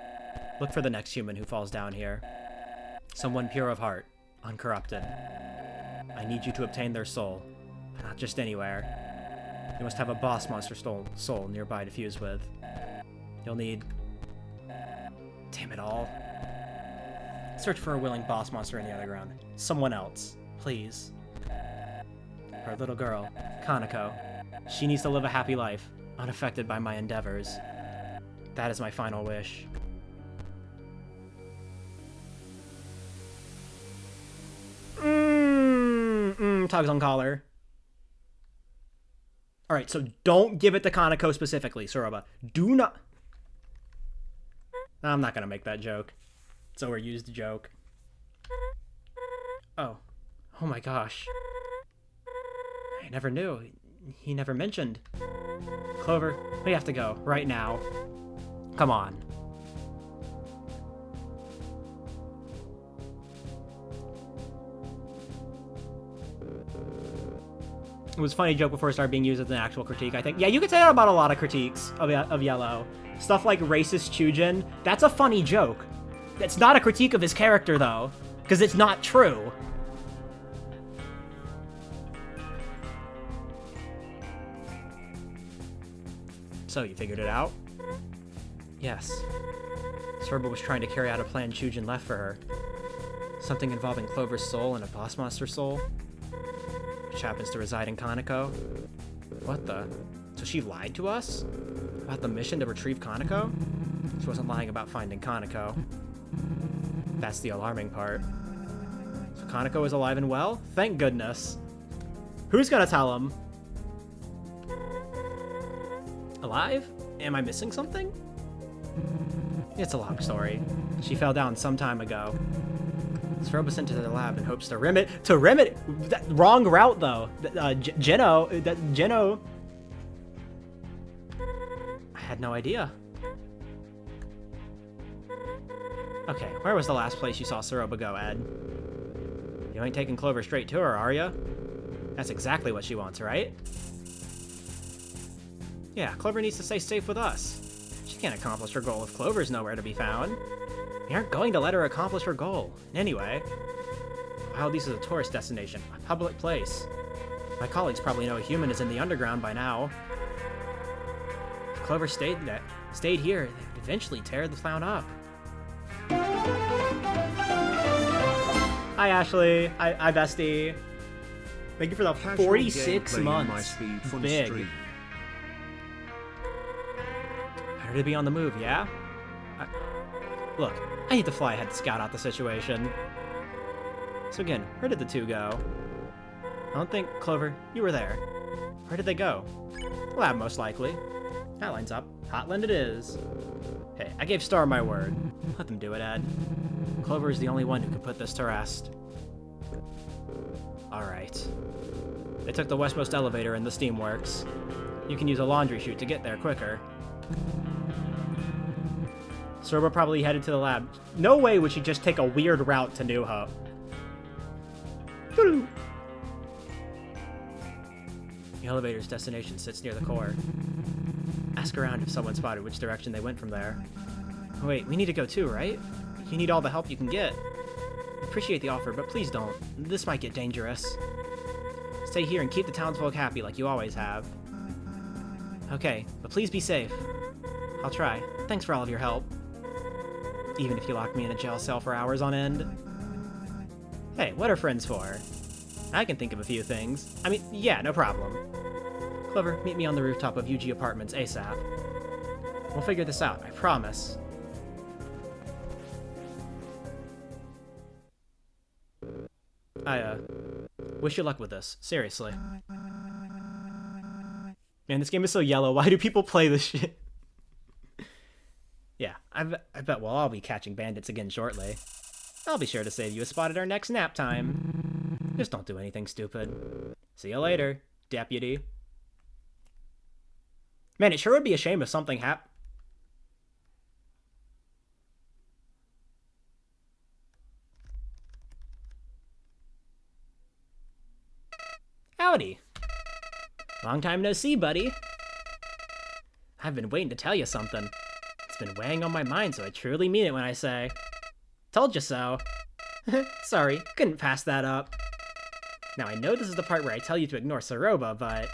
look for the next human who falls down here. Someone pure of heart, uncorrupted. I need you to obtain their soul, but not just anywhere. You must have a boss monster soul nearby to fuse with. You'll need... Damn it all. Search for a willing boss monster in the underground. Someone else, please. Our little girl, Kaneko. She needs to live a happy life, unaffected by my endeavors. That is my final wish. Tugs on collar. Alright, so don't give it to Kaneko specifically, Soroba. Do not... I'm not gonna make that joke. It's an overused joke. Oh. Oh my gosh. I never knew. He never mentioned. Clover, we have to go. Right now. Come on. It was a funny joke before it started being used as an actual critique, I think. Yeah, you could say that about a lot of critiques of Yellow. Stuff like racist Chujin, that's a funny joke. It's not a critique of his character, though, because it's not true. So, you figured it out? Yes. Sorba was trying to carry out a plan Chujin left for her. Something involving Clover's soul and a boss monster soul, which happens to reside in Kaneko. What the? So she lied to us? About the mission to retrieve Kaneko? She wasn't lying about finding Kaneko. That's the alarming part. So Kaneko is alive and well? Thank goodness. Who's gonna tell him? Alive? Am I missing something? It's a long story. She fell down some time ago. Soroba sent to the lab in hopes to remedy. Wrong route though. Geno. I had no idea. Okay, where was the last place you saw Soroba go, Ed? You ain't taking Clover straight to her, are ya? That's exactly what she wants, right? Yeah, Clover needs to stay safe with us. She can't accomplish her goal if Clover's nowhere to be found. We aren't going to let her accomplish her goal. Anyway, wow, this is a tourist destination, a public place. My colleagues probably know a human is in the underground by now. If Clover stayed here, they'd eventually tear the town up. Hi, Ashley. Hi, bestie. Thank you for the 46 months. Big. Better to be on the move, yeah? Look, I need to fly ahead to scout out the situation. So again, where did the two go? I don't think, Clover, you were there. Where did they go? Lab, most likely. That lines up. Hotland it is. Hey, I gave Star my word. Let them do it, Ed. Clover is the only one who could put this to rest. Alright. They took the westmost elevator in the steamworks. You can use a laundry chute to get there quicker. Sorba probably headed to the lab. No way would she just take a weird route to New Hope. The elevator's destination sits near the core. Ask around if someone spotted which direction they went from there. Wait, we need to go too, right? You need all the help you can get. Appreciate the offer, but please don't. This might get dangerous. Stay here and keep the townsfolk happy like you always have. Okay, but please be safe. I'll try. Thanks for all of your help. Even if you lock me in a jail cell for hours on end. Hey, what are friends for? I can think of a few things. I mean, yeah, no problem. Clover, meet me on the rooftop of UG Apartments ASAP. We'll figure this out, I promise. I, wish you luck with this. Seriously. Man, this game is so yellow. Why do people play this shit? Yeah, I bet we'll all be catching bandits again shortly. I'll be sure to save you a spot at our next nap time. Just don't do anything stupid. See you later, deputy. Man, it sure would be a shame if something happened. Howdy. Long time no see, buddy. I've been waiting to tell you something. It's been weighing on my mind, so I truly mean it when I say, told you so. Sorry, couldn't pass that up. Now, I know this is the part where I tell you to ignore Soroba, but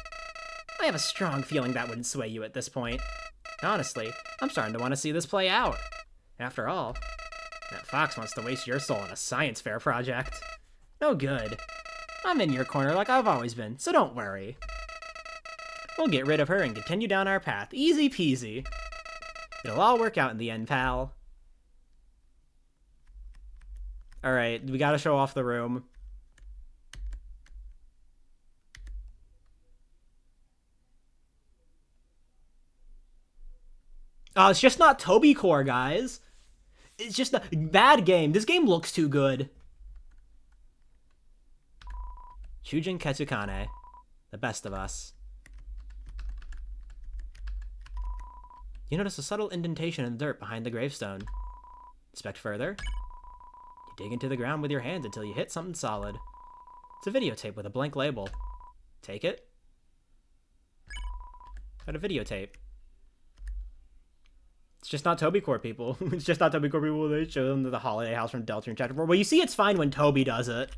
I have a strong feeling that wouldn't sway you at this point. Honestly, I'm starting to want to see this play out. After all, that fox wants to waste your soul on a science fair project. No good. I'm in your corner like I've always been, so don't worry. We'll get rid of her and continue down our path. Easy peasy. It'll all work out in the end, pal. Alright, we gotta show off the room. Oh, it's just not Toby Core, guys. It's just a bad game. This game looks too good. Shujin Ketsukane. The best of us. You notice a subtle indentation in the dirt behind the gravestone. Inspect further. You dig into the ground with your hands until you hit something solid. It's a videotape with a blank label. Take it. Got a videotape. It's just not Toby Core people. It's just not Toby Core people. They show them to the holiday house from Delta in Chapter 4. Well, you see it's fine when Toby does it.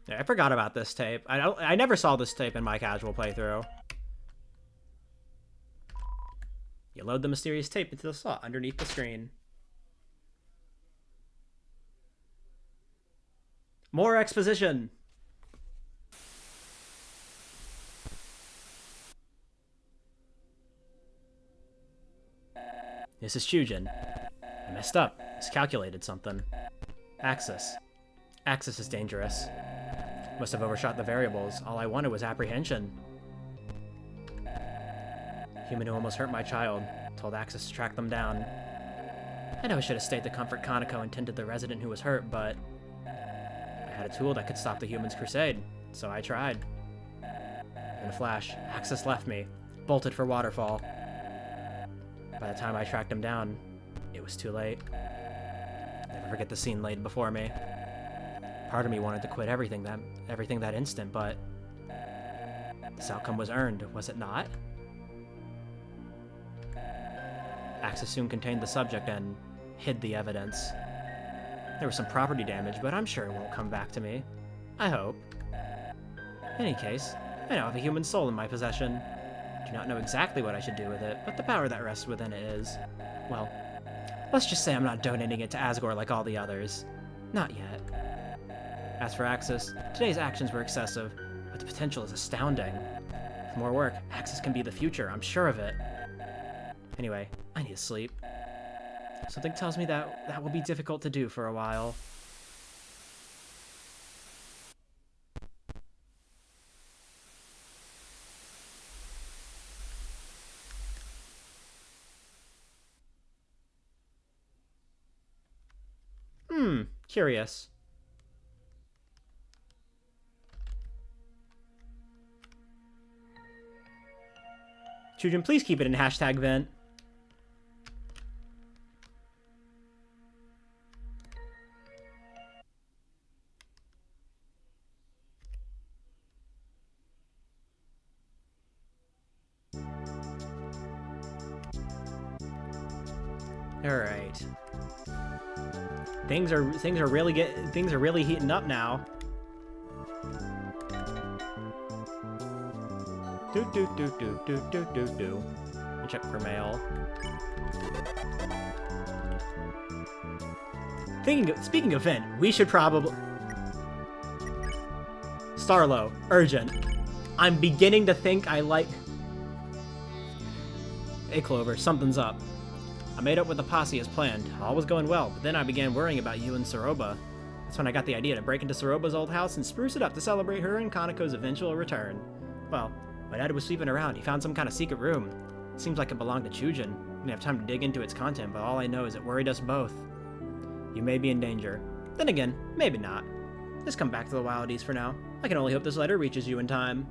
Yeah, I forgot about this tape. I never saw this tape in my casual playthrough. You load the mysterious tape into the slot underneath the screen. More exposition! This is Shujin. I messed up. Miscalculated something. Axis. Axis is dangerous. Must have overshot the variables. All I wanted was apprehension. Human who almost hurt my child. Told Axis to track them down. I know I should have stayed to comfort Kaneko and tended the resident who was hurt, but I had a tool that could stop the humans' crusade, so I tried. In a flash, Axis left me, bolted for Waterfall. By the time I tracked him down, it was too late. Never forget the scene laid before me. Part of me wanted to quit everything that instant, but this outcome was earned, was it not? Axis soon contained the subject and hid the evidence. There was some property damage, but I'm sure it won't come back to me. I hope. In any case, I now have a human soul in my possession. I do not know exactly what I should do with it, but the power that rests within it is, well, let's just say I'm not donating it to Asgore like all the others. Not yet. As for Axis, today's actions were excessive, but the potential is astounding. With more work, Axis can be the future, I'm sure of it. Anyway, I need to sleep. Something tells me that will be difficult to do for a while. Curious. Chujin, please keep it in #vent. All right. Things are really heating up now. Do. Check for mail. Speaking of Vent, we should probably... Starlo, urgent. I'm beginning to think I like... Hey Clover, something's up. I made up with the posse as planned. All was going well, but then I began worrying about you and Soroba. That's when I got the idea to break into Soroba's old house and spruce it up to celebrate her and Kaneko's eventual return. Well, when Dad was sweeping around, he found some kind of secret room. Seems like it belonged to Chujin. I didn't have time to dig into its content, but all I know is it worried us both. You may be in danger. Then again, maybe not. Just come back to the Wild East for now. I can only hope this letter reaches you in time.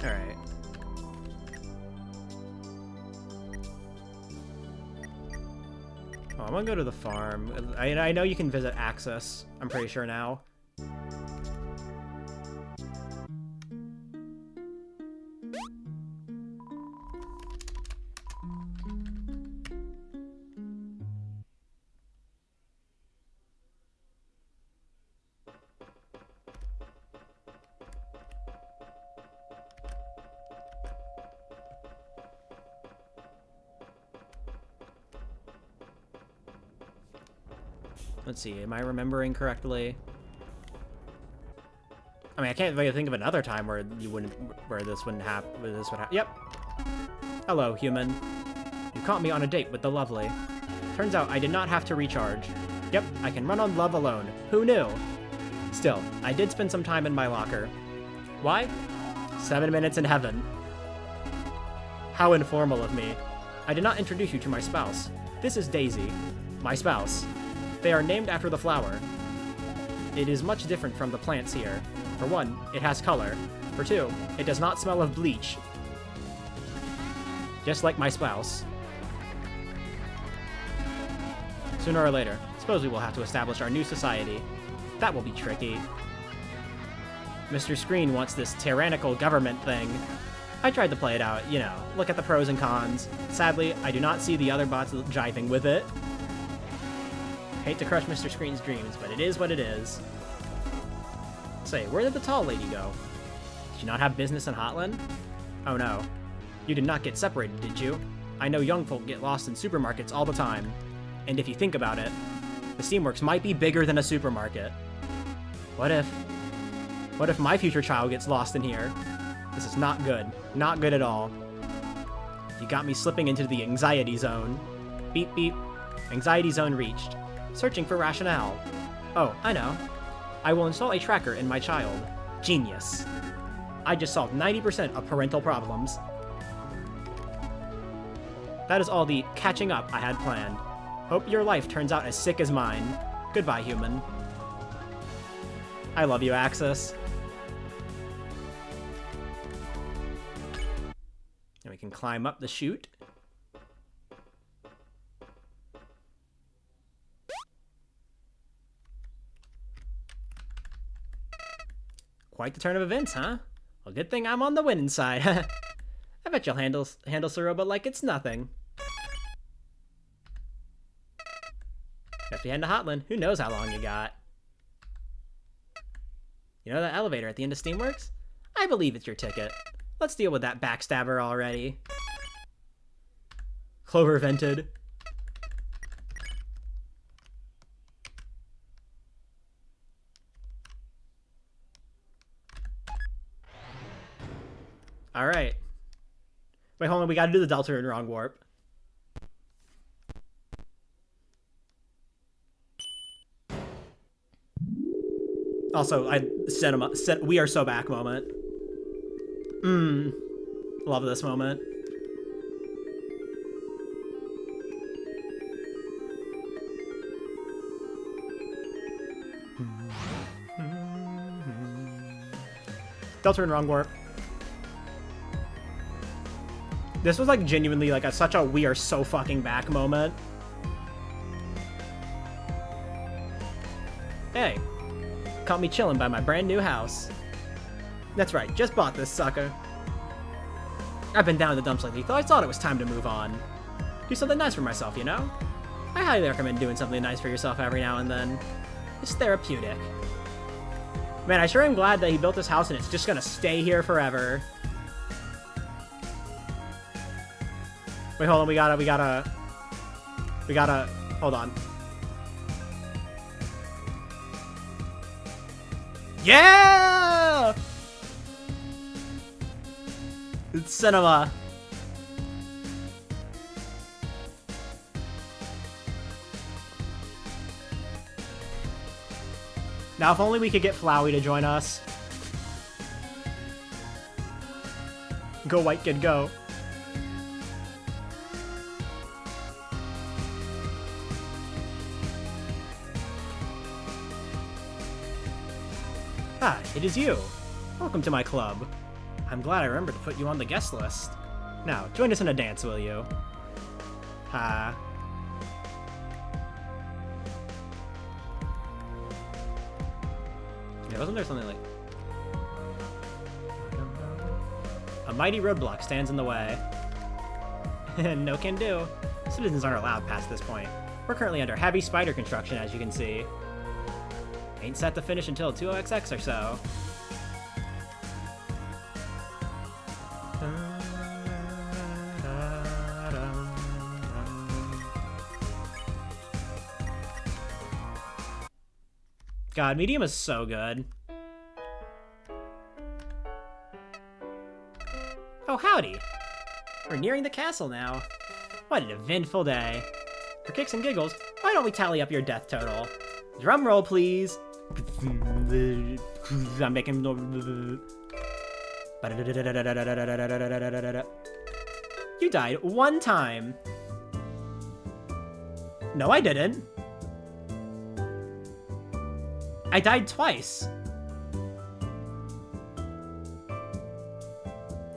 Alright. Oh, I'm gonna go to the farm. I know you can visit Axis. I'm pretty sure now. Let's see, am I remembering correctly? I mean, I can't really think of another time where this would happen. Yep. Hello, human. You caught me on a date with the lovely. Turns out I did not have to recharge. Yep, I can run on love alone. Who knew? Still, I did spend some time in my locker. Why? 7 minutes in heaven. How informal of me. I did not introduce you to my spouse. This is Daisy, my spouse. They are named after the flower. It is much different from the plants here. For one, it has color. For two, it does not smell of bleach. Just like my spouse. Sooner or later, suppose we will have to establish our new society. That will be tricky. Mr. Screen wants this tyrannical government thing. I tried to play it out, you know, look at the pros and cons. Sadly, I do not see the other bots jiving with it. Hate to crush Mr. Screen's dreams, but it is what it is. Say, where did the tall lady go? Did you not have business in Hotland? Oh no. You did not get separated, did you? I know young folk get lost in supermarkets all the time. And if you think about it, the Steamworks might be bigger than a supermarket. What if my future child gets lost in here? This is not good. Not good at all. You got me slipping into the anxiety zone. Beep beep. Anxiety zone reached. Searching for rationale. Oh, I know. I will install a tracker in my child. Genius. I just solved 90% of parental problems. That is all the catching up I had planned. Hope your life turns out as sick as mine. Goodbye, human. I love you, Axis. climb up the chute. Quite the turn of events, huh? Well, good thing I'm on the winning side. I bet you'll handle Saroba like it's nothing. If you head to Hotland, who knows how long you got. You know that elevator at the end of Steamworks? I believe it's your ticket. Let's deal with that backstabber already. Clover vented. Alright. Wait, hold on, we gotta do the Deltarune wrong warp. Also, we are so back moment. Love this moment. Deltarune wrong warp. This was like genuinely like such a we are so fucking back moment. Hey. Caught me chilling by my brand new house. That's right, just bought this sucker. I've been down in the dumps lately, so I thought it was time to move on. Do something nice for myself, you know? I highly recommend doing something nice for yourself every now and then. It's therapeutic. Man, I sure am glad that he built this house and it's just gonna stay here forever. Wait, hold on, we gotta, hold on. Yeah! It's cinema. Now, if only we could get Flowey to join us. Go, White Kid, go. Ah, it is you. Welcome to my club. I'm glad I remembered to put you on the guest list. Now, join us in a dance, will you? Yeah, wasn't there something like... A mighty roadblock stands in the way. No can do. Citizens aren't allowed past this point. We're currently under heavy spider construction, as you can see. Ain't set to finish until 20XX or so. God, medium is so good. Oh, howdy! We're nearing the castle now. What an eventful day. For kicks and giggles, why don't we tally up your death total? Drum roll, please. I'm making... You died one time. No, I didn't. I died twice.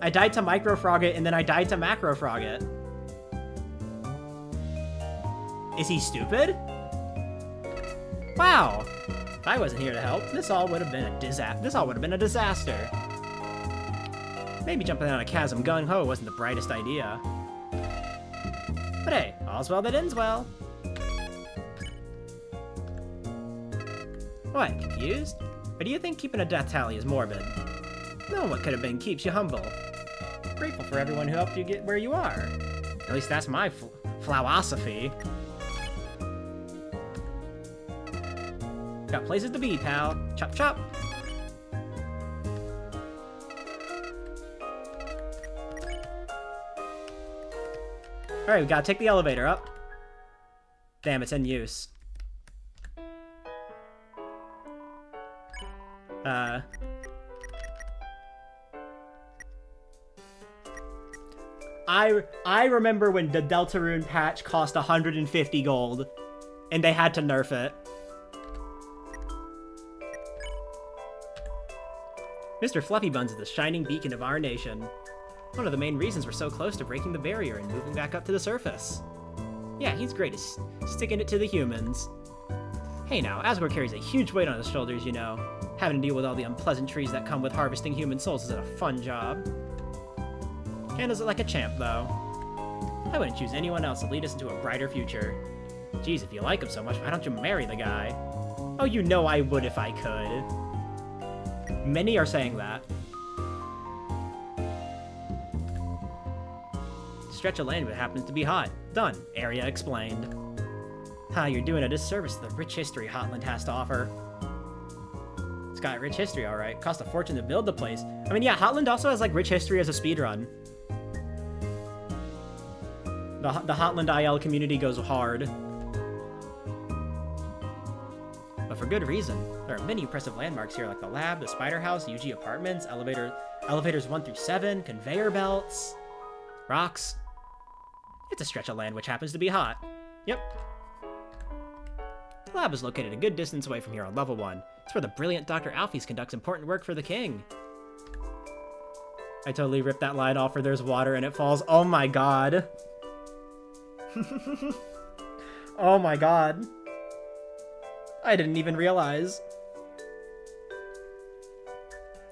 I died to Micro Frogget and then I died to Macro Frogget. Is he stupid? Wow. If I wasn't here to help, this all would have been a disaster. Maybe jumping down a chasm gung-ho wasn't the brightest idea. But hey, all's well that ends well. What, confused? Or do you think keeping a death tally is morbid? Knowing what could have been keeps you humble. Grateful for everyone who helped you get where you are. At least that's my philosophy. Got places to be, pal. Chop chop. Alright, we gotta take the elevator up. Damn, it's in use. I remember when the Deltarune patch cost 150 gold, and they had to nerf it. Mr. Fluffy Buns is the shining beacon of our nation. One of the main reasons we're so close to breaking the barrier and moving back up to the surface. Yeah, he's great at sticking it to the humans. Hey now, Asgore carries a huge weight on his shoulders, you know. Having to deal with all the unpleasantries that come with harvesting human souls isn't a fun job. Handles it like a champ, though. I wouldn't choose anyone else to lead us into a brighter future. Geez, if you like him so much, why don't you marry the guy? Oh, you know I would if I could. Many are saying that. Stretch of land that happens to be hot. Done. Area explained. Ha, you're doing a disservice to the rich history Hotland has to offer. It's got rich history, alright. Cost a fortune to build the place. I mean, yeah, Hotland also has, like, rich history as a speedrun. The Hotland IL community goes hard. But for good reason. There are many impressive landmarks here, like the lab, the spider house, UG apartments, elevators 1 through 7, conveyor belts, rocks. It's a stretch of land which happens to be hot. Yep. The lab is located a good distance away from here on level 1. It's where the brilliant Dr. Alphys conducts important work for the king. I totally ripped that line off where there's water and it falls. Oh my god. Oh my god. I didn't even realize.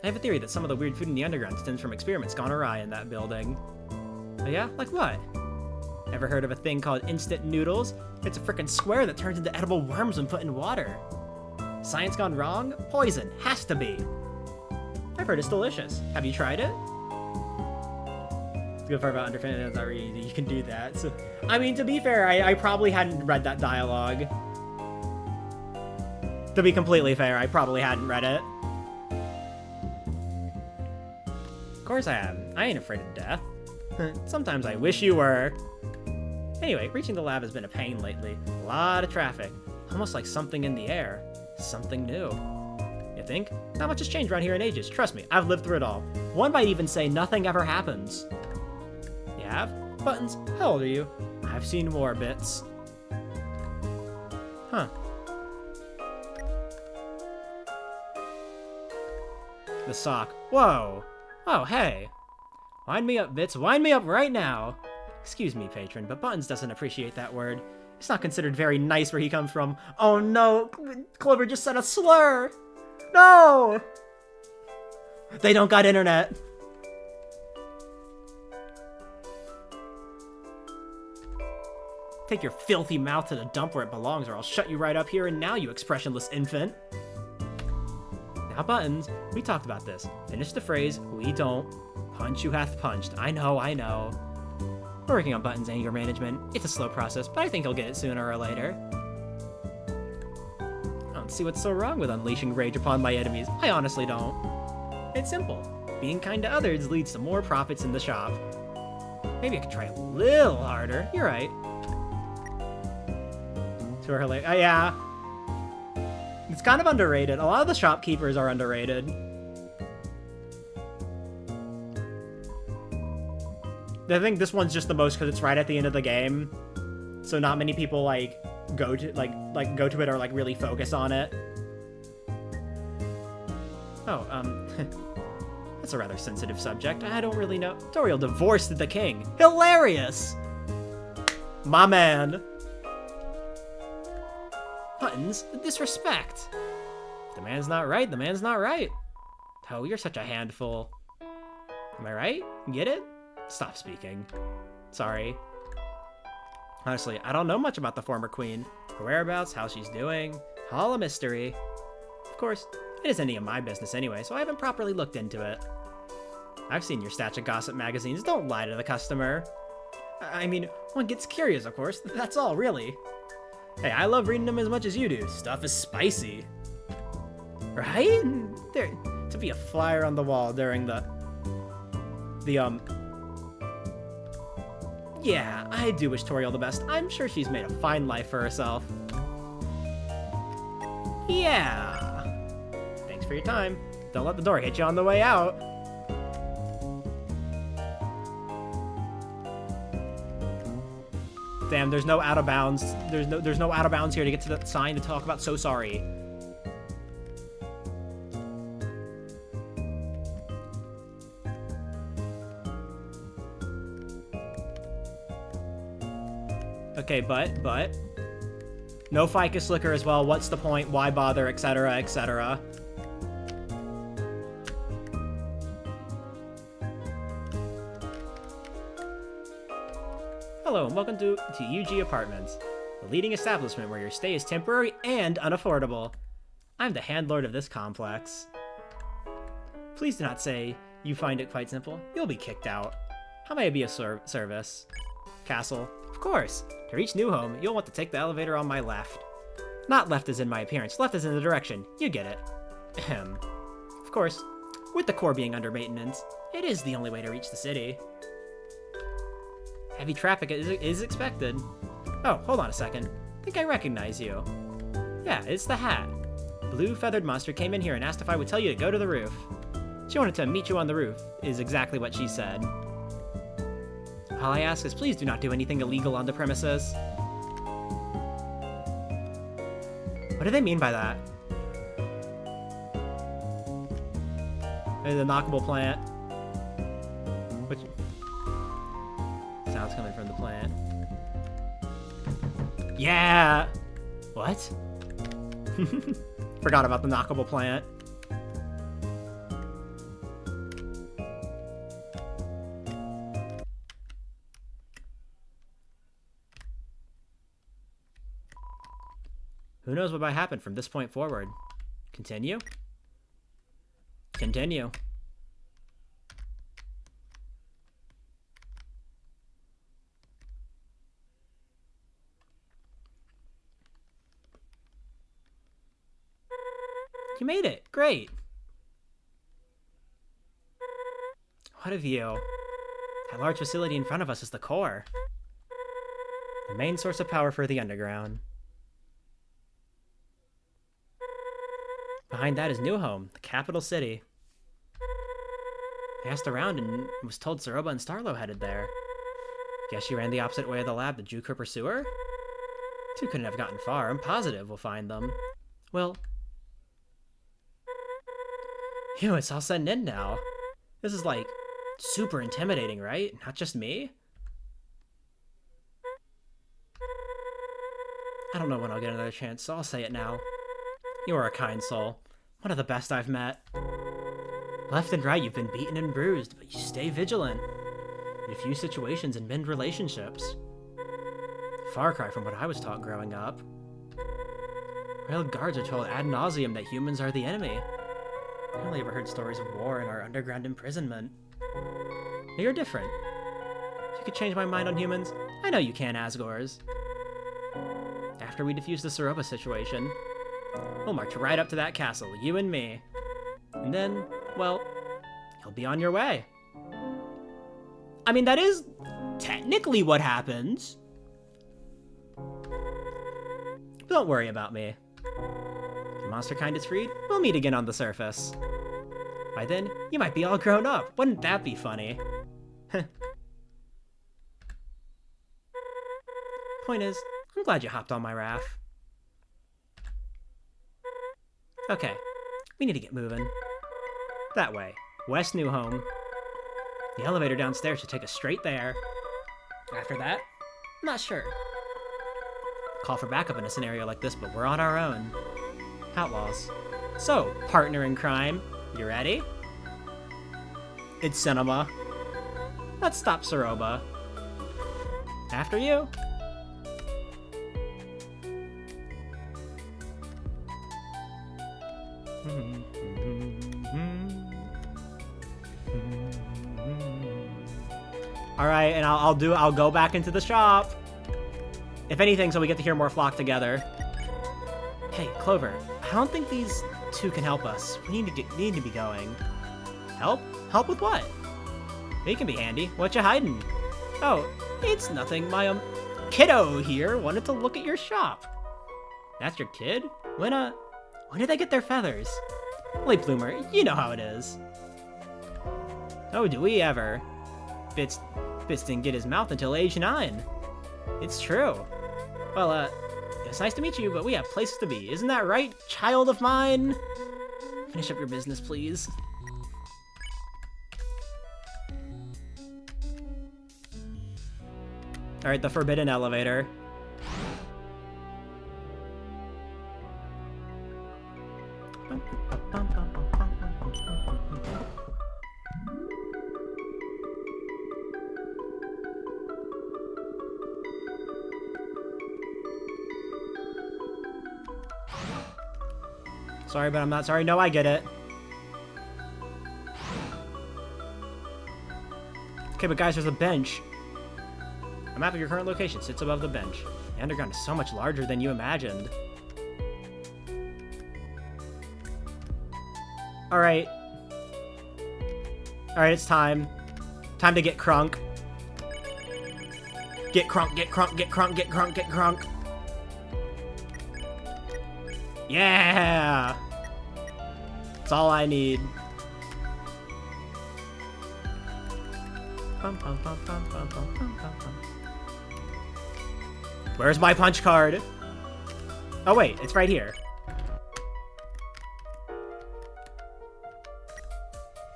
I have a theory that some of the weird food in the underground stems from experiments gone awry in that building. Oh yeah? Like what? Ever heard of a thing called instant noodles? It's a frickin' square that turns into edible worms when put in water. Science gone wrong? Poison. Has to be. I've heard it's delicious. Have you tried it? The good part about Undertale is not really easy. You can do that. So, I mean, to be fair, I probably hadn't read that dialogue. To be completely fair, I probably hadn't read it. Of course I haven't. I ain't afraid of death. Sometimes I wish you were. Anyway, reaching the lab has been a pain lately. A lot of traffic. Almost like something in the air. Something new. You think? Not much has changed around here in ages. Trust me, I've lived through it all. One might even say nothing ever happens. You have? Buttons, how old are you? I've seen more bits. Huh. The sock. Whoa. Oh, hey. Wind me up, Bits. Wind me up right now. Excuse me, patron, but Buttons doesn't appreciate that word. It's not considered very nice where he comes from. Oh no, Clover just said a slur. No! They don't got internet. Take your filthy mouth to the dump where it belongs or I'll shut you right up here and now, you expressionless infant. Now, Buttons, we talked about this. Finish the phrase, we don't. Punch who hath punched. I know, I know. We're working on Buttons' anger management. It's a slow process, but I think he'll get it sooner or later. I don't see what's so wrong with unleashing rage upon my enemies. I honestly don't. It's simple. Being kind to others leads to more profits in the shop. Maybe I could try a little harder. You're right. To her like, oh yeah. It's kind of underrated. A lot of the shopkeepers are underrated. I think this one's just the most because it's right at the end of the game, so not many people like go to it or like really focus on it. Oh, that's a rather sensitive subject. I don't really know. Toriel divorced the king. Hilarious, my man. Buttons, the disrespect. If the man's not right, the man's not right. Oh, you're such a handful. Am I right? Get it? Stop speaking. Sorry. Honestly, I don't know much about the former queen. Her whereabouts, how she's doing, all a mystery. Of course, it isn't any of my business anyway, so I haven't properly looked into it. I've seen your stacks of gossip magazines. Don't lie to the customer. I mean, one gets curious, of course. That's all, really. Hey, I love reading them as much as you do. Stuff is spicy. Right? There, to be a flyer on the wall during Yeah, I do wish Toriel the best. I'm sure she's made a fine life for herself. Yeah. Thanks for your time. Don't let the door hit you on the way out. Damn, there's no out of bounds. There's no out of bounds here to get to the sign to talk about so sorry. Okay, but... No ficus liquor as well. What's the point? Why bother? Etc, etc. Hello, and welcome to UG Apartments, the leading establishment where your stay is temporary and unaffordable. I'm the handlord of this complex. Please do not say you find it quite simple. You'll be kicked out. How may I be of service? Castle. Of course. To reach new home, you'll want to take the elevator on my left. Not left as in my appearance, left as in the direction. You get it. Ahem. Of course, with the core being under maintenance, it is the only way to reach the city. Heavy traffic is expected. Oh, hold on a second. I think I recognize you. Yeah, it's the Hat. Blue feathered monster came in here and asked if I would tell you to go to the roof. She wanted to meet you on the roof, is exactly what she said. All I ask is please do not do anything illegal on the premises. What do they mean by that? The knockable plant. Which sounds coming from the plant. Yeah! What? Forgot about the knockable plant. Who knows what might happen from this point forward? Continue? Continue. You made it! Great! What a view. That large facility in front of us is the core. The main source of power for the underground. Behind that is New Home, the capital city. I asked around and was told Saroba and Starlo headed there. Guess she ran the opposite way of the lab the Jew could pursue her? Two couldn't have gotten far. I'm positive we'll find them. Well... Ew, it's all setting in now. This is like super intimidating, right? Not just me? I don't know when I'll get another chance, so I'll say it now. You are a kind soul. One of the best I've met. Left and right, you've been beaten and bruised, but you stay vigilant. In a few situations and mend relationships. Far cry from what I was taught growing up. Railed guards are told ad nauseum that humans are the enemy. I only ever heard stories of war and our underground imprisonment. But you're different. If you could change my mind on humans, I know you can, Asgores. After we defuse the Saroba situation, we'll march right up to that castle, you and me. And then, well, you'll be on your way. I mean, that is technically what happens. Don't worry about me. If monster kind is freed, we'll meet again on the surface. By then, you might be all grown up. Wouldn't that be funny? Point is, I'm glad you hopped on my raft. Okay, we need to get moving. That way, West New Home. The elevator downstairs should take us straight there. After that, I'm not sure. Call for backup in a scenario like this, but we're on our own. Outlaws. So, partner in crime, you ready? It's cinema. Let's stop Saroba. After you. All right, and I'll go back into the shop. If anything, so we get to hear more flock together. Hey, Clover, I don't think these two can help us. We need to be going. Help? Help with what? They can be handy. What you hiding? Oh, it's nothing. My kiddo here wanted to look at your shop. That's your kid? When did they get their feathers? Late bloomer, you know how it is. Oh, do we ever? Fitz didn't get his mouth until age 9. It's true. Well, it's nice to meet you, but we have places to be. Isn't that right, child of mine? Finish up your business, please. Alright, the forbidden elevator. Sorry, but I'm not sorry. No, I get it. Okay, but guys, there's a bench. A map of your current location sits above the bench. The underground is so much larger than you imagined. Alright. Alright, it's time. Time to get crunk. Get crunk, get crunk, get crunk, get crunk, get crunk. Yeah! That's all I need. Where's my punch card? Oh wait, it's right here.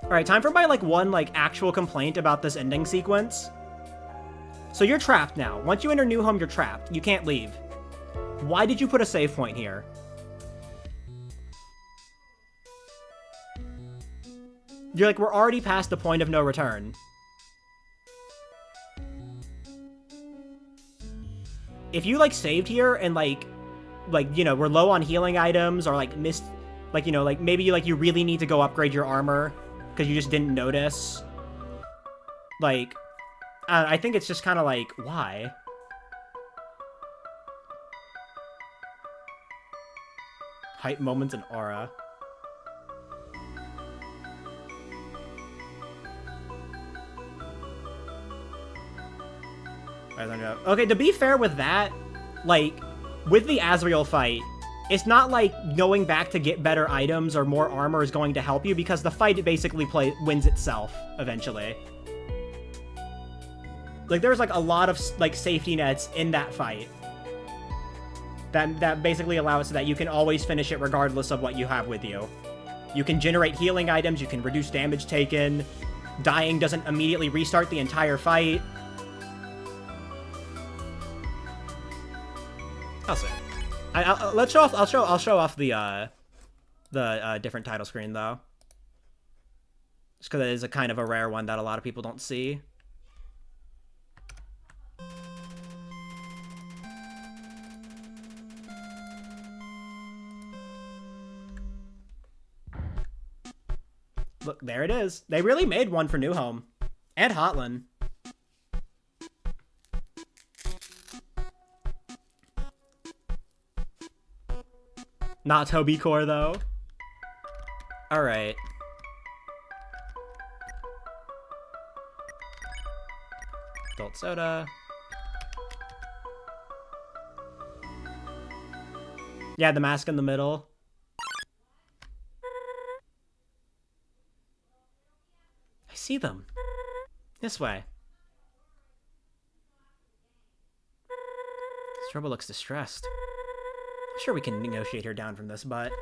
Alright, time for my one actual complaint about this ending sequence. So you're trapped now. Once you enter New Home, you're trapped. You can't leave. Why did you put a save point here? You're we're already past the point of no return. If you saved here and we're low on healing items or missed maybe you really need to go upgrade your armor because you just didn't notice. I think it's just kind of why? Hype moments and aura. Okay, to be fair with that, with the Azrael fight, it's not going back to get better items or more armor is going to help you because the fight basically wins itself eventually. There's a lot of safety nets in that fight that basically allow it so that you can always finish it regardless of what you have with you. You can generate healing items, you can reduce damage taken, dying doesn't immediately restart the entire fight. I'll see. I'll show off the different title screen though, just because it is a kind of a rare one that a lot of people don't see. Look, there it is. They really made one for New Home and Hotland. Not Toby Core, though. Alright. Adult soda. Yeah, the mask in the middle. I see them. This way. Strobo looks distressed. I'm sure we can negotiate her down from this, but...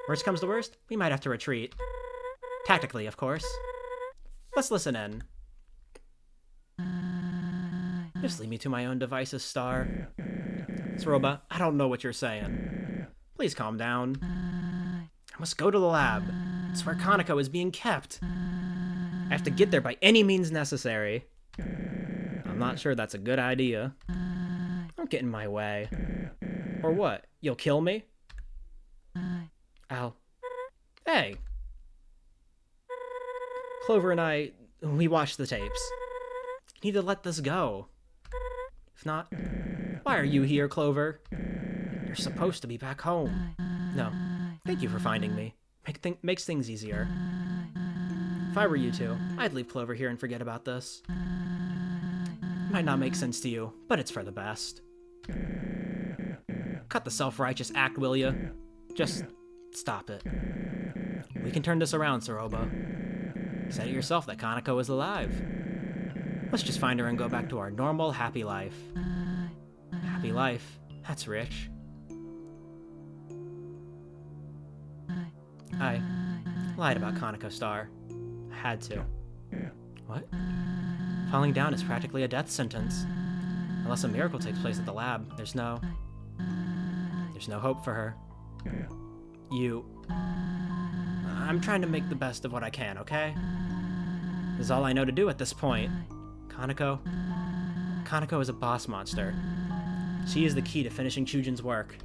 worst comes to worst, we might have to retreat. Tactically, of course. Let's listen in. Just leave me to my own devices, Star. Soroba, I don't know what you're saying. Please calm down. I must go to the lab. It's where Kaneko is being kept. I have to get there by any means necessary. I'm not sure that's a good idea. Don't get in my way. Or what? You'll kill me? Ow. Hey! Clover and I, we watched the tapes. You need to let this go. If not, why are you here, Clover? You're supposed to be back home. No, thank you for finding me. Makes things easier. If I were you two, I'd leave Clover here and forget about this. Might not make sense to you, but it's for the best. Cut the self-righteous act, will ya? Just stop it. We can turn this around, Soroba. You said it yourself that Kaneko is alive. Let's just find her and go back to our normal, happy life. Happy life? That's rich. I lied about Kaneko, Star. I had to. What? Falling down is practically a death sentence. Unless a miracle takes place at the lab, there's no hope for her. I'm trying to make the best of what I can, okay? This is all I know to do at this point. Kaneko is a boss monster. She is the key to finishing Chujin's work.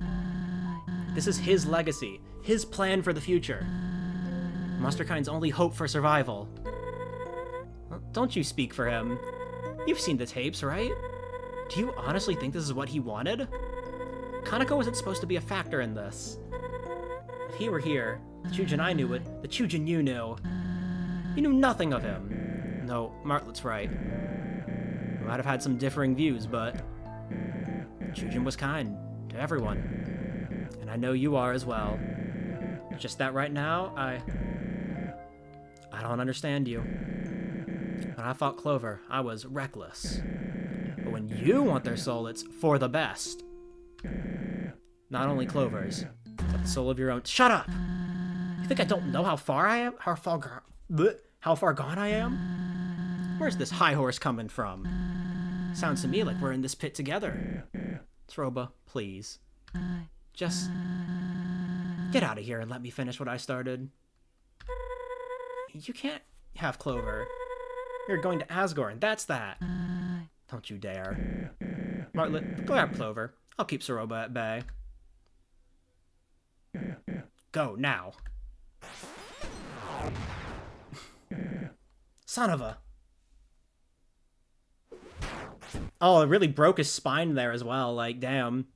This is his legacy, his plan for the future. Monsterkind's only hope for survival. Well, don't you speak for him. You've seen the tapes, right? Do you honestly think this is what he wanted? Kaneko wasn't supposed to be a factor in this. If he were here, the Chujin I knew would, the Chujin you knew. You knew nothing of him. No, Martlet's right. We might have had some differing views, but Chujin was kind to everyone. And I know you are as well. Just that right now, I don't understand you. When I fought Clover, I was reckless. But when you want their soul, it's for the best. Not only Clover's, but the soul of your own. Shut up! You think I don't know how far I am? How far gone I am? Where's this high horse coming from? Sounds to me like we're in this pit together. Tsuruba, please. Just get out of here and let me finish what I started. You can't have Clover. You're going to Asgore, that's that. Don't you dare. Martlet, grab Clover. I'll keep Tsuruba at bay. Go, now. Son of a... Oh, it really broke his spine there as well, like, damn.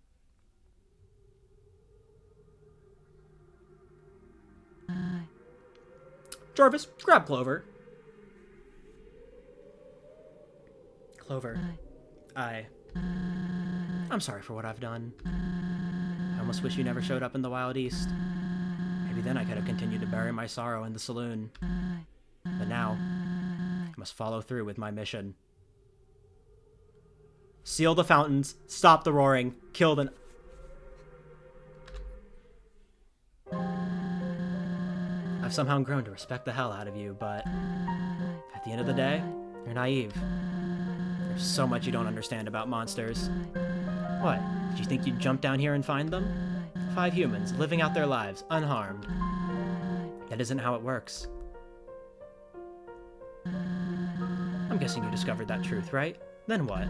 Jarvis, grab Clover. Clover, I'm sorry for what I've done. I almost wish you never showed up in the Wild East. Maybe then I could have continued to bury my sorrow in the saloon. But now, I must follow through with my mission. Seal the fountains, stop the roaring, kill the... I've somehow grown to respect the hell out of you, but at the end of the day, you're naive. There's so much you don't understand about monsters. What? Did you think you'd jump down here and find them? 5 humans, living out their lives, unharmed. That isn't how it works. I'm guessing you discovered that truth, right? Then what?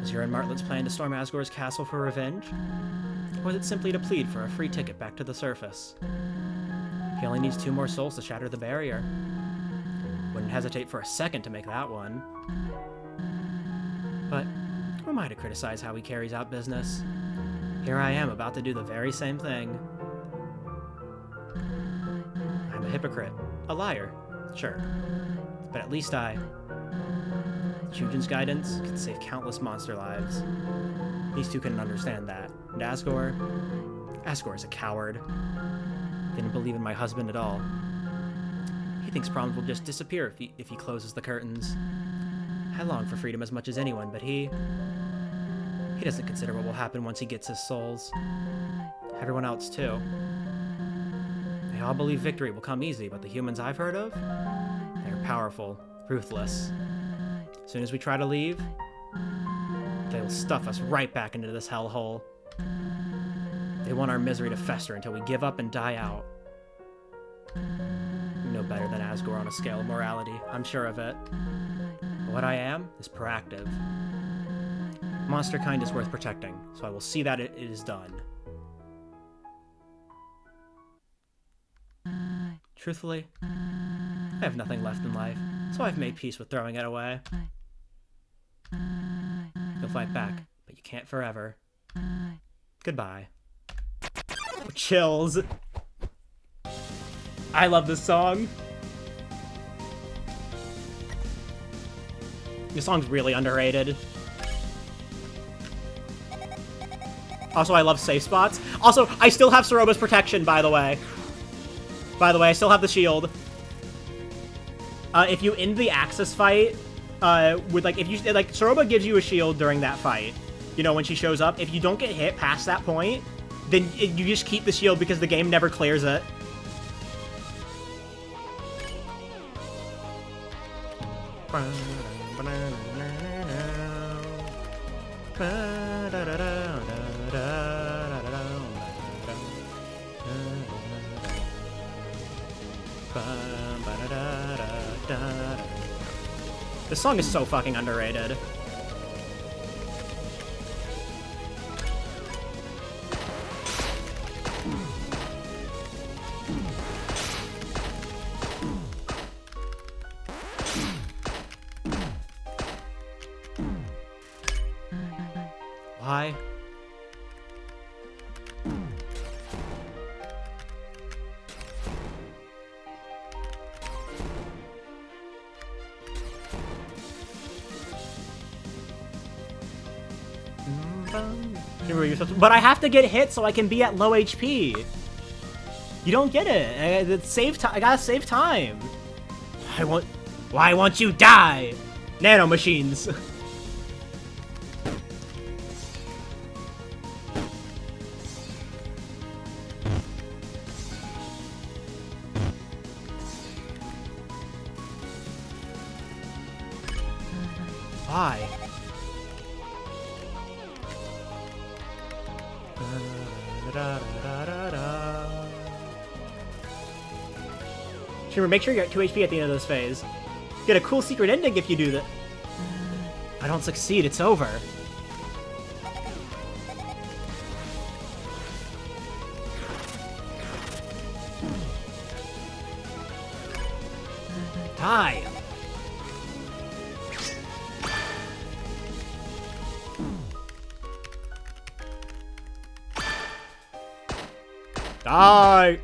Was your and Martlet's plan to storm Asgore's castle for revenge? Or was it simply to plead for a free ticket back to the surface? He only needs 2 more souls to shatter the barrier. Wouldn't hesitate for a second to make that one. But who am I to criticize how he carries out business? Here I am about to do the very same thing. I'm a hypocrite. A liar. Sure. But at least Chujin's guidance can save countless monster lives. These two couldn't understand that. And Asgore is a coward. Didn't believe in my husband at all. He thinks problems will just disappear if he closes the curtains. I long for freedom as much as anyone, but he doesn't consider what will happen once he gets his souls. Everyone else, too. They all believe victory will come easy, but the humans I've heard of, they're powerful, ruthless. As soon as we try to leave, they will stuff us right back into this hellhole. They want our misery to fester until we give up and die out. No better than Asgore on a scale of morality, I'm sure of it. But what I am is proactive. Monsterkind is worth protecting, so I will see that it is done. Truthfully, I have nothing left in life, so I've made peace with throwing it away. You'll fight back, but you can't forever. Goodbye. Chills. I love this song. This song's really underrated. Also, I love safe spots. Also, I still have Tsuruba's protection, by the way. I still have the shield. If you end the Axis fight, Tsuruba gives you a shield during that fight. You know, when she shows up. If you don't get hit past that point, then you just keep the shield because the game never clears it. This song is so fucking underrated. Why? But I have to get hit so I can be at low HP. You don't get it. It's save time. I gotta save time. Why won't you die? Nano machines. Why? Shimmer, make sure you're at 2 HP at the end of this phase. Get a cool secret ending if you do that. If I don't succeed, it's over. Die! Die!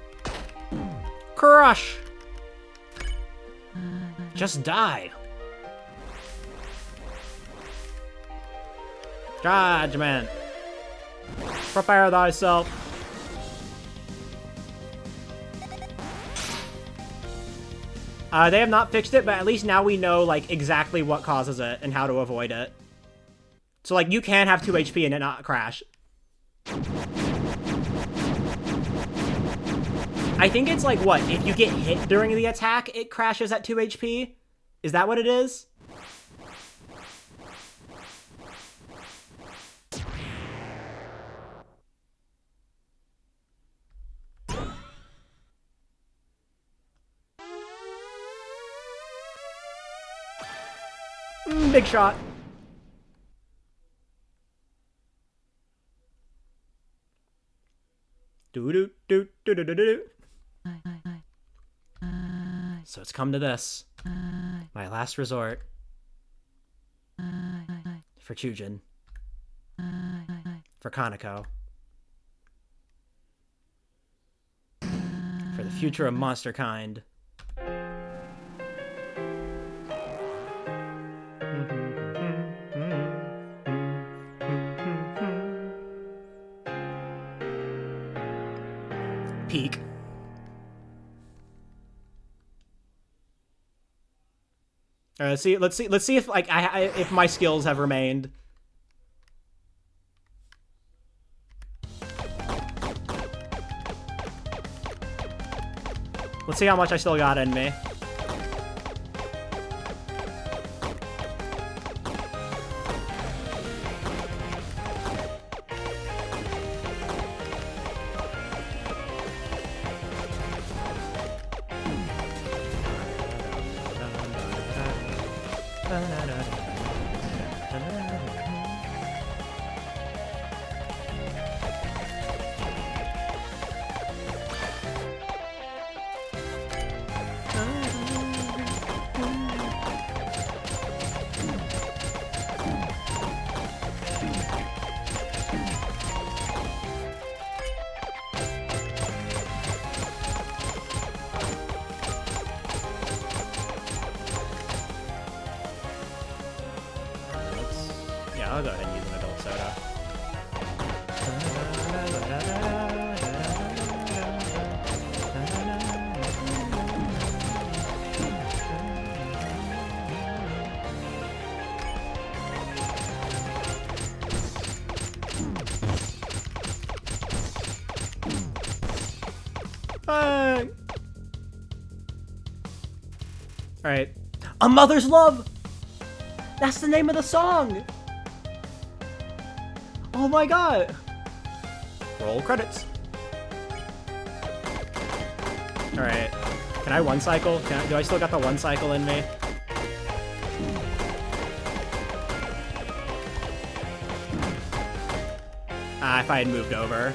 Crush! Just die. Judgment. Prepare thyself. They have not fixed it, but at least now we know, like, exactly what causes it and how to avoid it. So, like, you can have 2 HP and it not crash. I think it's like, what, if you get hit during the attack, it crashes at 2 HP? Is that what it is? Big shot. Do-do-do-do-do-do-do. So it's come to this. My last resort. For Chujin. For Kaneko. For the future of monster kind. Peak. Let's see if like if my skills have remained. Let's see how much I still got in me. I'll go ahead and use an adult soda. Alright. A Mother's Love! That's the name of the song! Oh my god! Roll credits. Alright. Can I one cycle? Do I still got the one cycle in me? If I had moved over.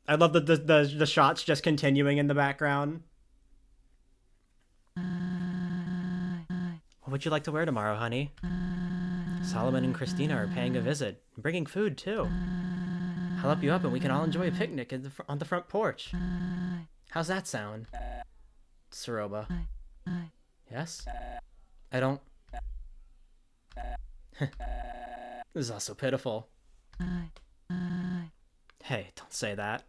I love the shots just continuing in the background. What would you like to wear tomorrow, honey? Solomon and Christina are paying a visit, bringing food too. I'll help you up and we can all enjoy a picnic on the front porch. How's that sound? Saroba. Yes? I don't... This is also pitiful. Hey, don't say that.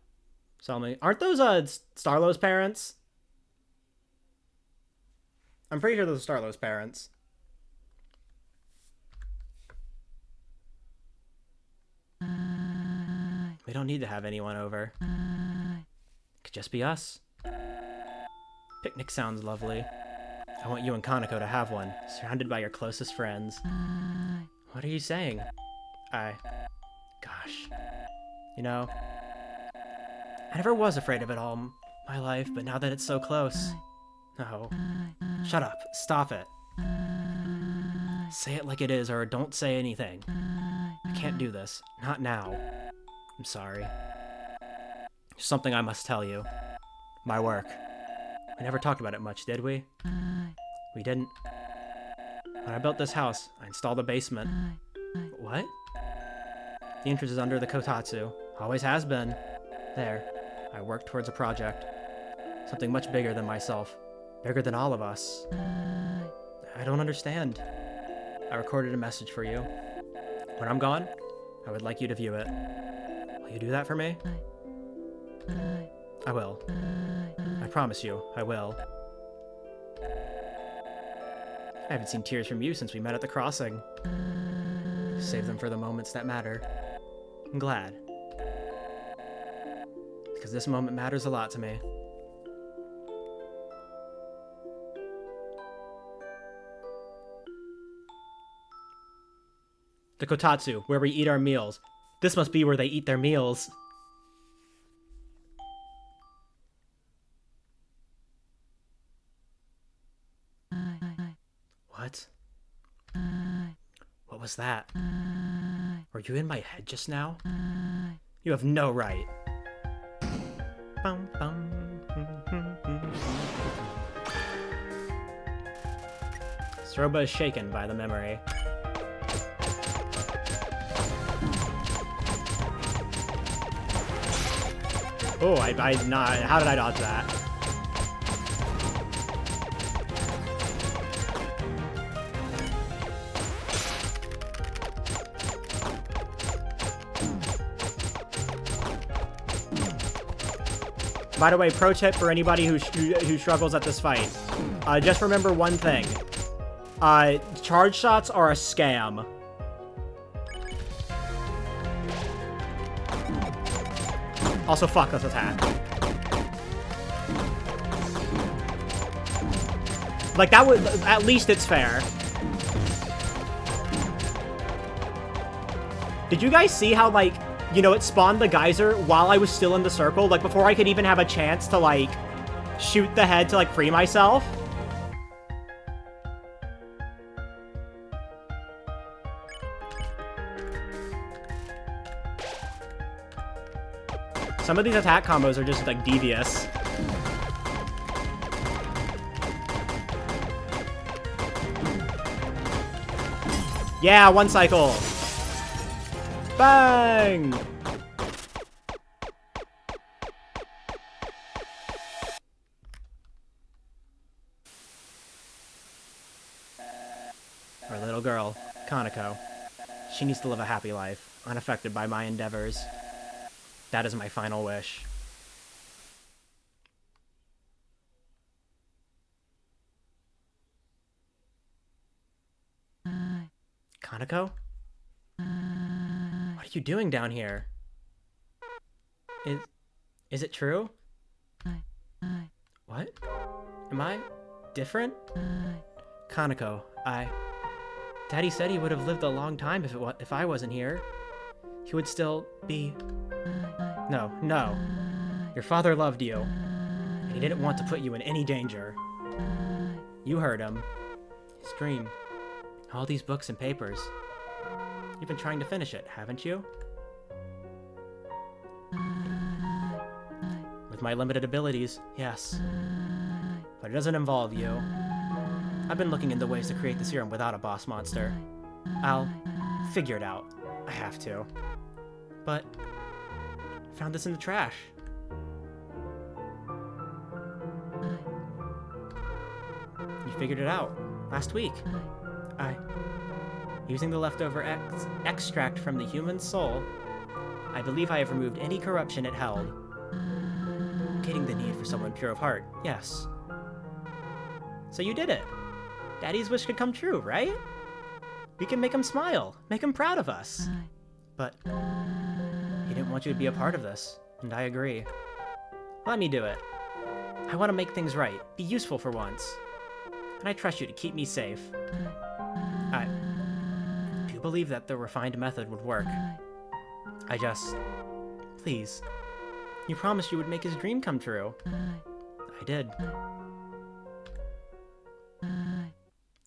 Solomon, aren't those Starlow's parents? I'm pretty sure those are Starlow's parents. We don't need to have anyone over. It could just be us. Picnic sounds lovely. I want you and Kaneko to have one, surrounded by your closest friends. What are you saying? Gosh. You know, I never was afraid of it all my life, but now that it's so close... No. Shut up. Stop it. Say it like it is, or don't say anything. I can't do this. Not now. I'm sorry. There's something I must tell you. My work. We never talked about it much, did we? We didn't. When I built this house, I installed a basement. What? The entrance is under the kotatsu. Always has been. There. I worked towards a project. Something much bigger than myself. Bigger than all of us. I don't understand. I recorded a message for you. When I'm gone, I would like you to view it. Will you do that for me? I will. I promise you, I will. I haven't seen tears from you since we met at the crossing. Save them for the moments that matter. I'm glad. Because this moment matters a lot to me. The kotatsu, where we eat our meals. This must be where they eat their meals. What? What was that? Were you in my head just now? You have no right. Bum, bum. Saroba is shaken by the memory. Oh, I not. How did I dodge that? By the way, pro tip for anybody who struggles at this fight. Just remember one thing. Charge shots are a scam. Also, fuck this attack. Like, that would... At least it's fair. Did you guys see how, like, you know, it spawned the geyser while I was still in the circle? Like, before I could even have a chance to, like, shoot the head to, like, free myself? Some of these attack combos are just, like, devious. Yeah, one cycle. Bang! Our little girl, Kaneko. She needs to live a happy life, unaffected by my endeavors. That is my final wish. Kaneko? What are you doing down here? Is it true? What? Am I different? Kaneko, Daddy said he would have lived a long time if I wasn't here. He would still be... No. Your father loved you, and he didn't want to put you in any danger. You heard him. His dream. All these books and papers. You've been trying to finish it, haven't you? With my limited abilities, yes. But it doesn't involve you. I've been looking into ways to create the serum without a boss monster. I'll figure it out. I have to. But I found this in the trash. You figured it out last week. Using the leftover extract from the human soul, I believe I have removed any corruption it held. Getting the need for someone pure of heart, yes. So you did it. Daddy's wish could come true, right? We can make him smile, make him proud of us. But he didn't want you to be a part of this, and I agree. Let me do it. I want to make things right, be useful for once. And I trust you to keep me safe. I do believe that the refined method would work. Please. You promised you would make his dream come true. I did.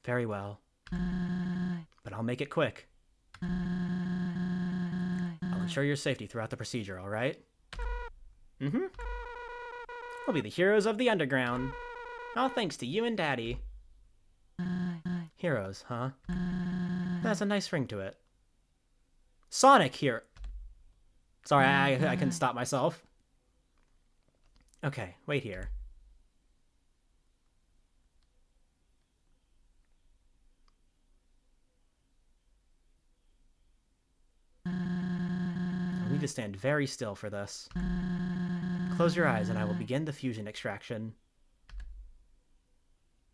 Very well. But I'll make it quick. I'll ensure your safety throughout the procedure, alright? We'll be the heroes of the underground. All thanks to you and Daddy. Heroes, huh? That's a nice ring to it. Sonic here. Sorry, I couldn't stop myself. Okay, wait here. I'll need to stand very still for this. Close your eyes and I will begin the fusion extraction.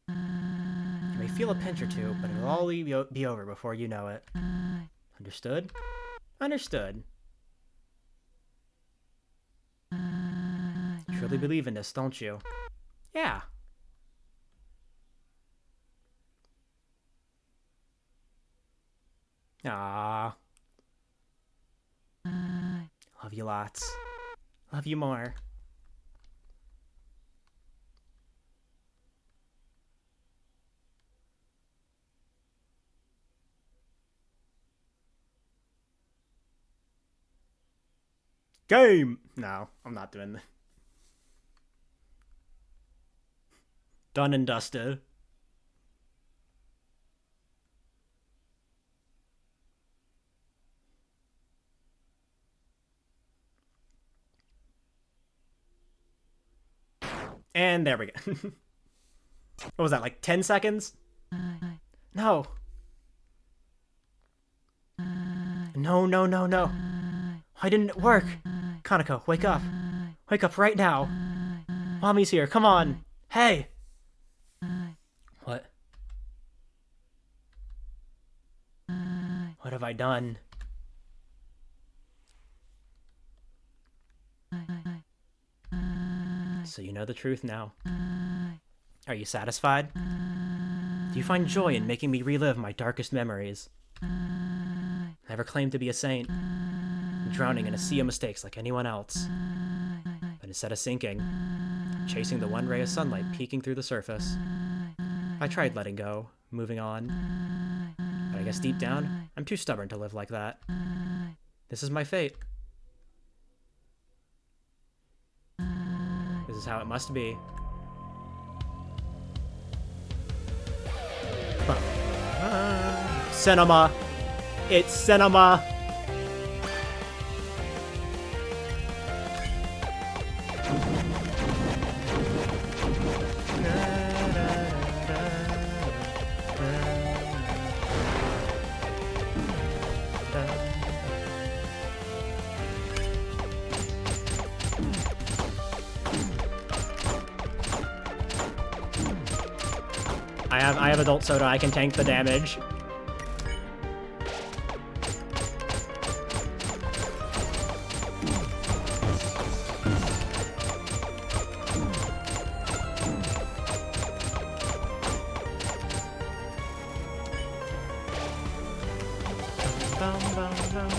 You may feel a pinch or two, but it'll all be over before you know it. Understood? Understood. You truly believe in this, don't you? Yeah. Ah. Love you lots. Love you more. Game! No, I'm not doing that. Done and dusted. And there we go. What was that, like 10 seconds? No. No. Why didn't it work? Kaneko, wake up. Wake up right now. Mommy's here, come on. Hey! What? What have I done? So you know the truth now. Are you satisfied? Do you find joy in making me relive my darkest memories? I never claimed to be a saint, drowning in a sea of mistakes like anyone else. But instead of sinking, I'm chasing the one ray of sunlight peeking through the surface. I tried letting go, moving on. But I guess deep down, I'm too stubborn to live like that. This is my fate. This is how it must be. Cinema! It's cinema! I have adult soda, I can tank the damage. Bum, bum, bum, bum,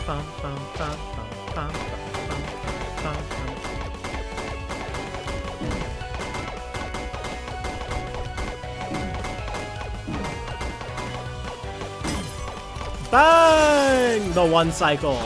bum, bum, bum, bum, bum, bum. Bang! The one cycle.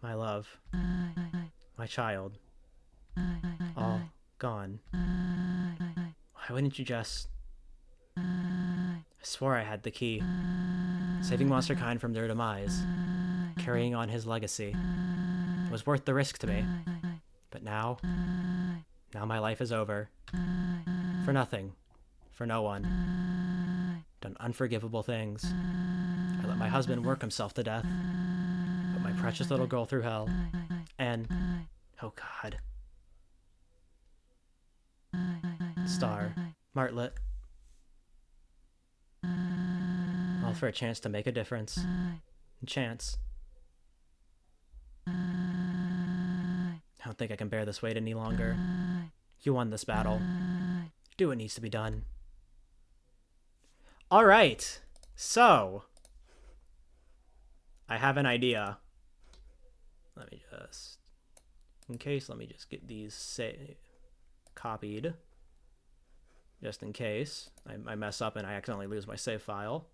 My love. My child. All gone. Why wouldn't you just... I swore I had the key. Saving monster kind from their demise. Carrying on his legacy. It was worth the risk to me. But now my life is over. For nothing. For no one. Done unforgivable things. I let my husband work himself to death. Put my precious little girl through hell. And... oh God. Star. Martlet. All for a chance to make a difference. And chance. I don't think I can bear this weight any longer. You won this battle. Do what needs to be done. Alright. So. I have an idea. Let me just... in case, let me just get these copied. Just in case I mess up and I accidentally lose my save file.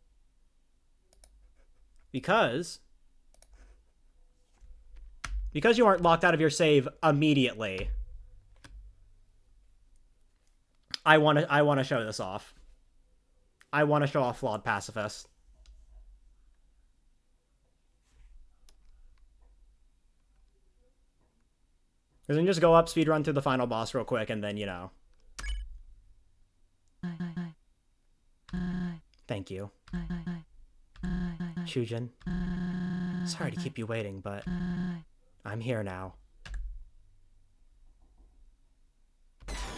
Because you aren't locked out of your save immediately, I want to show this off. I want to show off Flawed Pacifist. Because then just go up, speedrun through the final boss real quick, and then, you know. Thank you. Chujin. Sorry to keep you waiting, but I'm here now.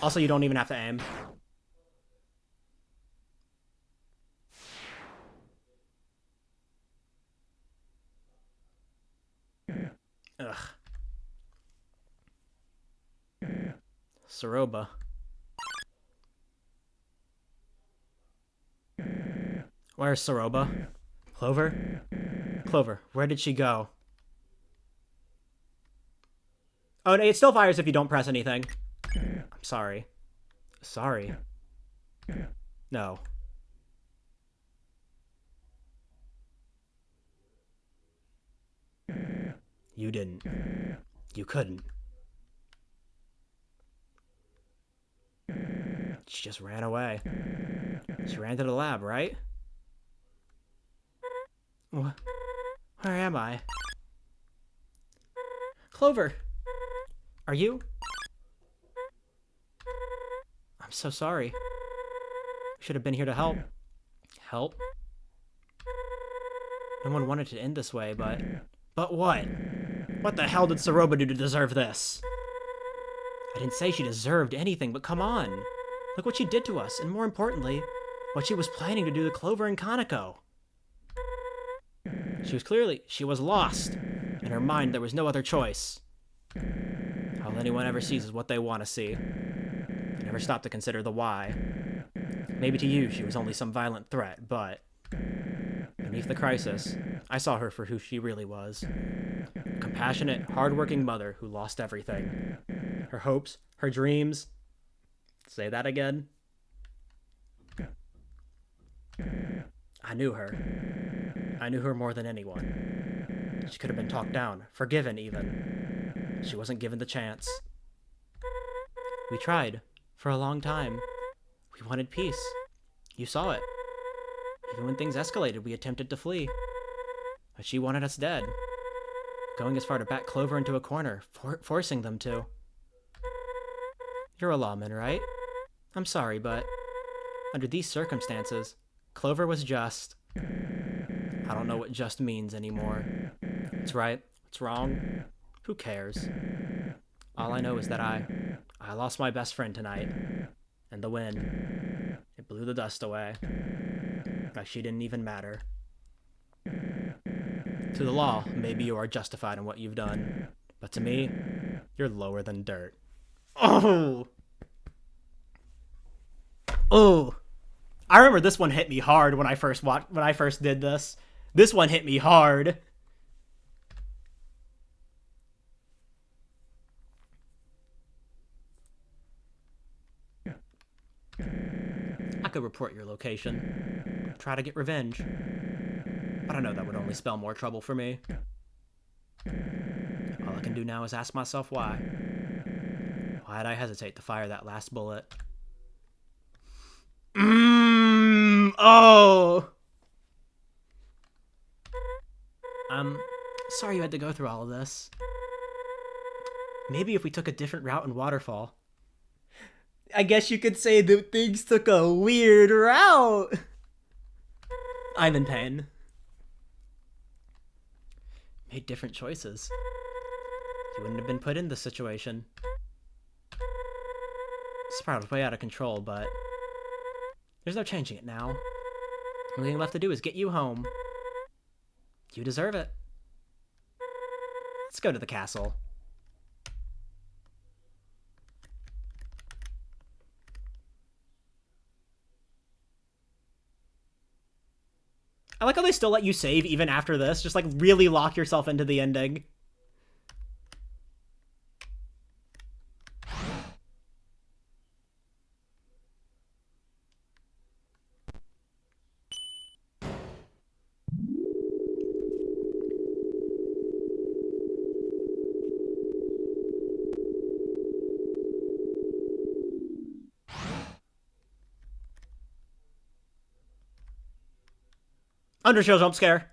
Also, you don't even have to aim. Ugh. Soroba. Where's Soroba? Clover? Clover, where did she go? Oh, it still fires if you don't press anything. I'm sorry. Sorry. No. You didn't. You couldn't. She just ran away. She ran to the lab, right? Where am I? Clover! Are you? I'm so sorry. Should have been here to help. Help? No one wanted to end this way, but... But what? What the hell did Soroba do to deserve this? I didn't say she deserved anything, but come on. Look what she did to us, and more importantly, what she was planning to do to Clover and Kaneko. She was lost. In her mind, there was no other choice. All anyone ever sees is what they want to see. They never stop to consider the why. Maybe to you, she was only some violent threat, but... beneath the crisis, I saw her for who she really was. A compassionate, hard-working mother who lost everything. Her hopes, her dreams... Say that again. I knew her. I knew her more than anyone. She could have been talked down, forgiven even. She wasn't given the chance. We tried. For a long time. We wanted peace. You saw it. Even when things escalated, we attempted to flee. But she wanted us dead. Going as far to back Clover into a corner, forcing them to. You're a lawman, right? I'm sorry, but under these circumstances, Clover was just. I don't know what just means anymore. It's right. It's wrong. Who cares? All I know is that I lost my best friend tonight. And the wind, it blew the dust away. Like she didn't even matter. To the law, maybe you are justified in what you've done. But to me, you're lower than dirt. Oh! Oh! I remember this one hit me hard when I first did this. This one hit me hard. I could report your location. Try to get revenge. But I know that would only spell more trouble for me. All I can do now is ask myself why. Why'd I hesitate to fire that last bullet? Oh! I'm sorry you had to go through all of this. Maybe if we took a different route in Waterfall. I guess you could say that things took a weird route. I'm in pain. Made different choices. You wouldn't have been put in this situation. Spiral was way out of control, but there's no changing it now. The only thing left to do is get you home. You deserve it. Let's go to the castle. I like how they still let you save even after this. Just like really lock yourself into the ending. Undertale jump scare.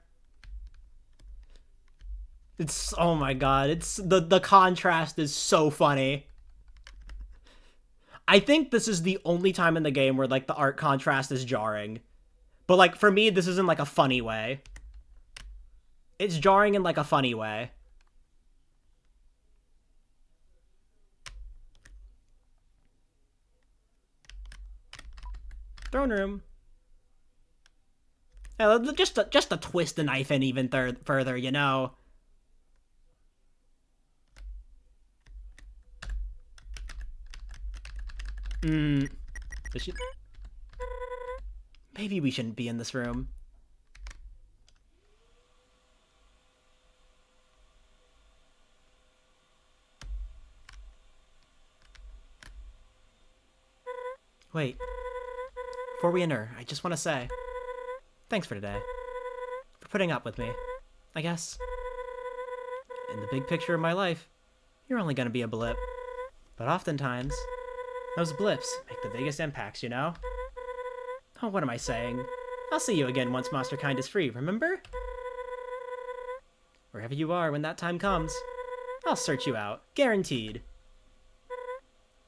It's, oh my god, it's the contrast is so funny. I think this is the only time in the game where like the art contrast is jarring. But like for me, this is in like a funny way. It's jarring in like a funny way. Throne room. Yeah, just to twist the knife in even further, you know. Maybe we shouldn't be in this room. Wait. Before we enter, I just want to say, thanks for today. For putting up with me, I guess. In the big picture of my life, you're only gonna be a blip. But oftentimes, those blips make the biggest impacts, you know? Oh, what am I saying? I'll see you again once Monsterkind is free, remember? Wherever you are when that time comes, I'll search you out, guaranteed.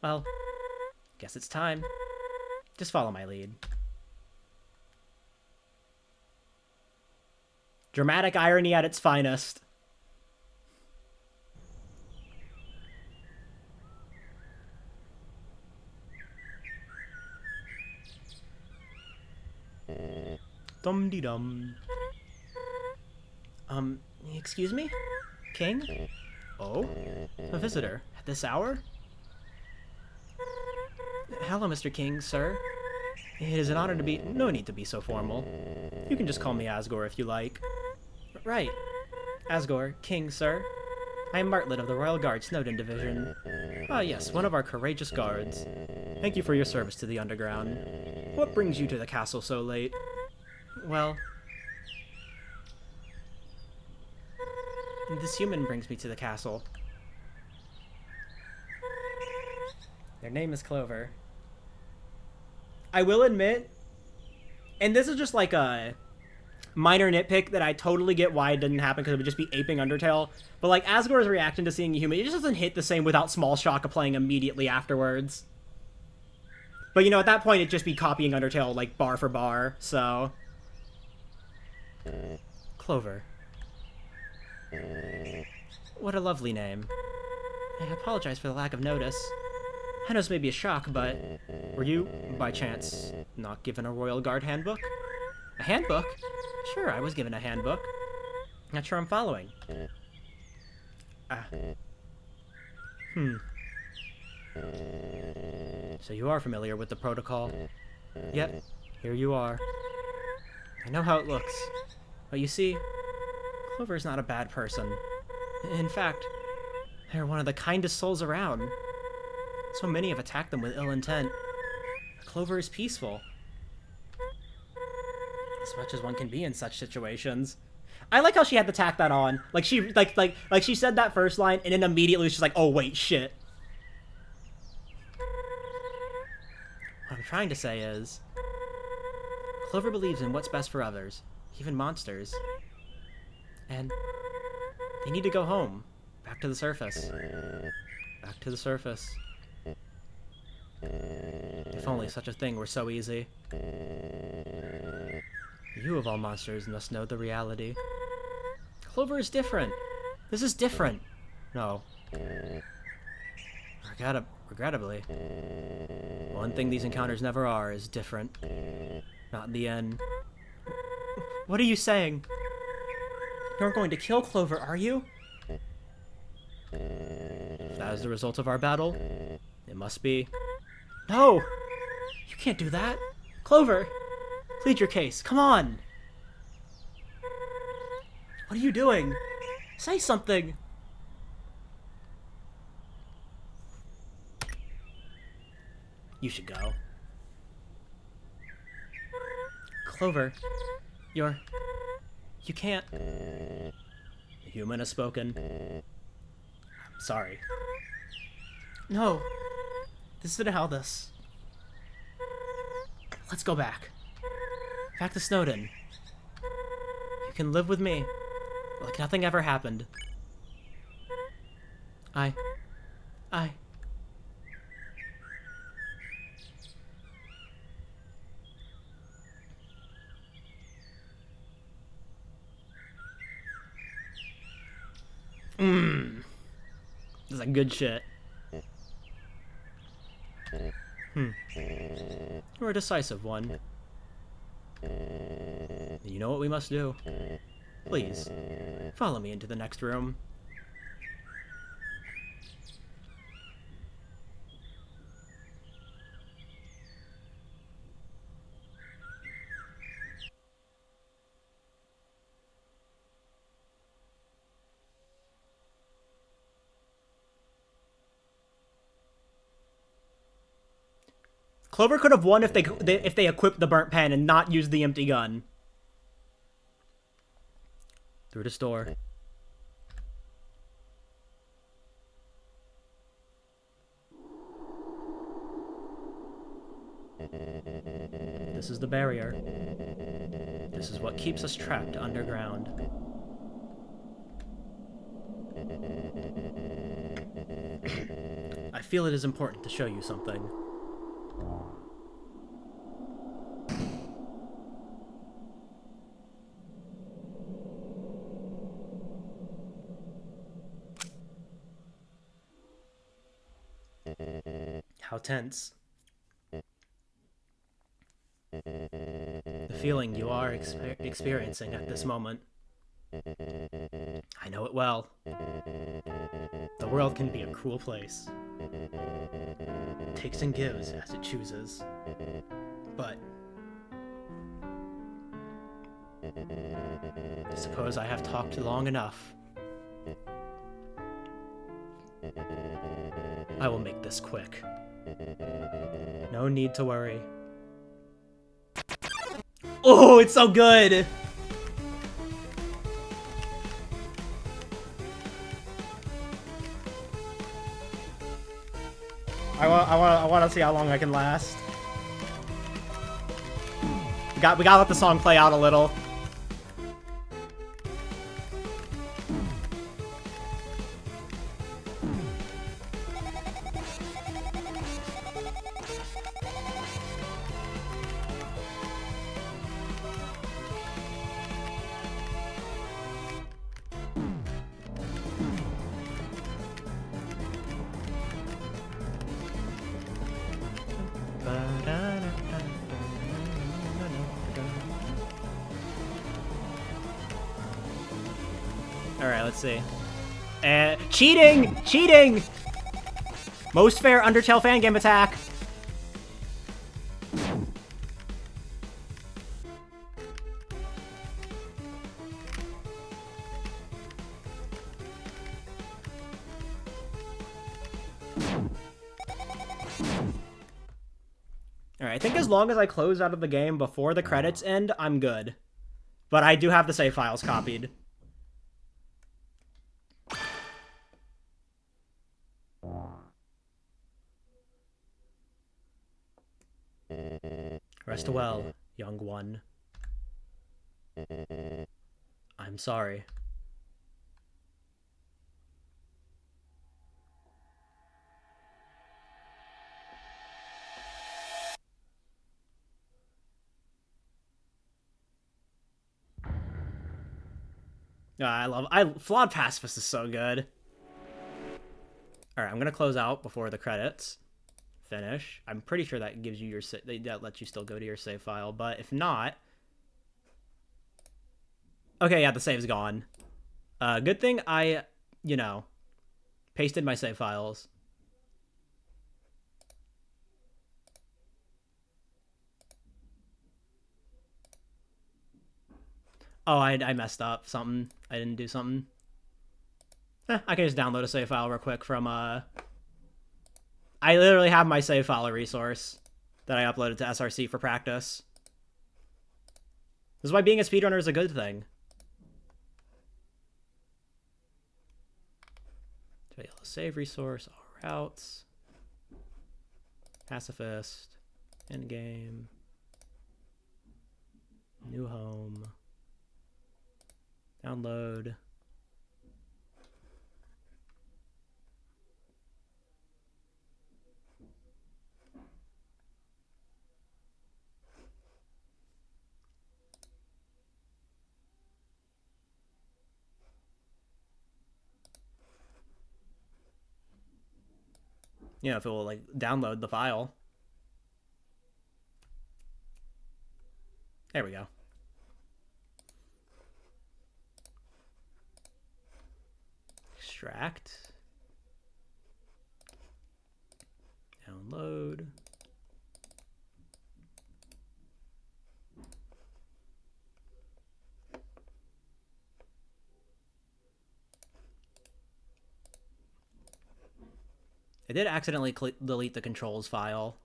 Well, guess it's time. Just follow my lead. Dramatic irony at its finest. Dum-de-dum. Excuse me? King? Oh? A visitor? At this hour? Hello, Mr. King, sir. It is an honor to be... No need to be so formal. You can just call me Asgore if you like. Right. Asgore, King, sir. I am Martlet of the Royal Guard Snowdin Division. Ah, yes, one of our courageous guards. Thank you for your service to the Underground. What brings you to the castle so late? Well... this human brings me to the castle. Their name is Clover. I will admit, and this is just like a minor nitpick that I totally get why it didn't happen, because it would just be aping Undertale. But like Asgore's reaction to seeing a human, it just doesn't hit the same without Small Shock playing immediately afterwards. But you know, at that point it'd just be copying Undertale like bar for bar, so. Clover. What a lovely name. I apologize for the lack of notice. I know this may be a shock, but were you, by chance, not given a Royal Guard handbook? A handbook? Sure, I was given a handbook. Not sure I'm following. So you are familiar with the protocol? Yep, here you are. I know how it looks. But you see, Clover's not a bad person. In fact, they're one of the kindest souls around. So many have attacked them with ill intent. Clover is peaceful. As much as one can be in such situations. I like how she had to tack that on. Like she like she said that first line and then immediately she's like, oh wait, shit. What I'm trying to say is, Clover believes in what's best for others, even monsters. And they need to go home. Back to the surface. Back to the surface. If only such a thing were so easy. You of all monsters must know the reality. Clover is different. This is different. No. Regrettably. One thing these encounters never are is different. Not in the end. What are you saying? You're going to kill Clover, are you? If that is the result of our battle, it must be. No! You can't do that! Clover! Plead your case, come on! What are you doing? Say something! You should go. Clover, you can't. The human has spoken. I'm sorry. No. This isn't how this. Let's go back. Back to Snowden. You can live with me. Like nothing ever happened. I... This is like good shit. You're a decisive one. You know what we must do? Please, follow me into the next room. Clover could have won if they equipped the burnt pen and not used the empty gun. Through this door. This is the barrier. This is what keeps us trapped underground. I feel it is important to show you something. How tense. The feeling you are experiencing at this moment. I know it well. The world can be a cruel place. It takes and gives as it chooses. But I suppose I have talked long enough. I will make this quick. No need to worry. Oh, it's so good! I want to see how long I can last. We gotta let the song play out a little. Alright, let's see. Cheating! Cheating! Most fair Undertale fan game attack. Alright, I think as long as I close out of the game before the credits end, I'm good. But I do have the save files copied. Rest well, young one. I'm sorry. Flawed Pacifist is so good. Alright, I'm gonna close out before the credits. Finish. I'm pretty sure that gives you your that lets you still go to your save file, but if not, okay, yeah, the save's gone. Good thing I, you know, pasted my save files. Oh, I messed up something. I didn't do something. I can just download a save file real quick from I literally have my save file resource that I uploaded to SRC for practice. This is why being a speedrunner is a good thing. Save resource, all routes, pacifist, endgame, new home, download. You know, if it will, like, download the file. There we go. Extract. Download. I did accidentally delete the controls file,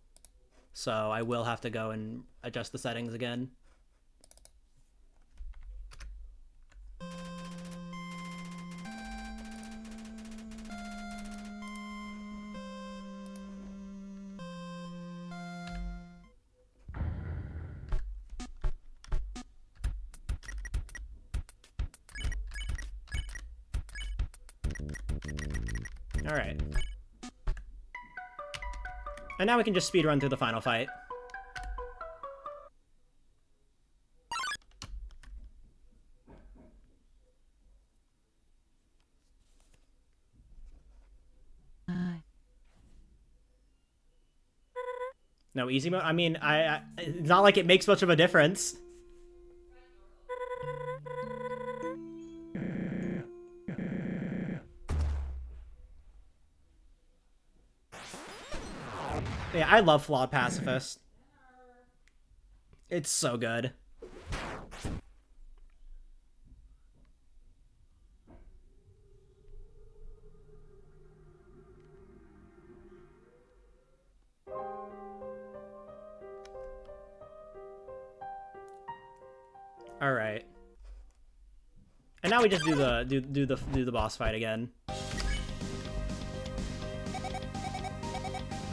so I will have to go and adjust the settings again. All right. And now we can just speedrun through the final fight. No easy mode? I mean, it's not like it makes much of a difference. Yeah, I love Flawed Pacifist. It's so good. All right. And now we just do the boss fight again.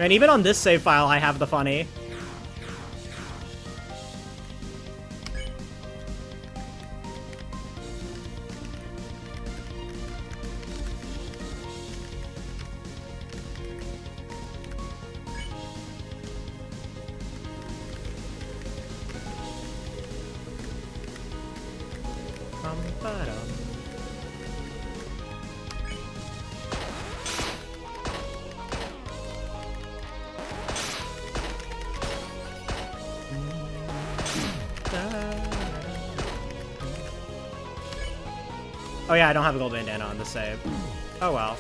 And even on this save file, I have the funny. Oh yeah, I don't have a gold bandana on the save. Oh well.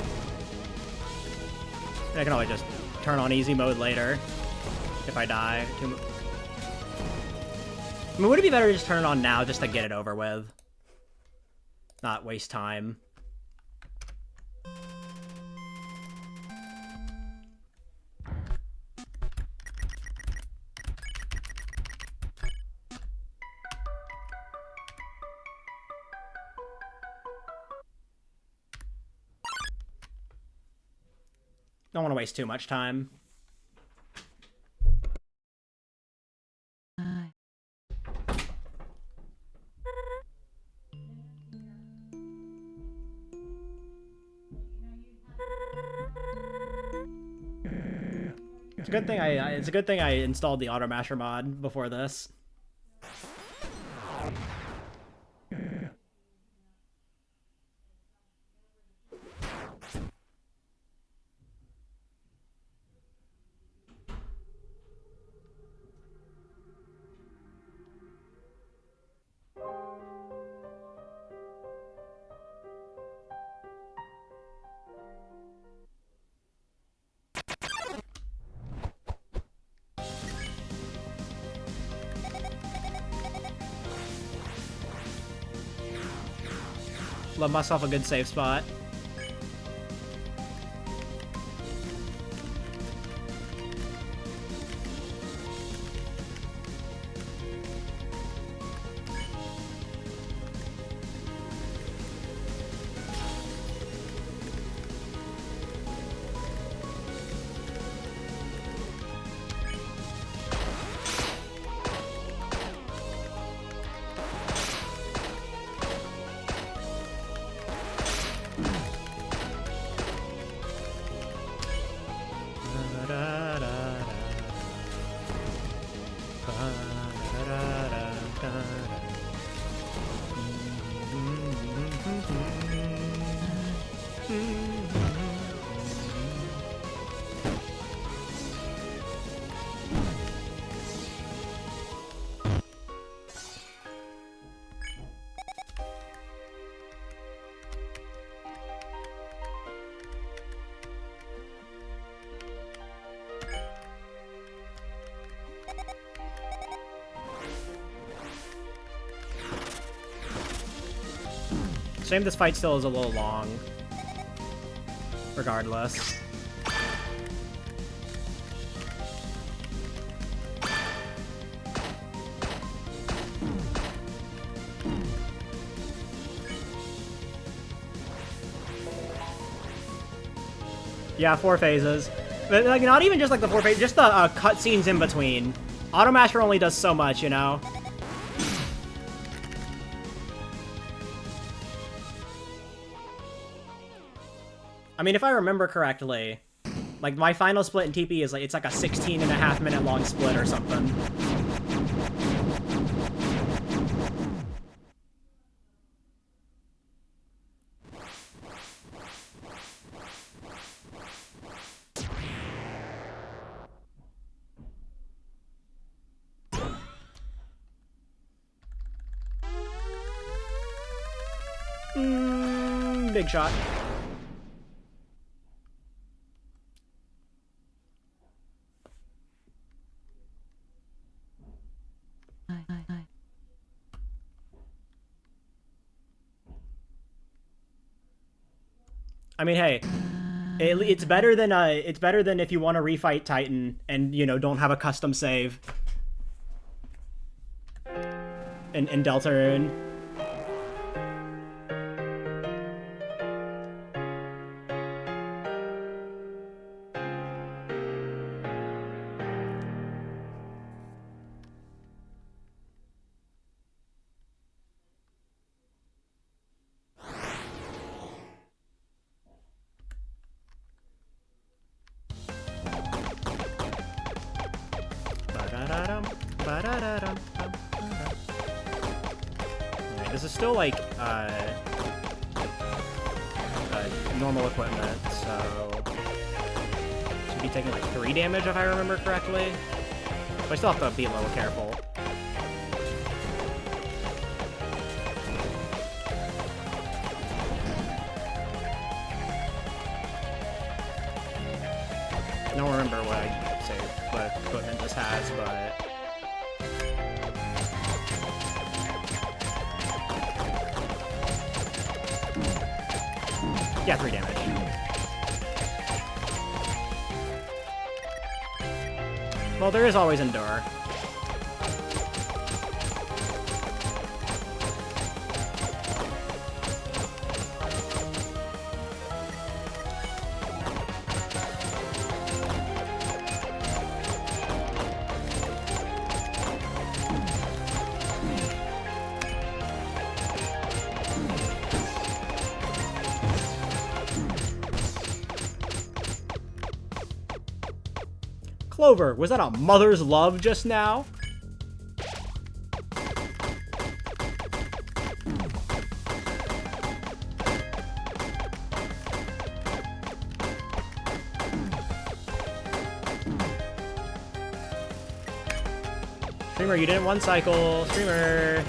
I can always just turn on easy mode later if I die. I mean, would it be better to just turn it on now just to get it over with? Not waste time. Don't want to waste too much time. It's a good thing I installed the Automasher mod before this. Love myself a good safe spot. Shame this fight still is a little long. Regardless. Yeah, 4 phases. But like, not even just like the 4 phases, just the cutscenes in between. Automasher only does so much, you know? I mean, if I remember correctly, like, my final split in TP is like, it's like a 16.5-minute long split or something. Big shot. I mean, hey, it's better than if you want to refight Titan and, you know, don't have a custom save in Deltarune. Alright, this is still like normal equipment, so should be taking like 3 damage if I remember correctly. But I still have to be a little careful. I don't remember what equipment this has, but yeah, 3 damage. Well, there is always Endure. Clover, was that a mother's love just now? Streamer, you didn't one cycle. Streamer.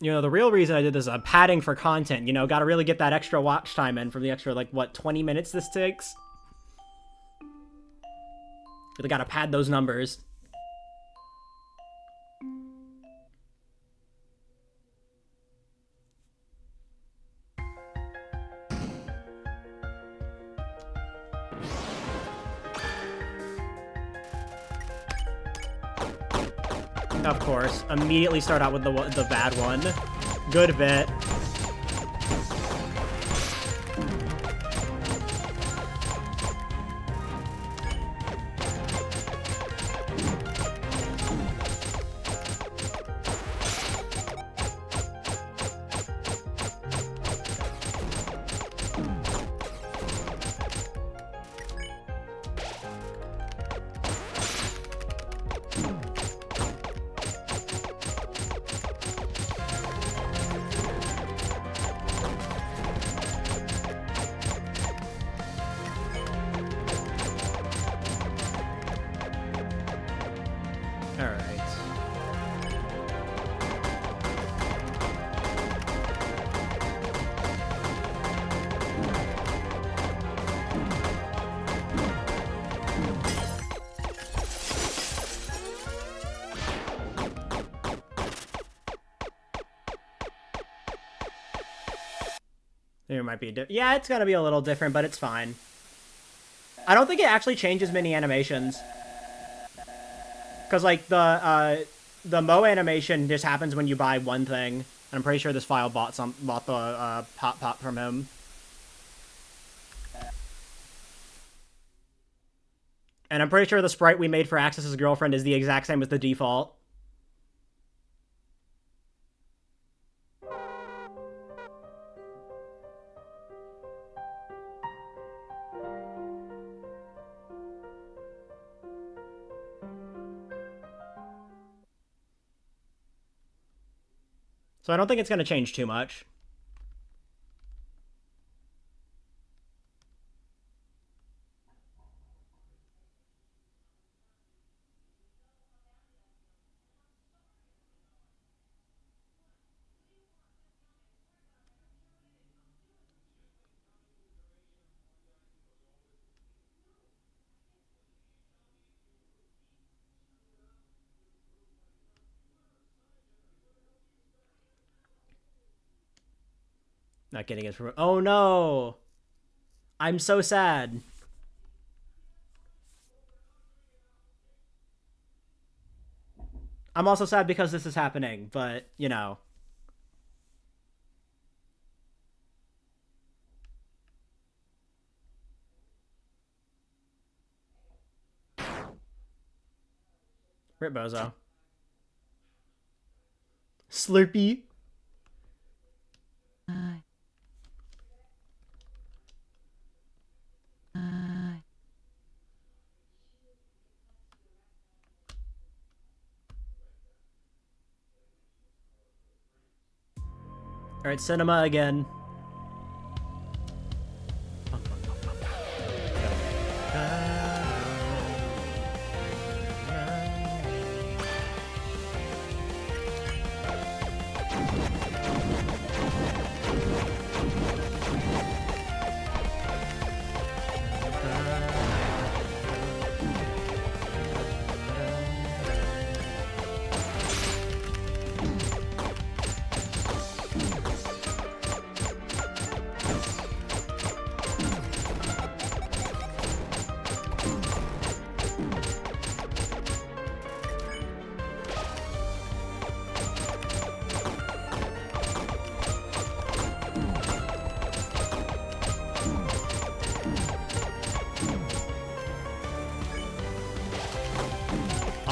You know, the real reason I did this is I'm padding for content, you know, gotta really get that extra watch time in from the extra, like, what, 20 minutes this takes? Really gotta pad those numbers. Of course, immediately start out with the bad one. Good bit. There might be yeah, it's gonna be a little different, but it's fine. I don't think it actually changes many animations. Because, like, the Mo animation just happens when you buy one thing. And I'm pretty sure this file bought the Pop from him. And I'm pretty sure the sprite we made for Axis's girlfriend is the exact same as the default. So I don't think it's going to change too much. Not getting it from... Oh, no! I'm so sad. I'm also sad because this is happening, but, you know. Rip Bozo. Slurpee. Alright, cinema again.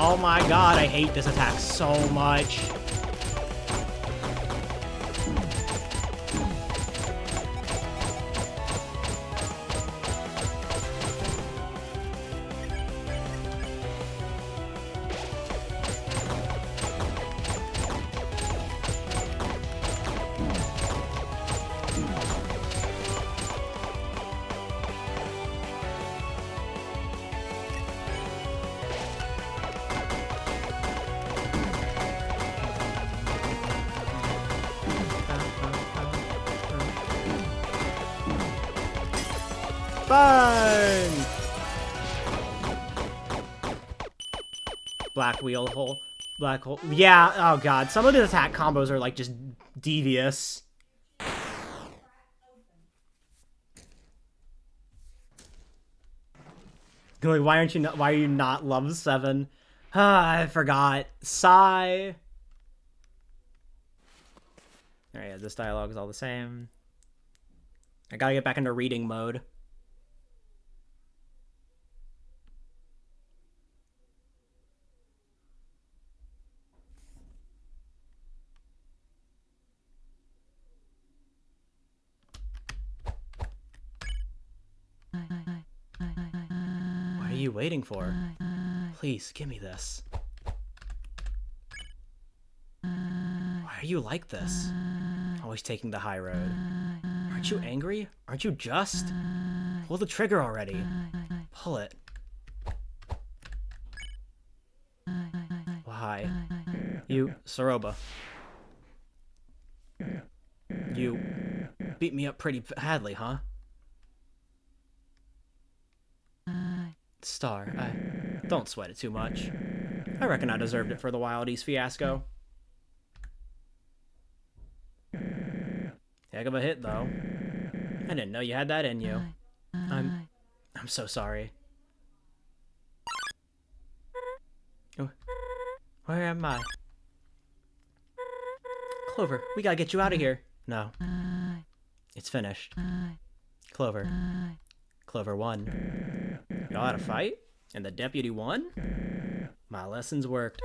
Oh my god, I hate this attack so much. Burn! Black wheel hole. Black hole. Yeah, oh god. Some of the attack combos are like just devious. Like, why are you not level 7? Ah, I forgot. Sigh. Alright, this dialogue is all the same. I gotta get back into reading mode. What are you waiting for? Please, give me this. Why are you like this? Always taking the high road. Aren't you angry? Aren't you just? Pull the trigger already. Pull it. Why? You, Soroba. You beat me up pretty badly, huh? Star, don't sweat it too much. I reckon I deserved it for the Wild East fiasco. Heck of a hit, though. I didn't know you had that in you. I'm so sorry. Where am I? Clover, we gotta get you out of here. No. It's finished. Clover. Clover won. Y'all had a fight? And the deputy won? My lessons worked.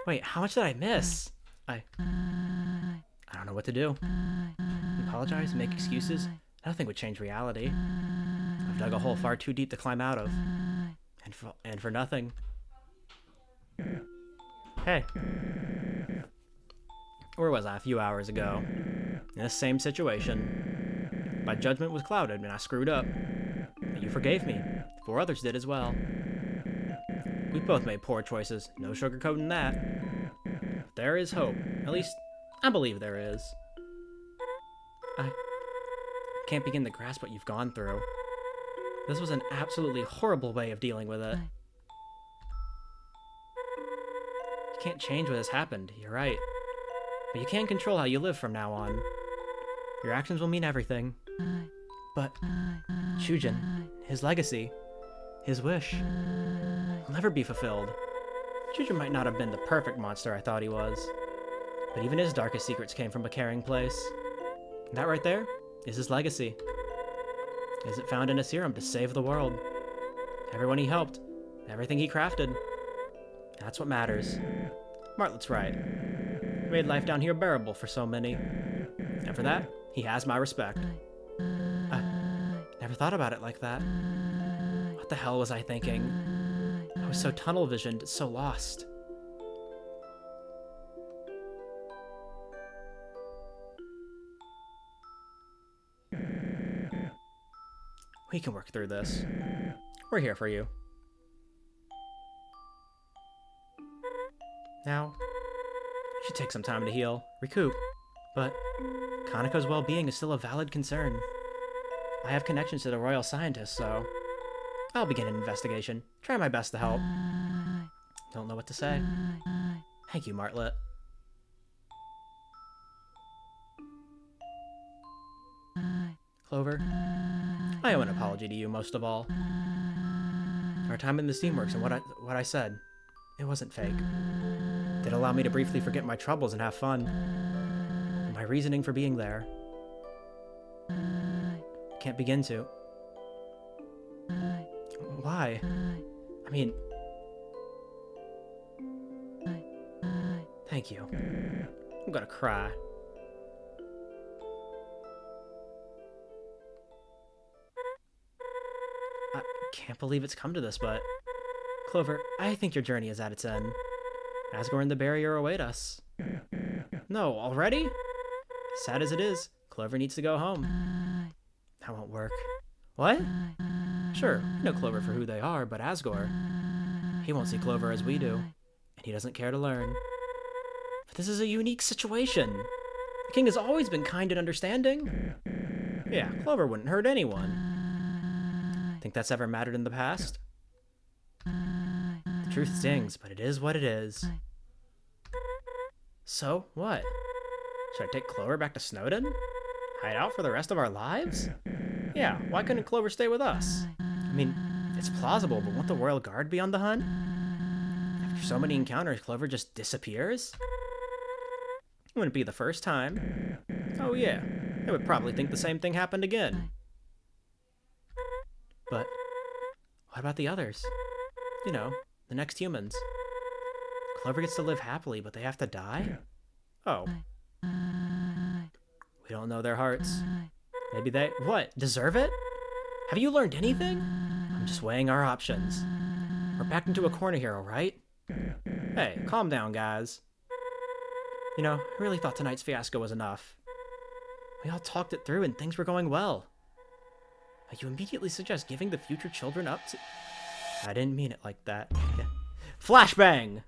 Wait, how much did I miss? I don't know what to do. Apologize? Make excuses? Nothing would change reality. I've dug a hole far too deep to climb out of. And for nothing. Hey. Where was I a few hours ago? In this same situation. My judgment was clouded and I screwed up. But you forgave me. 4 others did as well. We both made poor choices. No sugarcoating that. But there is hope. At least, I believe there is. I can't begin to grasp what you've gone through. This was an absolutely horrible way of dealing with it. You can't change what has happened, you're right. But you can control how you live from now on. Your actions will mean everything. But Chujin, his legacy, his wish, will never be fulfilled. Chujin might not have been the perfect monster I thought he was, but even his darkest secrets came from a caring place. And that right there is his legacy. Is it found in a serum to save the world? Everyone he helped, everything he crafted. That's what matters. Martlet's right. He made life down here bearable for so many. And for that, he has my respect. I never thought about it like that. What the hell was I thinking? I was so tunnel-visioned, so lost. We can work through this. We're here for you. Now, you should take some time to heal, recoup, but Kaneko's well-being is still a valid concern. I have connections to the royal scientists, so I'll begin an investigation. Try my best to help. Don't know what to say. Thank you, Martlet. Clover, I owe an apology to you most of all. Our time in the Steamworks and what I said, it wasn't fake. It allowed me to briefly forget my troubles and have fun. And my reasoning for being there. Can't begin to. Why? I mean... Thank you. I'm gonna cry. I can't believe it's come to this, but... Clover, I think your journey is at its end. Asgore and the barrier await us. No, already? Sad as it is, Clover needs to go home. That won't work. What? Sure, we know Clover for who they are, but Asgore... He won't see Clover as we do, and he doesn't care to learn. But this is a unique situation. The king has always been kind and understanding. Yeah, Clover wouldn't hurt anyone. Think that's ever mattered in the past? The truth stings, but it is what it is. So, what? Should I take Clover back to Snowdin? Hide out for the rest of our lives? Yeah, why couldn't Clover stay with us? I mean, it's plausible, but won't the Royal Guard be on the hunt? After so many encounters, Clover just disappears? It wouldn't be the first time. Oh yeah, they would probably think the same thing happened again. But what about the others? You know, the next humans. Clover gets to live happily, but they have to die? Oh. We don't know their hearts. Maybe they... What? Deserve it? Have you learned anything? I'm just weighing our options. We're backed into a corner here, alright? Hey, calm down, guys. You know, I really thought tonight's fiasco was enough. We all talked it through and things were going well. But you immediately suggest giving the future children up to... I didn't mean it like that. Yeah. Flashbang!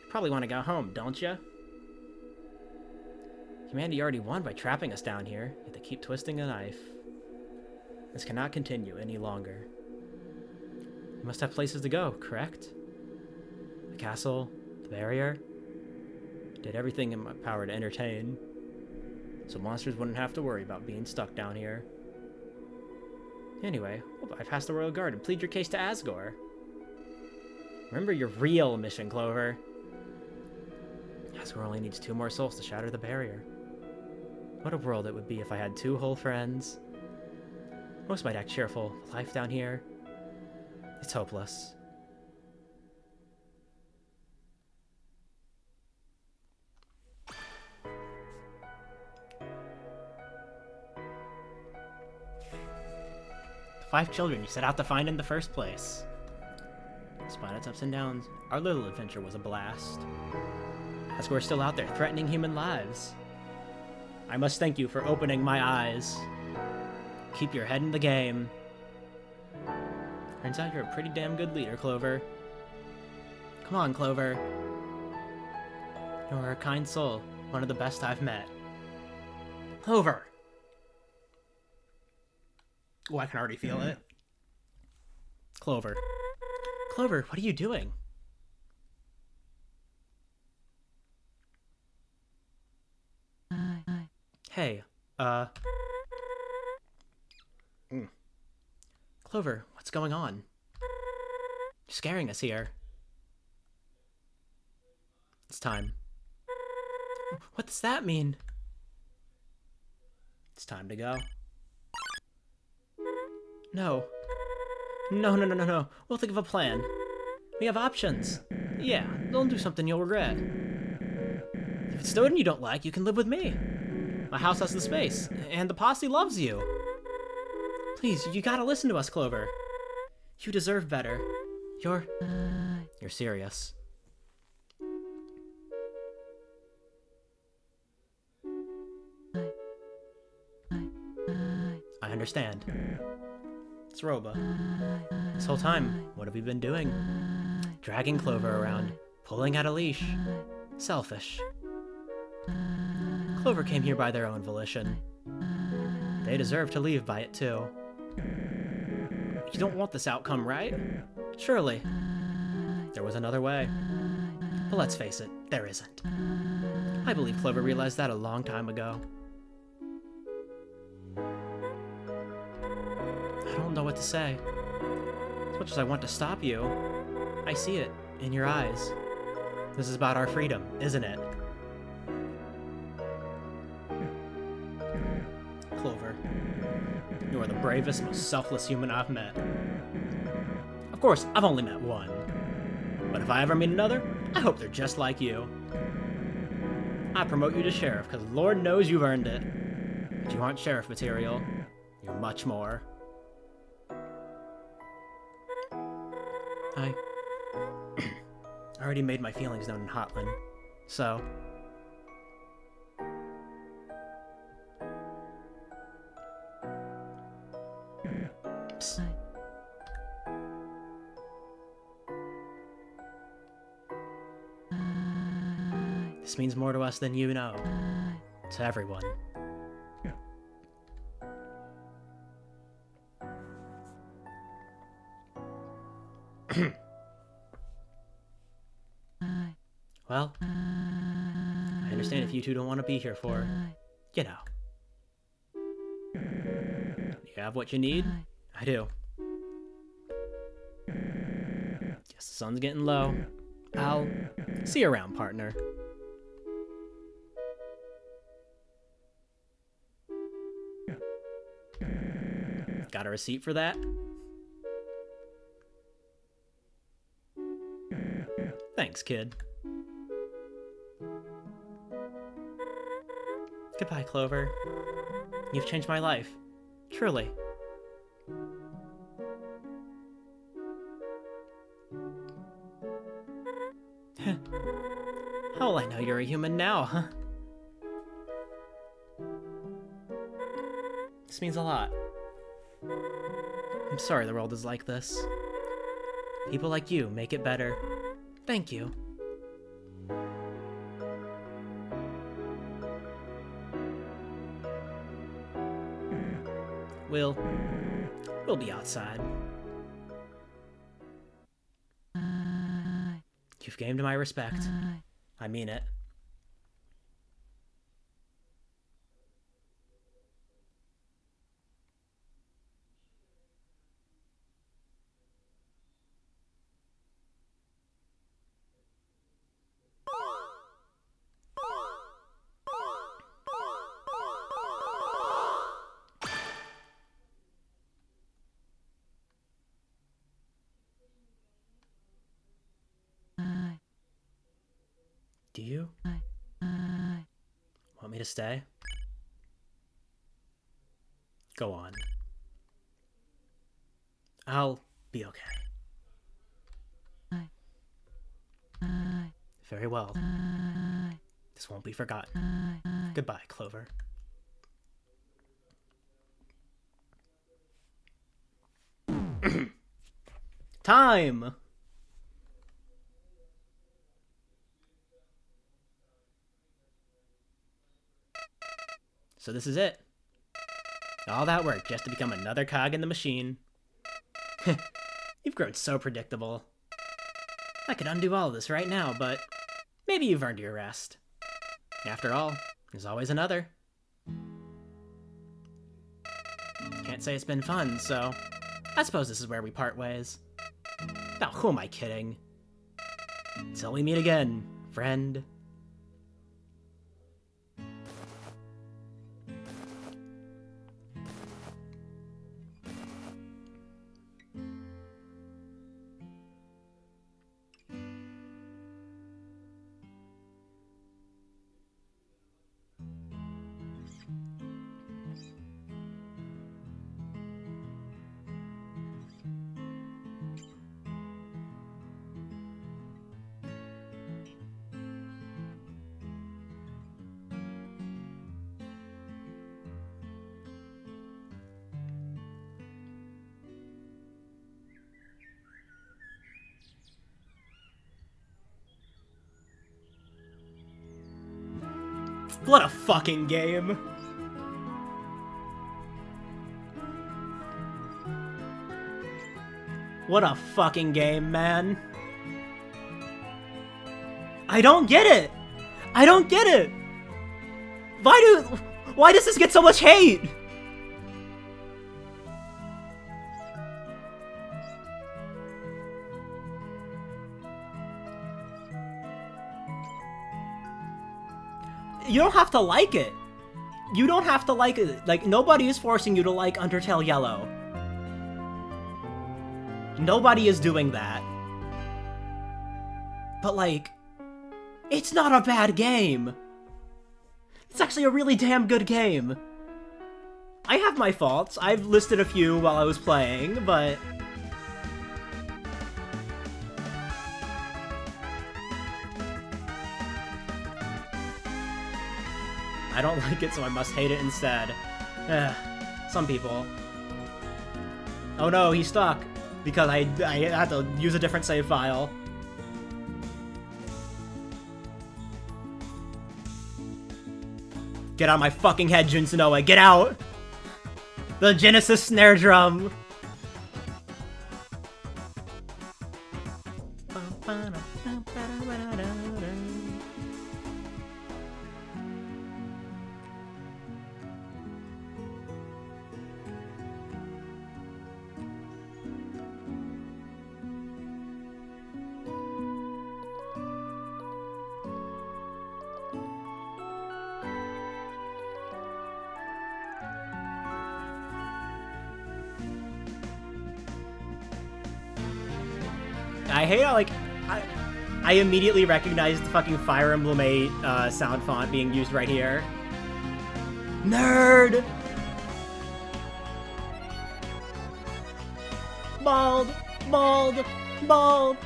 Probably want to go home, don't you? Humanity already won by trapping us down here, yet they keep twisting a knife. This cannot continue any longer. You must have places to go, correct? The castle, the barrier. Did everything in my power to entertain, so monsters wouldn't have to worry about being stuck down here. Anyway, we'll bypass the Royal Guard and plead your case to Asgore. Remember your real mission, Clover. Asgore only needs 2 more souls to shatter the barrier. What a world it would be if I had 2 whole friends. Most might act cheerful. Life down here, it's hopeless. The 5 children you set out to find in the first place. Despite its ups and downs, our little adventure was a blast. Asgore's still out there threatening human lives. I must thank you for opening my eyes. Keep your head in the game. Turns out you're a pretty damn good leader, Clover. Come on, Clover. You're a kind soul, one of the best I've met. Clover! Oh, I can already feel it. Clover. Clover, what are you doing? Hey, Clover, what's going on? You're scaring us here. It's time. What does that mean? It's time to go. No. No. We'll think of a plan. We have options. Yeah, don't do something you'll regret. If it's Snowden you don't like, you can live with me. My house has the space, and the posse loves you. Please, you gotta listen to us, Clover. You deserve better. You're serious. I understand. It's Roba. This whole time, what have we been doing? Dragging Clover around, pulling at a leash. Selfish. Clover came here by their own volition. They deserve to leave by it too. You don't want this outcome, right? Surely. There was another way. But let's face it, there isn't. I believe Clover realized that a long time ago. I don't know what to say. As much as I want to stop you, I see it in your eyes. This is about our freedom, isn't it? Clover, you are the bravest, most selfless human I've met. Of course, I've only met one. But if I ever meet another, I hope they're just like you. I promote you to sheriff, because Lord knows you've earned it. But you aren't sheriff material. You're much more. I already made my feelings known in Hotland, so... Psst. This means more to us than you know. To everyone. Well, I understand if you two don't want to be here for, you know. You have what you need? I do. Guess the sun's getting low. I'll see you around, partner. Got a receipt for that? Thanks, kid. Goodbye, Clover. You've changed my life. Truly. How will I know you're a human now, huh? This means a lot. I'm sorry the world is like this. People like you make it better. Thank you. We'll be outside. You've gained my respect. I mean it. Do you want me to stay? Go on. I'll be okay. Very well. This won't be forgotten. Goodbye, Clover. Time! So this is it. All that work just to become another cog in the machine. You've grown so predictable. I could undo all of this right now, but maybe you've earned your rest. After all, there's always another. Can't say it's been fun, so I suppose this is where we part ways. Now, who am I kidding? Until we meet again, friend. What a fucking game. What a fucking game, man. I don't get it. I don't get it. Why does this get so much hate? You don't have to like it. You don't have to like it. Like, nobody is forcing you to like Undertale Yellow. Nobody is doing that. But, like, it's not a bad game. It's actually a really damn good game. I have my faults. I've listed a few while I was playing, but... I don't like it, so I must hate it instead. Some people. Oh no, he's stuck. Because I had to use a different save file. Get out of my fucking head, Junsunoa. Get out! The Genesis snare drum! I hate how, like, I immediately recognized the fucking Fire Emblem 8 sound font being used right here. Nerd! Bald! Bald! Bald!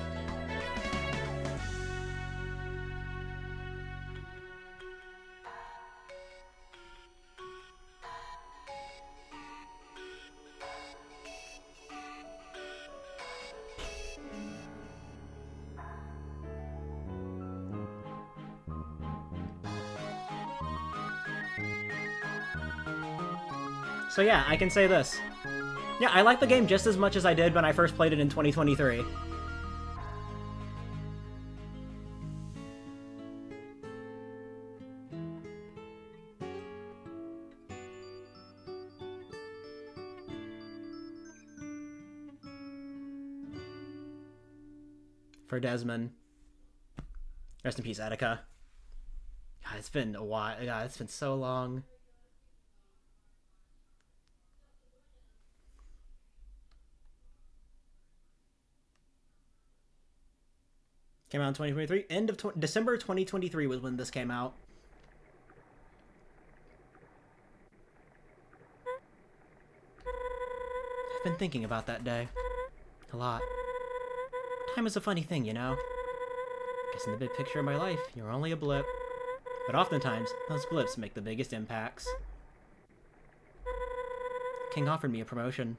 So yeah, I can say this. Yeah, I like the game just as much as I did when I first played it in 2023. For Desmond. Rest in peace, Etika. God, it's been a while. God, it's been so long. Came out in 2023. End of December 2023 was when this came out. I've been thinking about that day. A lot. Time is a funny thing, you know? Guess in the big picture of my life, you're only a blip. But oftentimes, those blips make the biggest impacts. King offered me a promotion.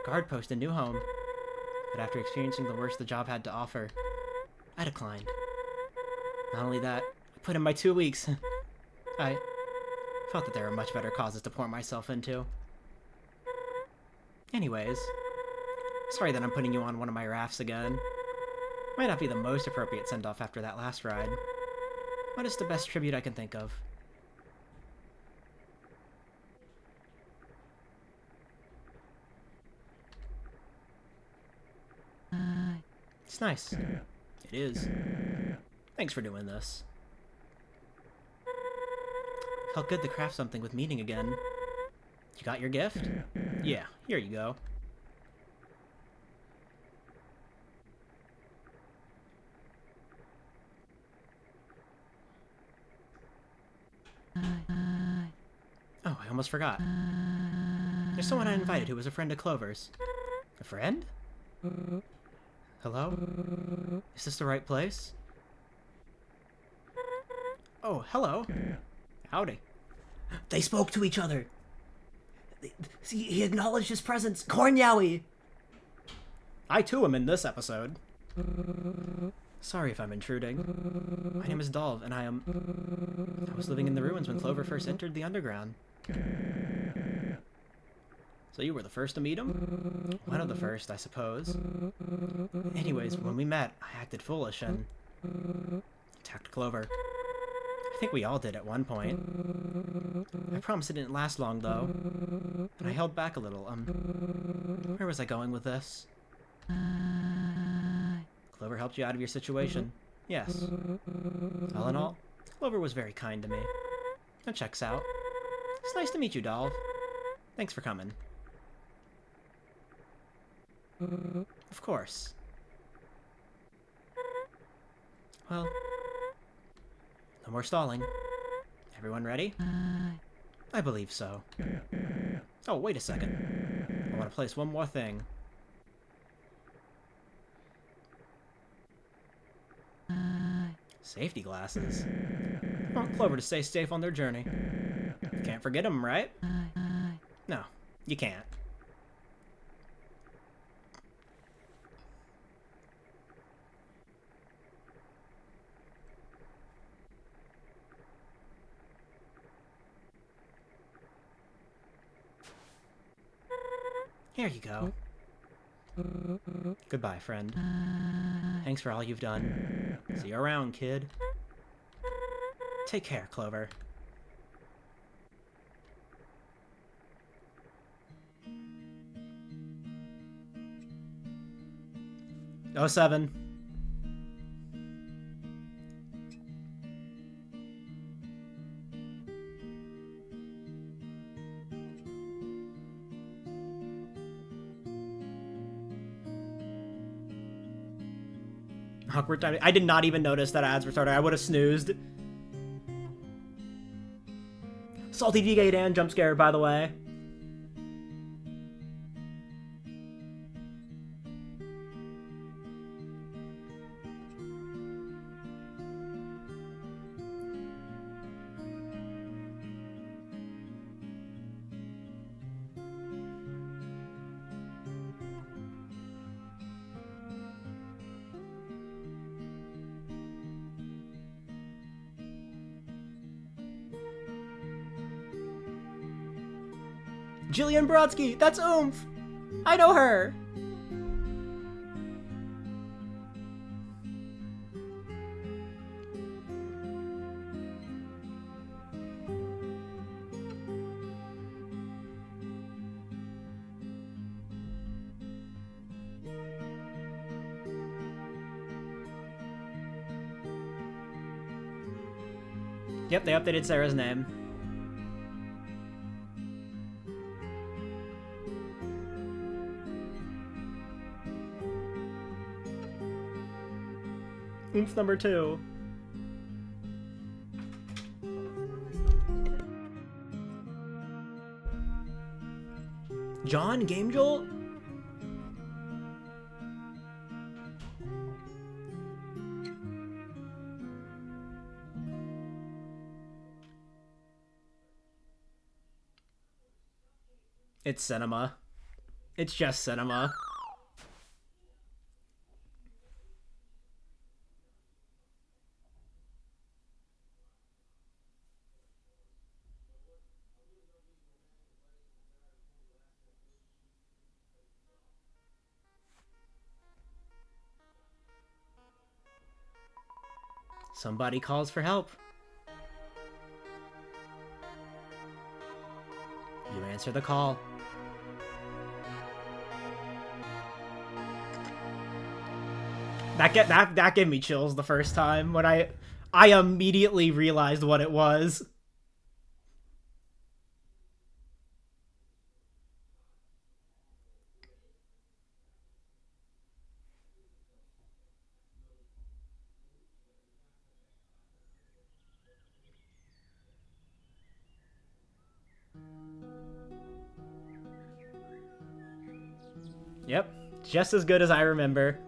Guard post in new home. But after experiencing the worst the job had to offer, I declined. Not only that, I put in my 2 weeks. I felt that there were much better causes to pour myself into. Anyways, sorry that I'm putting you on one of my rafts again. Might not be the most appropriate send-off after that last ride, but it's the best tribute I can think of. It's nice. It is. Thanks for doing this. Felt good to craft something with meaning again. You got your gift? Yeah, here you go. Oh, I almost forgot. There's someone I invited who was a friend of Clover's. A friend? Hello? Is this the right place? Oh, hello. Howdy. They spoke to each other. He acknowledged his presence. Corn Yowie! I too am in this episode. Sorry if I'm intruding. My name is Dolv, and I was living in the ruins when Clover first entered the underground. So you were the first to meet him? One of the first, I suppose. Anyways, when we met, I acted foolish and attacked Clover. I think we all did at one point. I promise it didn't last long, though. But I held back a little. Where was I going with this? Clover helped you out of your situation. Yes. All in all, Clover was very kind to me. That checks out. It's nice to meet you, Dolv. Thanks for coming. Of course. Well, no more stalling. Everyone ready? I believe so. Oh, wait a second. I want to place one more thing. Safety glasses. I want Clover to stay safe on their journey. Can't forget them, right? No, you can't. Here you go. Goodbye, friend. Thanks for all you've done. See you around, kid. Take care, Clover. Oh, 07. Awkward timing. I did not even notice that ads were starting. I would have snoozed. Salty D-Gate and jump scare, by the way. Jillian Brodsky! That's Oomph! I know her! Yep, they updated Sarah's name. Oomph number 2. John Game Jolt? It's cinema. It's just cinema. Somebody calls for help. You answer the call. That gave me chills the first time when I immediately realized what it was. Yep, just as good as I remember.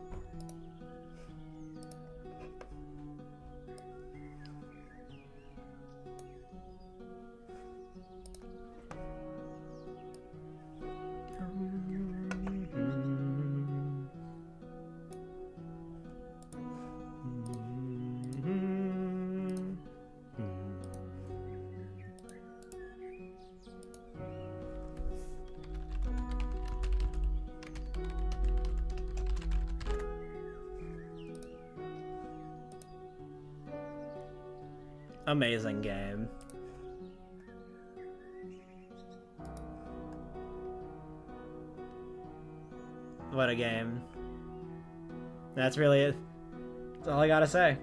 Amazing game. What a game. That's really it. That's all I gotta say.